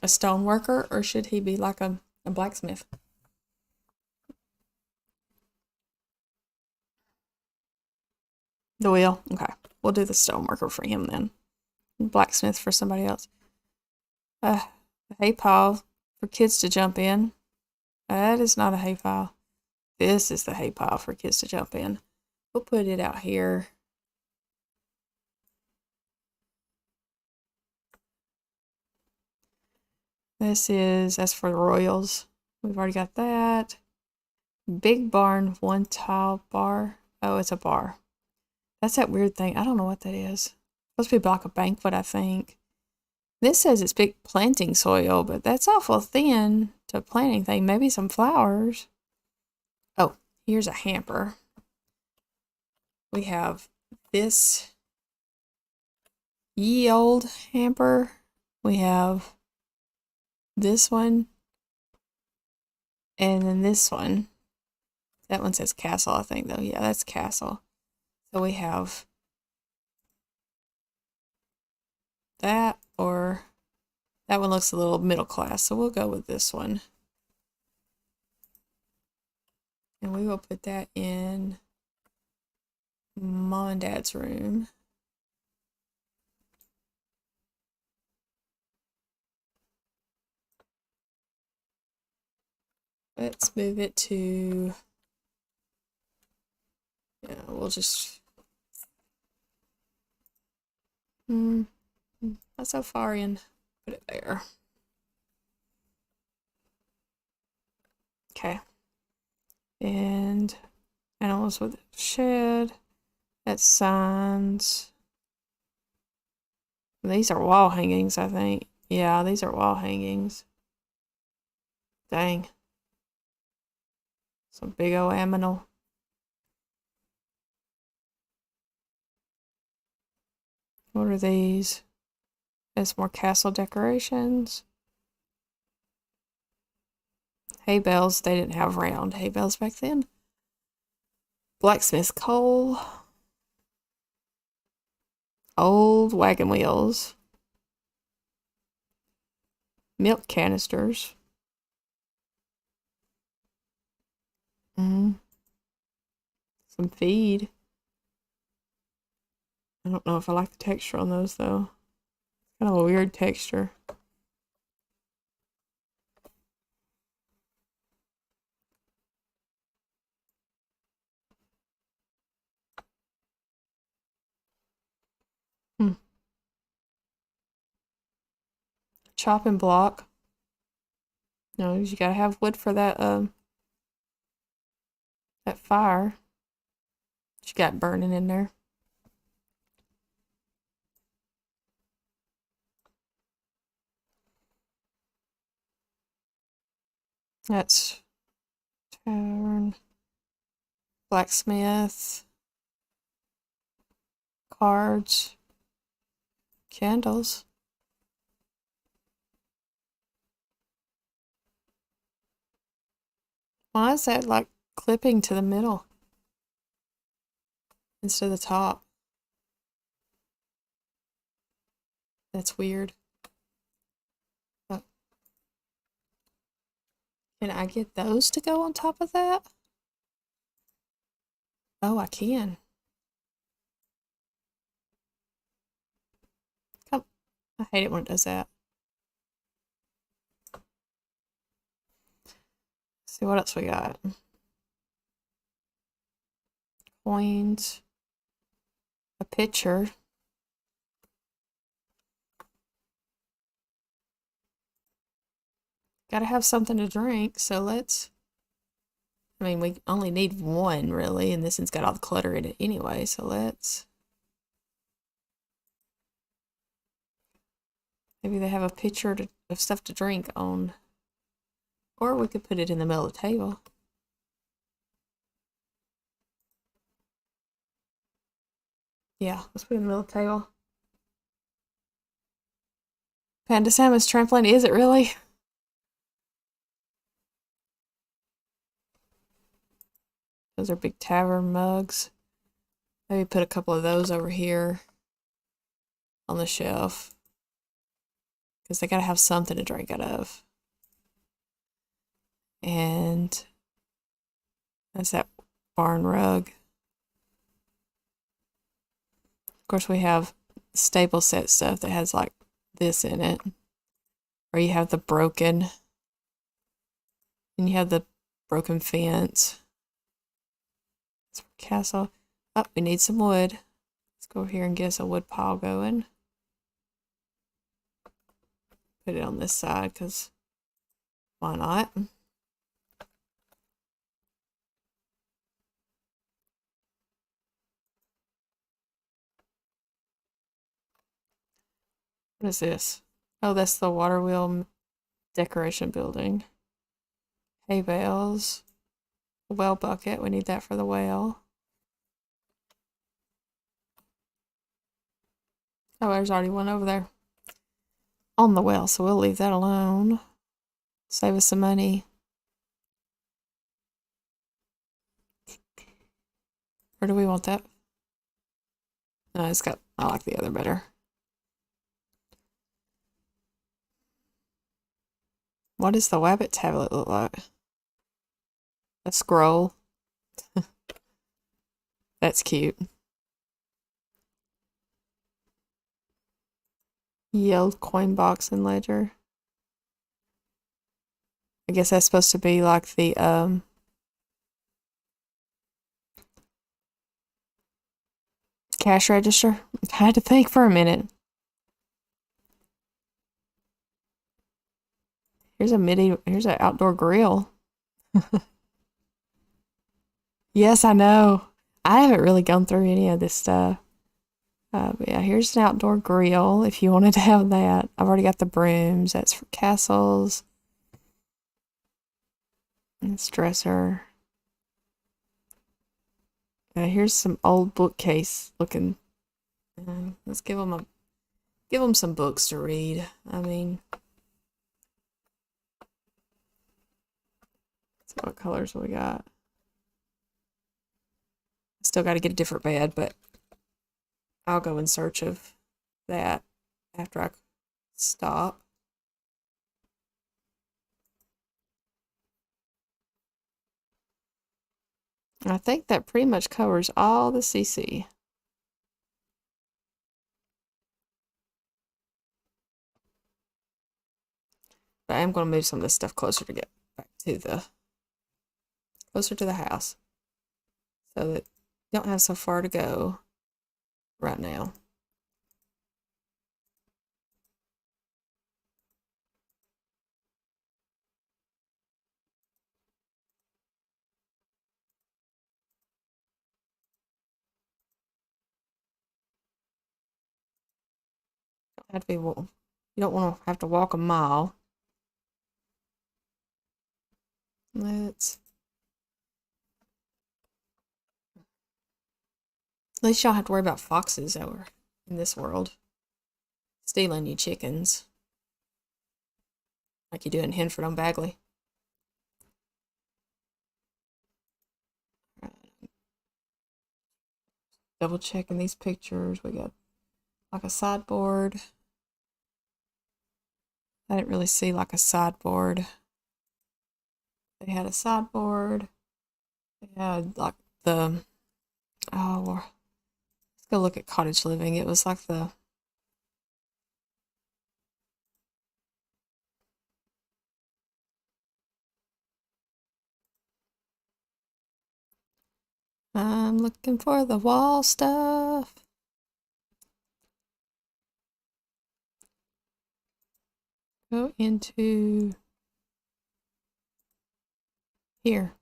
stone worker, or should he be like a blacksmith? The wheel? Okay. We'll do the stone worker for him then. Blacksmith for somebody else. The hay pile for kids to jump in. That is not a hay pile. This is the hay pile for kids to jump in. We'll put it out here. This is, as for the Royals, we've already got that. Big barn, one tile bar. Oh, it's a bar. That's that weird thing. I don't know what that is. It's supposed to be like a banquet, I think. This says it's big planting soil, but that's awful thin to plant anything. Maybe some flowers. Oh, here's a hamper. We have this ye old hamper. We have this one. And then this one. That one says castle, I think, though. Yeah, that's castle. So we have that, or that one looks a little middle class, so we'll go with this one. And we will put that in Mom and Dad's room. Let's move it to, yeah, we'll just, not so far in, put it there. Okay. And animals with shed, that's signs. These are wall hangings, I think. Yeah, these are wall hangings. Dang. Some big old aminal. What are these? There's more castle decorations. Hay bales, they didn't have round hay bales back then. Blacksmith's coal. Old wagon wheels. Milk canisters. Some feed. I don't know if I like the texture on those though. Kind of a weird texture. Chopping block. No, you gotta have wood for that that fire. You got burning in there. That's tavern, blacksmith, cards, candles. Why is that like clipping to the middle instead of the top? That's weird. Oh. Can I get those to go on top of that? Oh, I can. Come. I hate it when it does that. Let's see what else we got. Coins. A pitcher. Gotta have something to drink, so let's. I mean, we only need one, really, and this one's got all the clutter in it anyway, so let's. Maybe they have a pitcher of stuff to drink on. Or we could put it in the middle of the table. Yeah, let's put it in the middle of the table. Panda Salmon's trampoline, is it really? Those are big tavern mugs. Maybe put a couple of those over here on the shelf. Because they gotta have something to drink out of. And that's that barn rug. Of course, we have stable set stuff that has like this in it. Or you have the broken. And you have the broken fence. It's for castle. Oh, we need some wood. Let's go over here and get us a wood pile going. Put it on this side because why not? What is this? Oh, that's the water wheel decoration building. Hay bales. A well bucket. We need that for the well. Oh, there's already one over there on the well, so we'll leave that alone. Save us some money. Or do we want that? No, it's got, I like the other better. What does the Wabbit tablet look like? A scroll. That's cute. Yelled coin box and ledger. I guess that's supposed to be like the cash register. I had to think for a minute. Here's an outdoor grill. Yes, I know. I haven't really gone through any of this stuff. But yeah, here's an outdoor grill if you wanted to have that. I've already got the brooms. That's for castles. This dresser. Here's some old bookcase looking. Let's give them some books to read. I mean, so what colors we got? Still got to get a different bed, but I'll go in search of that after I stop. I think that pretty much covers all the CC. But I am going to move some of this stuff closer to get back to closer to the house so that you don't have so far to go right now. Have to be, you don't want to have to walk a mile. Let's, at least y'all have to worry about foxes over in this world stealing you chickens like you do in Henford on Bagley. Double checking these pictures. We got like a sideboard. I didn't really see like a sideboard. They had a sideboard. They had like the, oh, let's go look at cottage living. It was like the, I'm looking for the wall stuff. Go into here.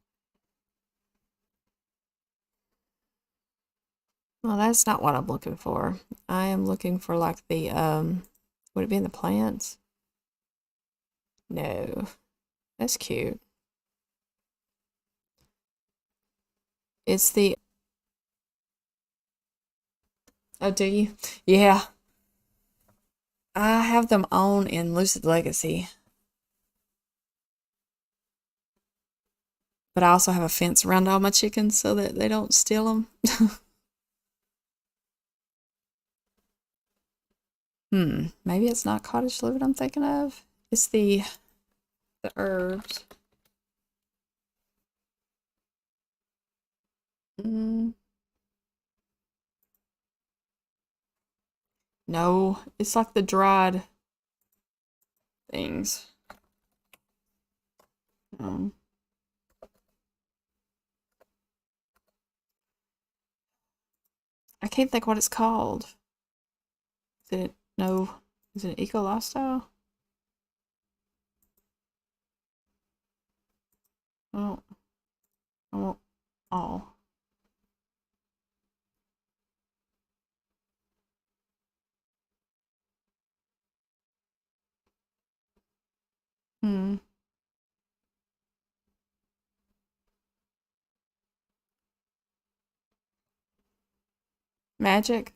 Well, that's not what I'm looking for. I am looking for like the, would it be in the plants? No. That's cute. It's the Oh, do you? Yeah. I have them on in Lucid Legacy, but I also have a fence around all my chickens so that they don't steal them. Maybe it's not cottage living I'm thinking of. It's the herbs. Mm, no, it's like the dried things. Um, I can't think what it's called. Is it no? Is it eco lifestyle? Oh, oh, oh. Hmm. Magic.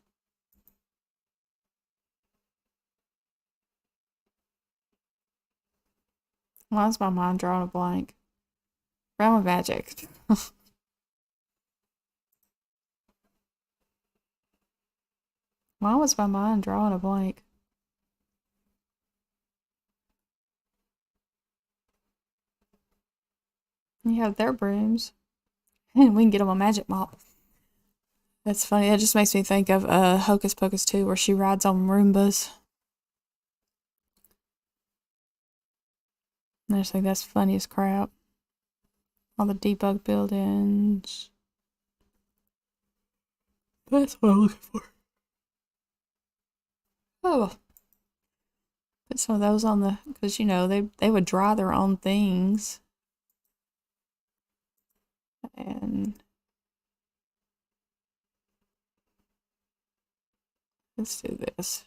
Why is my mind drawing a blank? Realm of magic. Why was my mind drawing a blank? You have their brooms, and we can get them a magic mop. That's funny. That just makes me think of Hocus Pocus 2, where she rides on Roombas. I just think that's funny as crap. All the debug buildings. That's what I'm looking for. Oh, put some of those on the, because they would dry their own things. And let's do this.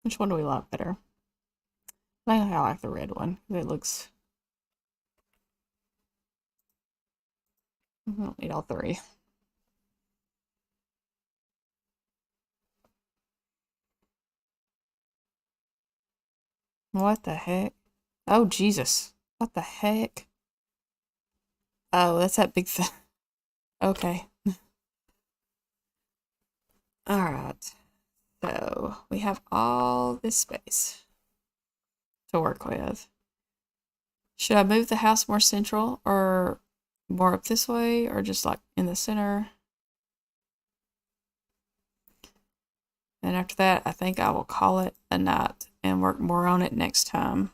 Which one do we like better? I think I like the red one. It looks. I don't need all three. What the heck? Oh, Jesus. What the heck? Oh, that's that big thing. Okay. Alright. So, we have all this space to work with. Should I move the house more central or more up this way or just like in the center? And after that, I think I will call it a night and work more on it next time.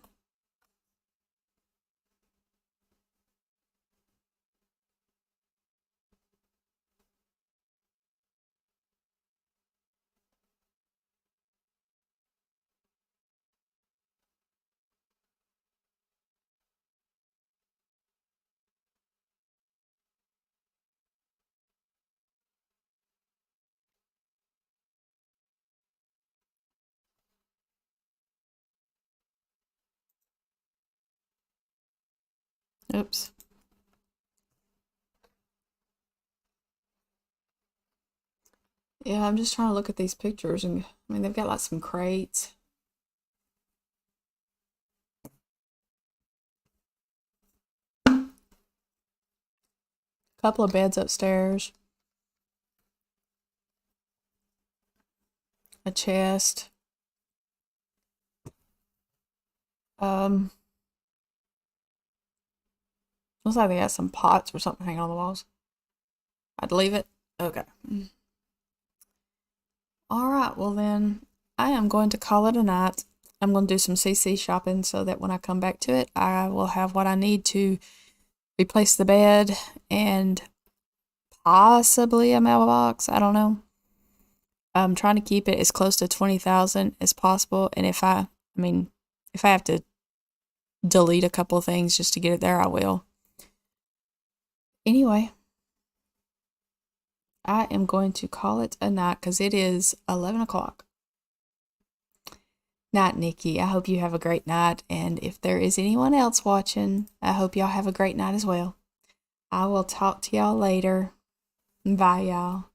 Oops. Yeah, I'm just trying to look at these pictures and I mean, they've got like some crates. Couple of beds upstairs, a chest. Um, looks like they got some pots or something hanging on the walls. I'd leave it. Okay. All right. Well, then I am going to call it a night. I'm going to do some CC shopping so that when I come back to it, I will have what I need to replace the bed and possibly a mailbox. I don't know. I'm trying to keep it as close to 20,000 as possible. And if I have to delete a couple of things just to get it there, I will. Anyway, I am going to call it a night because it is 11 o'clock. night, Nikki. I hope you have a great night. And if there is anyone else watching, I hope y'all have a great night as well. I will talk to y'all later. Bye, y'all.